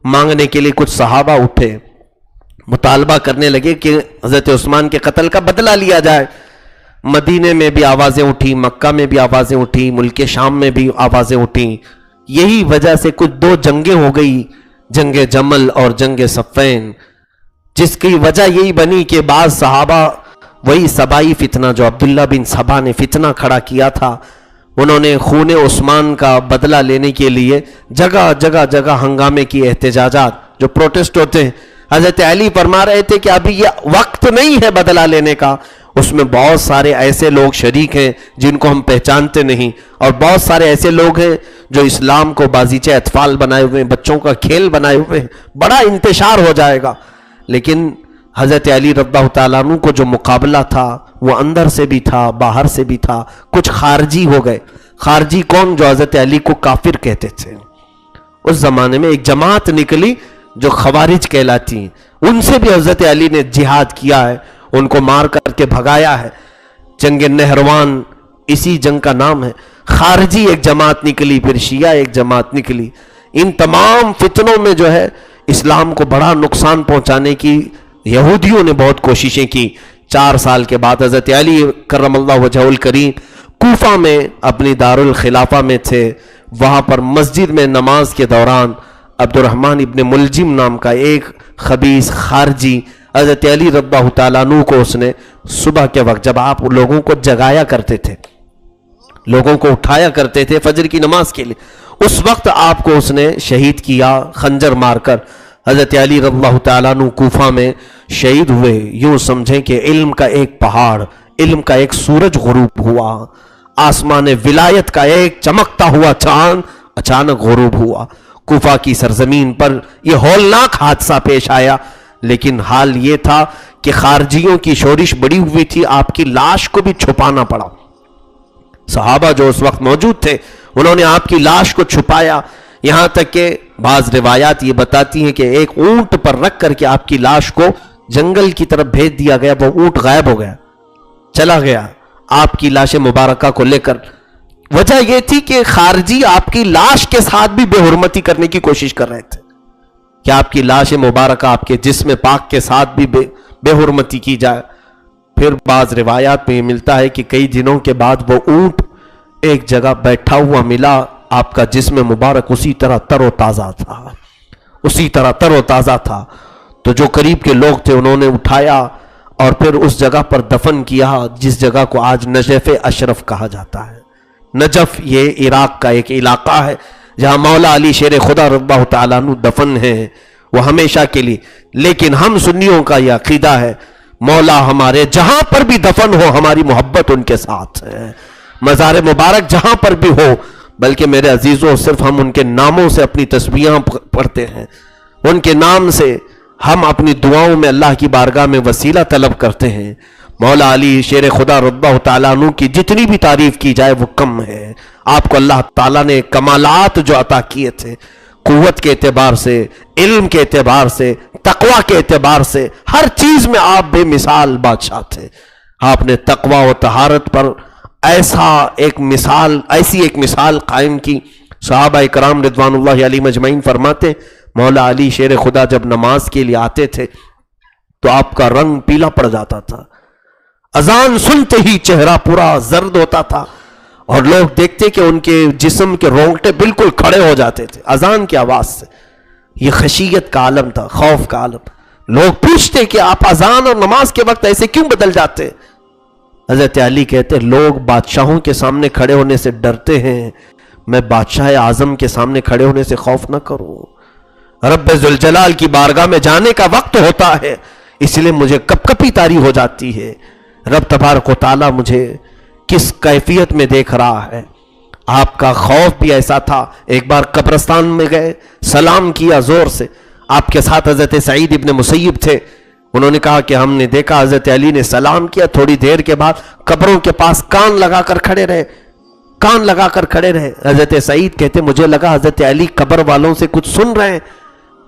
مانگنے کے لیے کچھ صحابہ اٹھے، مطالبہ کرنے لگے کہ حضرت عثمان کے قتل کا بدلہ لیا جائے۔ مدینے میں بھی آوازیں اٹھی، مکہ میں بھی آوازیں اٹھی، ملک شام میں بھی آوازیں اٹھیں۔ یہی وجہ سے کچھ 2 جنگیں ہو گئی، جنگ جمل اور جنگ صفین، جس کی وجہ یہی بنی کہ بعض صحابہ، وہی سبائی فتنہ جو عبداللہ بن سبا نے فتنہ کھڑا کیا تھا، انہوں نے خون عثمان کا بدلہ لینے کے لیے جگہ جگہ ہنگامے کی، احتجاجات جو پروٹیسٹ ہوتے ہیں۔ حضرت علی فرما رہے تھے کہ ابھی یہ وقت نہیں ہے بدلہ لینے کا، اس میں بہت سارے ایسے لوگ شریک ہیں جن کو ہم پہچانتے نہیں، اور بہت سارے ایسے لوگ ہیں جو اسلام کو بازیچے اطفال بنائے ہوئے ہیں، بچوں کا کھیل بنائے ہوئے ہیں، بڑا انتشار ہو جائے گا۔ لیکن حضرت علی رضی اللہ تعالیٰ عنہ کو جو مقابلہ تھا وہ اندر سے بھی تھا، باہر سے بھی تھا۔ کچھ خارجی ہو گئے۔ خارجی کون؟ جو حضرت علی کو کافر کہتے تھے۔ اس زمانے میں ایک جماعت نکلی جو خوارج کہلاتی ہیں، ان سے بھی حضرت علی نے جہاد کیا ہے، ان کو مار کر کے بھگایا ہے۔ جنگ نہروان اسی جنگ کا نام ہے۔ خارجی ایک جماعت نکلی، پھر شیعہ ایک جماعت نکلی۔ ان تمام فتنوں میں جو ہے اسلام کو بڑا نقصان پہنچانے کی یہودیوں نے بہت کوششیں کی۔ 4 سال کے بعد حضرت علی کرم اللہ وجہہ الکریم کوفہ میں اپنی دارالخلافہ میں تھے، وہاں پر مسجد میں نماز کے دوران عبد الرحمن ابن ملجم نام کا ایک خبیث خارجی حضرت علی رضی اللہ تعالیٰ عنہ کو، اس نے صبح کے وقت جب آپ لوگوں کو جگایا کرتے تھے، لوگوں کو اٹھایا کرتے تھے فجر کی نماز کے لیے، اس وقت آپ کو اس نے شہید کیا خنجر مار کر۔ حضرت علی رضی اللہ تعالیٰ عنہ کوفہ میں شہید ہوئے۔ یوں سمجھیں کہ علم کا ایک پہاڑ، علم کا ایک سورج غروب ہوا، آسمان ولایت کا ایک چمکتا ہوا چاند اچانک غروب ہوا۔ کوفہ کی سرزمین پر یہ ہولناک حادثہ پیش آیا، لیکن حال یہ تھا کہ خارجیوں کی شورش بڑی ہوئی تھی، آپ کی لاش کو بھی چھپانا پڑا۔ صحابہ جو اس وقت موجود تھے انہوں نے آپ کی لاش کو چھپایا، یہاں تک کہ بعض روایات یہ بتاتی ہیں کہ ایک اونٹ پر رکھ کر کے آپ کی لاش کو جنگل کی طرف بھیج دیا گیا، وہ اونٹ غائب ہو گیا، چلا گیا آپ کی لاش مبارکہ کو لے کر۔ وجہ یہ تھی کہ خارجی آپ کی لاش کے ساتھ بھی بے حرمتی کرنے کی کوشش کر رہے تھے کہ آپ کی لاش مبارکہ آپ کے جسم پاک کے ساتھ بھی بے حرمتی کی جائے۔ پھر بعض روایات میں یہ ملتا ہے کہ کئی دنوں کے بعد وہ اونٹ ایک جگہ بیٹھا ہوا ملا، آپ کا جسم مبارک اسی طرح تر و تازہ تھا، اسی طرح تر و تازہ تھا۔ تو جو قریب کے لوگ تھے انہوں نے اٹھایا اور پھر اس جگہ پر دفن کیا جس جگہ کو آج نجف اشرف کہا جاتا ہے. نجف یہ عراق کا ایک علاقہ ہے جہاں مولا علی شیر خدا رضی اللہ تعالیٰ عنہ دفن ہیں وہ ہمیشہ کے لیے. لیکن ہم سنیوں کا یہ عقیدہ ہے مولا ہمارے جہاں پر بھی دفن ہو ہماری محبت ان کے ساتھ ہے. مزار مبارک جہاں پر بھی ہو، بلکہ میرے عزیزوں صرف ہم ان کے ناموں سے اپنی تسبیحاں پڑھتے ہیں، ان کے نام سے ہم اپنی دعاؤں میں اللہ کی بارگاہ میں وسیلہ طلب کرتے ہیں. مولا علی شیر خدا رضی اللہ تعالیٰ عنہ کی جتنی بھی تعریف کی جائے وہ کم ہے. آپ کو اللہ تعالیٰ نے کمالات جو عطا کیے تھے، قوت کے اعتبار سے، علم کے اعتبار سے، تقوی کے اعتبار سے، ہر چیز میں آپ بے مثال بادشاہ تھے. آپ نے تقوی و طہارت پر ایسی ایک مثال قائم کی. صحابہ اکرام رضوان اللہ علیہم اجمعین فرماتے مولا علی شیر خدا جب نماز کے لیے آتے تھے تو آپ کا رنگ پیلا پڑ جاتا تھا، اذان سنتے ہی چہرہ پورا زرد ہوتا تھا اور لوگ دیکھتے کہ ان کے جسم کے رونگٹے بالکل کھڑے ہو جاتے تھے اذان کی آواز سے. یہ خشیت کا عالم تھا، خوف کا عالم. لوگ پوچھتے کہ آپ اذان اور نماز کے وقت ایسے کیوں بدل جاتے؟ حضرت علی کہتے لوگ بادشاہوں کے سامنے کھڑے ہونے سے ڈرتے ہیں، میں بادشاہ اعظم کے سامنے کھڑے ہونے سے خوف نہ کروں. رب ذوالجلال کی بارگاہ میں جانے کا وقت ہوتا ہے، اس لیے مجھے کپ کپی طاری ہو جاتی ہے. رب تبارک و تعالیٰ مجھے کس کیفیت میں دیکھ رہا ہے. آپ کا خوف بھی ایسا تھا. ایک بار قبرستان میں گئے، سلام کیا زور سے. آپ کے ساتھ حضرت سعید ابن مسیب تھے. انہوں نے کہا کہ ہم نے دیکھا حضرت علی نے سلام کیا، تھوڑی دیر کے بعد قبروں کے پاس کان لگا کر کھڑے رہے. حضرت سعید کہتے مجھے لگا حضرت علی قبر والوں سے کچھ سن رہے ہیں.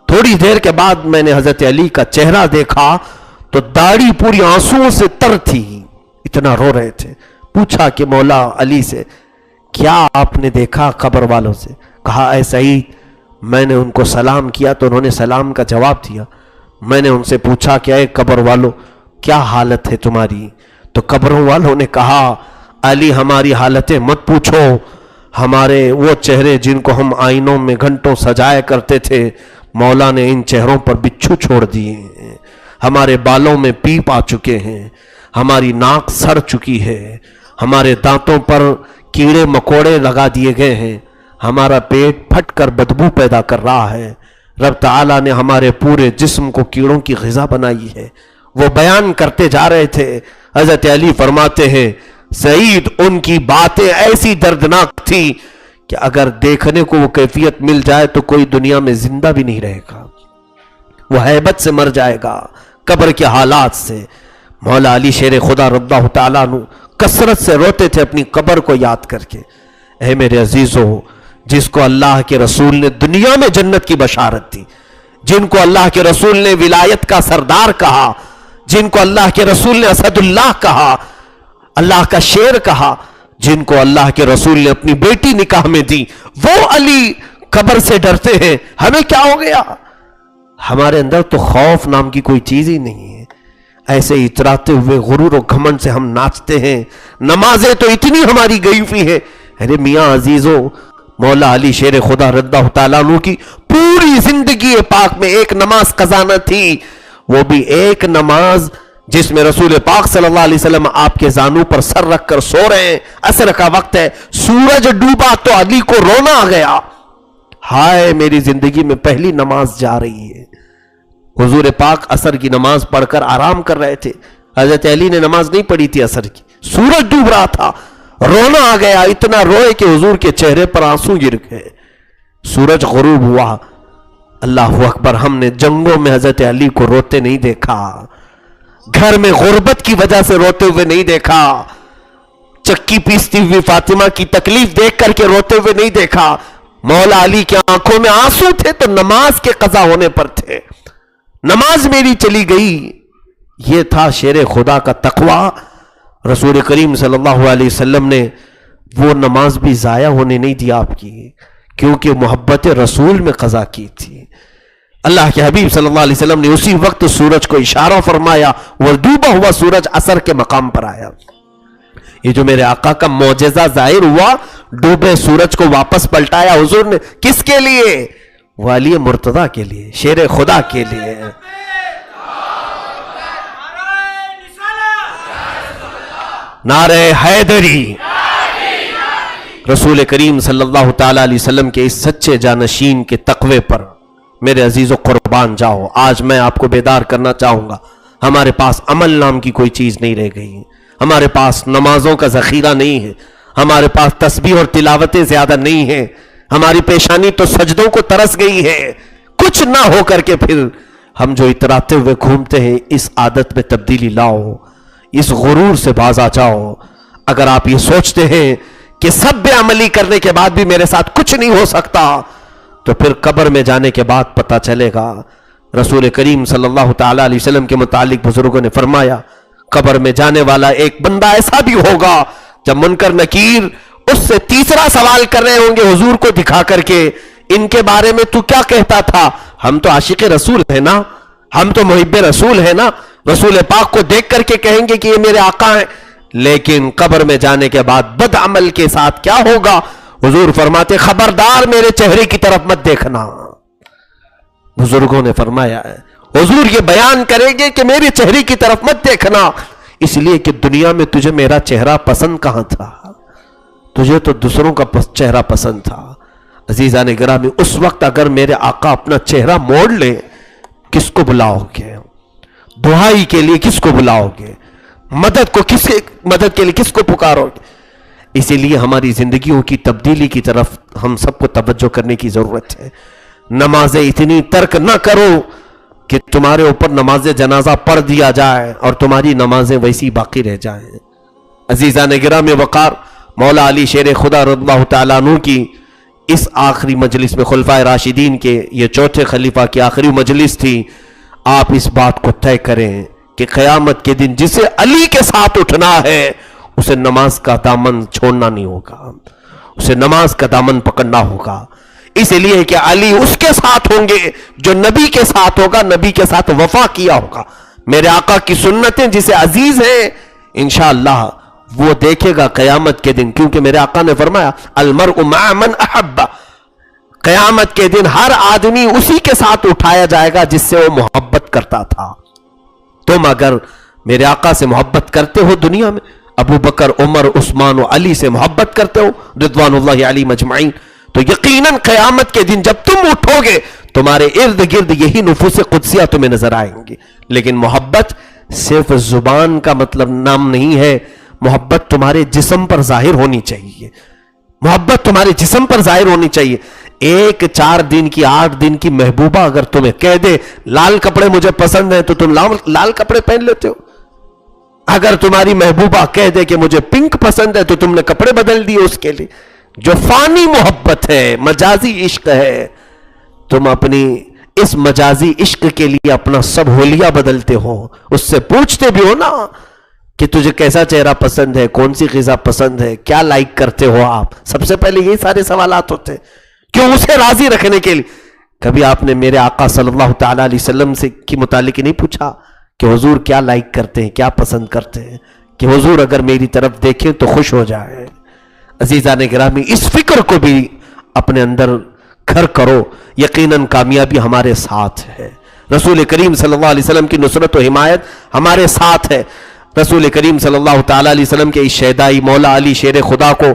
تھوڑی دیر کے بعد میں نے حضرت علی کا چہرہ دیکھا تو داڑھی پوری آنسوؤں سے تر تھی، اتنا رو رہے تھے. پوچھا کہ مولا علی سے کیا آپ نے دیکھا قبر والوں سے؟ کہا اے سعید میں نے ان کو سلام کیا تو انہوں نے سلام کا جواب دیا. میں نے ان سے پوچھا کہ اے قبر والوں کیا حالت ہے تمہاری؟ تو قبروں والوں نے کہا علی ہماری حالتیں مت پوچھو، ہمارے وہ چہرے جن کو ہم آئینوں میں گھنٹوں سجایا کرتے تھے مولا نے ان چہروں پر بچھو چھوڑ دیے ہیں. ہمارے بالوں میں پیپ آ چکے ہیں، ہماری ناک سڑ چکی ہے، ہمارے دانتوں پر کیڑے مکوڑے لگا دیے گئے ہیں، ہمارا پیٹ پھٹ کر بدبو پیدا کر رہا ہے. رب تعالیٰ نے ہمارے پورے جسم کو کیڑوں کی غذا بنائی ہے. وہ بیان کرتے جا رہے تھے. حضرت علی فرماتے ہیں سعید ان کی باتیں ایسی دردناک تھی کہ اگر دیکھنے کو وہ کیفیت مل جائے تو کوئی دنیا میں زندہ بھی نہیں رہے گا، وہ ہیبت سے مر جائے گا قبر کے حالات سے. مولا علی شیر خدا رضی اللہ تعالیٰ عنہ کثرت سے روتے تھے اپنی قبر کو یاد کر کے. اے میرے عزیزو، جس کو اللہ کے رسول نے دنیا میں جنت کی بشارت دی، جن کو اللہ کے رسول نے ولایت کا سردار کہا، جن کو اللہ کے رسول نے اسد اللہ کہا، اللہ کا شیر کہا، جن کو اللہ کے رسول نے اپنی بیٹی نکاح میں دی، وہ علی قبر سے ڈرتے ہیں. ہمیں کیا ہو گیا؟ ہمارے اندر تو خوف نام کی کوئی چیز ہی نہیں ہے. ایسے اتراتے ہوئے غرور و گھمنڈ سے ہم ناچتے ہیں. نمازیں تو اتنی ہماری گئی ہوئی ہے. ارے میاں عزیزو، مولا علی شیر خدا رضی اللہ تعالیٰ عنہ کی پوری زندگی پاک میں ایک نماز قضا نہ تھی، وہ بھی ایک نماز جس میں رسول پاک صلی اللہ علیہ وسلم آپ کے زانوں پر سر رکھ کر سو رہے ہیں. عصر کا وقت ہے، سورج ڈوبا تو علی کو رونا آ گیا. ہائے میری زندگی میں پہلی نماز جا رہی ہے. حضور پاک عصر کی نماز پڑھ کر آرام کر رہے تھے. حضرت علی نے نماز نہیں پڑھی تھی عصر کی. سورج ڈوب رہا تھا، رونا آ گیا. اتنا روئے کہ حضور کے چہرے پر آنسو گر گئے. سورج غروب ہوا. اللہ اکبر، ہم نے جنگوں میں حضرت علی کو روتے نہیں دیکھا، گھر میں غربت کی وجہ سے روتے ہوئے نہیں دیکھا، چکی پیستی ہوئی فاطمہ کی تکلیف دیکھ کر کے روتے ہوئے نہیں دیکھا. مولا علی کی آنکھوں میں آنسو تھے تو نماز کے قضا ہونے پر تھے. نماز میری چلی گئی. یہ تھا شیر خدا کا تقوی. رسول کریم صلی اللہ علیہ وسلم نے وہ نماز بھی ضائع ہونے نہیں دیا آپ کی، کیونکہ محبت رسول میں قضا کی تھی. اللہ کے حبیب صلی اللہ علیہ وسلم نے اسی وقت سورج کو اشارہ فرمایا، وہ ڈوبا ہوا سورج عصر کے مقام پر آیا. یہ جو میرے آقا کا معجزہ ظاہر ہوا، ڈوبے سورج کو واپس پلٹایا حضور نے. کس کے لیے؟ وہ علی مرتضیٰ کے لیے، شیر خدا کے لیے. نعرہ حیدری. رسول کریم صلی اللہ تعالی علیہ وسلم کے اس سچے جانشین کے تقوی پر میرے عزیز و قربان جاؤ. آج میں آپ کو بیدار کرنا چاہوں گا، ہمارے پاس عمل نام کی کوئی چیز نہیں رہ گئی، ہمارے پاس نمازوں کا ذخیرہ نہیں ہے، ہمارے پاس تسبیح اور تلاوتیں زیادہ نہیں ہیں، ہماری پیشانی تو سجدوں کو ترس گئی ہے. کچھ نہ ہو کر کے پھر ہم جو اتراتے ہوئے گھومتے ہیں، اس عادت میں تبدیلی لاؤ، اس غرور سے باز آ جاؤ. اگر آپ یہ سوچتے ہیں کہ سب بے عملی کرنے کے بعد بھی میرے ساتھ کچھ نہیں ہو سکتا، تو پھر قبر میں جانے کے بعد پتہ چلے گا. رسول کریم صلی اللہ تعالی علیہ وسلم کے متعلق بزرگوں نے فرمایا، قبر میں جانے والا ایک بندہ ایسا بھی ہوگا جب منکر نکیر اس سے تیسرا سوال کر رہے ہوں گے حضور کو دکھا کر کے، ان کے بارے میں تو کیا کہتا تھا؟ ہم تو عاشق رسول ہیں نا، ہم تو محب رسول ہیں نا، رسول پاک کو دیکھ کر کے کہیں گے کہ یہ میرے آقا ہیں. لیکن قبر میں جانے کے بعد بد عمل کے ساتھ کیا ہوگا؟ حضور فرماتے خبردار میرے چہرے کی طرف مت دیکھنا. بزرگوں نے فرمایا ہے حضور یہ بیان کریں گے کہ میرے چہرے کی طرف مت دیکھنا، اس لیے کہ دنیا میں تجھے میرا چہرہ پسند کہاں تھا، تجھے تو دوسروں کا چہرہ پسند تھا. عزیزان گرامی، اس وقت اگر میرے آقا اپنا چہرہ موڑ لے، کس کو بلاؤ گے؟ دعائی کے لیے کس کو بلاؤ گے؟ مدد کے لیے کس کو پکارو گے؟ اسی لیے ہماری زندگیوں کی تبدیلی کی طرف ہم سب کو توجہ کرنے کی ضرورت ہے. نمازیں اتنی ترک نہ کرو کہ تمہارے اوپر نماز جنازہ پڑھ دیا جائے اور تمہاری نمازیں ویسی باقی رہ جائیں. عزیزان گرامی وقار، مولا علی شیر خدا رضی اللہ تعالیٰ عنہ کی اس آخری مجلس میں، خلفائے راشدین کے یہ چوتھے خلیفہ کی آخری مجلس تھی. آپ اس بات کو طے کریں کہ قیامت کے دن جسے علی کے ساتھ اٹھنا ہے، اسے نماز کا دامن چھوڑنا نہیں ہوگا، اسے نماز کا دامن پکڑنا ہوگا. اس لیے کہ علی اس کے ساتھ ہوں گے جو نبی کے ساتھ ہوگا، نبی کے ساتھ وفا کیا ہوگا. میرے آقا کی سنتیں جسے عزیز ہیں انشاءاللہ وہ دیکھے گا قیامت کے دن، کیونکہ میرے آقا نے فرمایا المرء مع من احب. قیامت کے دن ہر آدمی اسی کے ساتھ اٹھایا جائے گا جس سے وہ محبت کرتا تھا. تم اگر میرے آقا سے محبت کرتے ہو، دنیا میں ابو بکر، عمر، عثمان و علی سے محبت کرتے ہو رضوان اللہ علیہم اجمعین، تو یقیناً قیامت کے دن جب تم اٹھو گے تمہارے ارد گرد یہی نفوس قدسیہ تمہیں نظر آئیں گی. لیکن محبت صرف زبان کا مطلب نام نہیں ہے، محبت تمہارے جسم پر ظاہر ہونی چاہیے، محبت تمہارے جسم پر ظاہر ہونی چاہیے. ایک 4 دن کی 8 دن کی محبوبہ اگر تمہیں کہہ دے لال کپڑے مجھے پسند ہیں تو تم لال کپڑے پہن لیتے ہو. اگر تمہاری محبوبہ کہہ دے کہ مجھے پنک پسند ہے تو تم نے کپڑے بدل دیے اس کے لیے. جو فانی محبت ہے، مجازی عشق ہے، تم اپنی اس مجازی عشق کے لیے اپنا سب حلیہ بدلتے ہو. اس سے پوچھتے بھی ہو نا کہ تجھے کیسا چہرہ پسند ہے، کون سی غذا پسند ہے، کیا لائک کرتے ہو آپ. سب سے پہلے یہی سارے سوالات ہوتے ہیں، کیوں اسے راضی رکھنے کے لیے. کبھی آپ نے میرے آقا صلی اللہ تعالی علیہ وسلم سے کی متعلق نہیں پوچھا کہ حضور کیا لائک کرتے ہیں، کیا پسند کرتے ہیں، کہ حضور اگر میری طرف دیکھیں تو خوش ہو جائے. عزیزان گرامی، اس فکر کو بھی اپنے اندر گھر کرو، یقیناً کامیابی ہمارے ساتھ ہے. رسول کریم صلی اللہ علیہ وسلم کی نصرت و حمایت ہمارے ساتھ ہے. رسول کریم صلی اللہ تعالی علیہ وسلم کے اس شہدائی مولا علی شیر خدا کو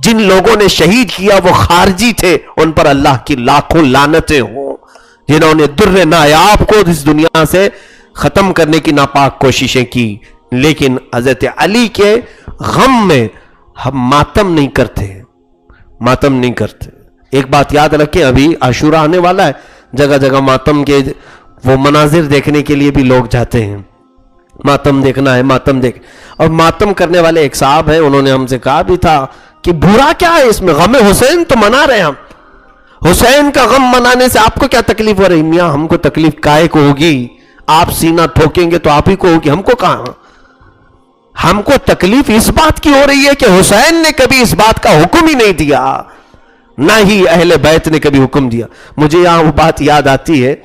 جن لوگوں نے شہید کیا وہ خارجی تھے، ان پر اللہ کی لاکھوں لعنتیں ہوں. جنہوں نے در نایاب کو اس دنیا سے ختم کرنے کی ناپاک کوششیں کی، لیکن حضرت علی کے غم میں ہم ماتم نہیں کرتے، ماتم نہیں کرتے. ایک بات یاد رکھیں، ابھی عاشورہ آنے والا ہے، جگہ جگہ ماتم کے وہ مناظر دیکھنے کے لیے بھی لوگ جاتے ہیں. ماتم دیکھنا ہے، ماتم دیکھ. اور ماتم کرنے والے ایک صاحب ہیں، انہوں نے ہم سے کہا بھی تھا کہ برا کیا ہے اس میں، غم حسین تو منا رہے ہیں ہم، حسین کا غم منانے سے آپ کو کیا تکلیف ہو رہی؟ میاں ہم کو تکلیف کائے کو ہوگی، آپ سینہ ٹھوکیں گے تو آپ ہی کو ہوگی، ہم کو کہاں. ہم کو تکلیف اس بات کی ہو رہی ہے کہ حسین نے کبھی اس بات کا حکم ہی نہیں دیا، نہ ہی اہل بیت نے کبھی حکم دیا. مجھے یہاں وہ بات یاد آتی ہے،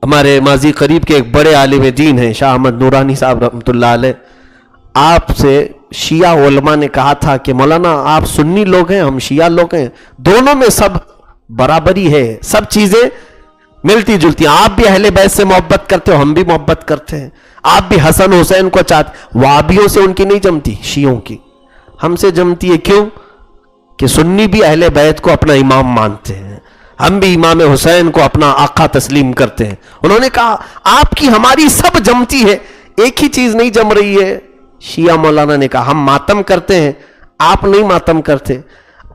ہمارے ماضی قریب کے ایک بڑے عالم دین ہیں شاہ احمد نورانی صاحب رحمۃ اللہ علیہ، آپ سے شیعہ علماء نے کہا تھا کہ مولانا آپ سنی لوگ ہیں، ہم شیعہ لوگ ہیں، دونوں میں سب برابری ہے، سب چیزیں ملتی جلتی. آپ بھی اہل بیت سے محبت کرتے ہو, ہم بھی محبت کرتے ہیں. آپ بھی حسن حسین کو چاہتے. وہابیوں سے ان کی نہیں جمتی, شیعوں کی ہم سے جمتی ہے. کیوں؟ کہ سنی بھی اہل بیت کو اپنا امام مانتے ہیں, ہم بھی امام حسین کو اپنا آقا تسلیم کرتے ہیں. انہوں نے کہا آپ کی ہماری سب جمتی ہے, ایک ہی چیز نہیں جم رہی ہے. شیعہ مولانا نے کہا ہم ماتم کرتے ہیں, آپ نہیں ماتم کرتے.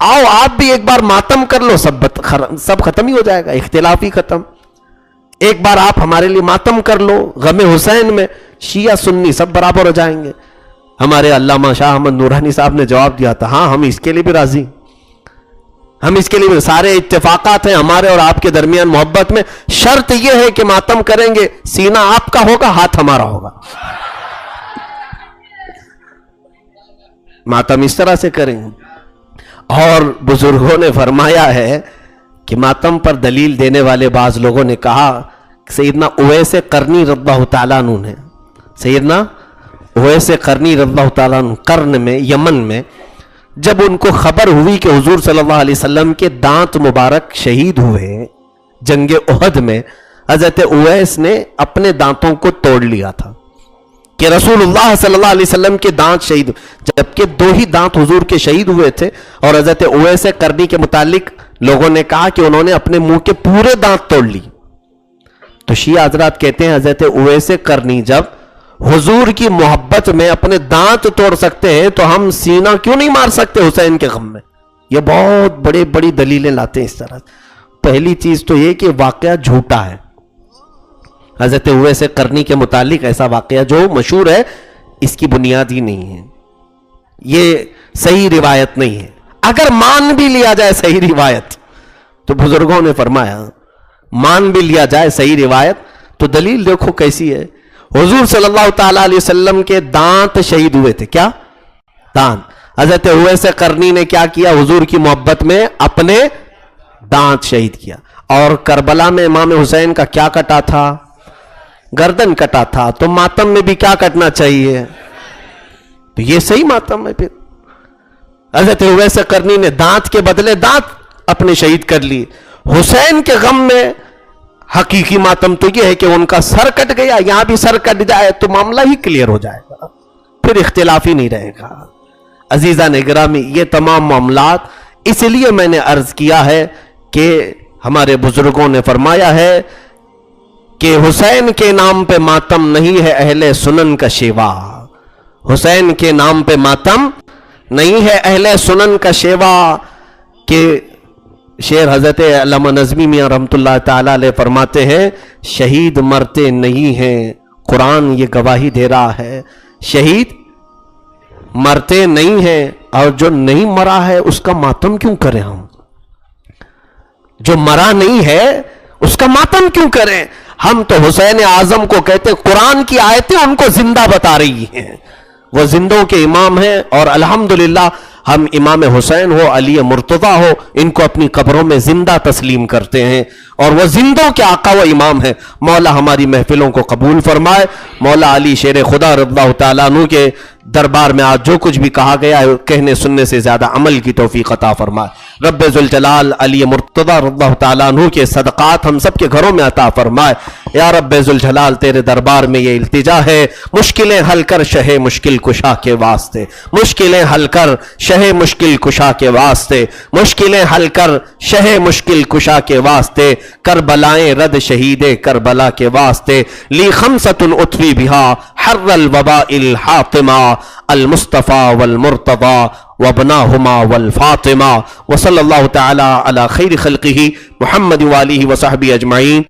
آؤ آپ بھی ایک بار ماتم کر لو, سب ختم ہی ہو جائے گا, اختلاف ہی ختم. ایک بار آپ ہمارے لیے ماتم کر لو غم حسین میں, شیعہ سنی سب برابر ہو جائیں گے. ہمارے علامہ شاہ احمد نورانی صاحب نے جواب دیا تھا, ہاں ہم اس کے لیے بھی راضی, ہم اس کے لیے بھی. سارے اتفاقات ہیں ہمارے اور آپ کے درمیان محبت میں. شرط یہ ہے کہ ماتم کریں گے سینہ آپ کا ہوگا, ہاتھ ہمارا ہوگا. ماتم اس طرح سے کریں گے. اور بزرگوں نے فرمایا ہے کہ ماتم پر دلیل دینے والے بعض لوگوں نے کہا, سیدنا اویس قرنی رضی اللہ تعالیٰ عنہ نے, سیدنا اویس قرنی رضی اللہ تعالیٰ عنہ قرن میں یمن میں جب ان کو خبر ہوئی کہ حضور صلی اللہ علیہ وسلم کے دانت مبارک شہید ہوئے جنگ احد میں, حضرت اویس نے اپنے دانتوں کو توڑ لیا تھا کہ رسول اللہ صلی اللہ علیہ وسلم کے دانت شہید, جبکہ 2 ہی دانت حضور کے شہید ہوئے تھے. اور حضرت اویس قرنی کے متعلق لوگوں نے کہا کہ انہوں نے اپنے منہ کے پورے دانت توڑ لی. تو شیعہ حضرات کہتے ہیں حضرت اویس قرنی جب حضور کی محبت میں اپنے دانت توڑ سکتے ہیں تو ہم سینہ کیوں نہیں مار سکتے حسین کے غم میں. یہ بہت بڑی دلیلیں لاتے ہیں اس طرح. پہلی چیز تو یہ کہ واقعہ جھوٹا ہے. حضرت اویس قرنی کے متعلق ایسا واقعہ جو مشہور ہے اس کی بنیاد ہی نہیں ہے, یہ صحیح روایت نہیں ہے. اگر مان بھی لیا جائے صحیح روایت, تو بزرگوں نے فرمایا مان بھی لیا جائے صحیح روایت تو دلیل دیکھو کیسی ہے. حضور صلی اللہ تعالی علیہ وسلم کے دانت شہید ہوئے تھے. کیا دانت؟ حضرت اویس قرنی نے کیا کیا, حضور کی محبت میں اپنے دانت شہید کیا. اور کربلا میں امام حسین کا کیا کٹا تھا؟ گردن کٹا تھا. تو ماتم میں بھی کیا کٹنا چاہیے؟ تو یہ صحیح ماتم ہے. پھر حضرت اویس قرنی نے دانت کے بدلے دانت اپنے شہید کر لی. حسین کے غم میں حقیقی ماتم تو یہ ہے کہ ان کا سر کٹ گیا, یہاں بھی سر کٹ جائے تو معاملہ ہی کلیئر ہو جائے گا, پھر اختلاف ہی نہیں رہے گا. عزیزان گرامی, یہ تمام معاملات اس لیے میں نے عرض کیا ہے کہ ہمارے بزرگوں نے فرمایا ہے کہ حسین کے نام پہ ماتم نہیں ہے اہل سنن کا شیوا. حسین کے نام پہ ماتم نہیں ہے اہل سنن کا شیوا. کہ شعر حضرت علامہ نظمی میاں رحمت اللہ تعالی علیہ فرماتے ہیں, شہید مرتے نہیں ہیں, قرآن یہ گواہی دے رہا ہے. شہید مرتے نہیں ہیں, اور جو نہیں مرا ہے اس کا ماتم کیوں کریں ہم؟ جو مرا نہیں ہے اس کا ماتم کیوں کریں ہم؟ تو حسین اعظم کو کہتے, قرآن کی آیتیں ان کو زندہ بتا رہی ہیں, وہ زندوں کے امام ہیں. اور الحمدللہ ہم امام حسین ہو, علی مرتضیٰ ہو, ان کو اپنی قبروں میں زندہ تسلیم کرتے ہیں, اور وہ زندوں کے آقا و امام ہیں. مولا ہماری محفلوں کو قبول فرمائے. مولا علی شیر خدا رضی اللہ تعالیٰ عنہ کے دربار میں آج جو کچھ بھی کہا گیا ہے کہنے سننے سے زیادہ عمل کی توفیق عطا فرمائے. رب ذوالجلال علی مرتضیٰ رضی اللہ تعالیٰ عنہ کے صدقات ہم سب کے گھروں میں عطا فرمائے. یا رب ذوالجلال تیرے دربار میں یہ التجا ہے, مشکلیں حل کر شہ مشکل کشا کے واسطے, مشکلیں حل کر شہ مشکل کشا کے واسطے, مشکلیں حل کر شہ مشکل کشا کے واسطے, کربلائیں رد شہید کربلا کے واسطے. لی خمسۃ اطفی بہا حر الوباء الحاطمہ, المصطفیٰ والمرتضی وابناہما والفاطمہ. وصلی اللہ تعالی علی خیر خلقہ محمد وآلہ وصحبہ اجمعین.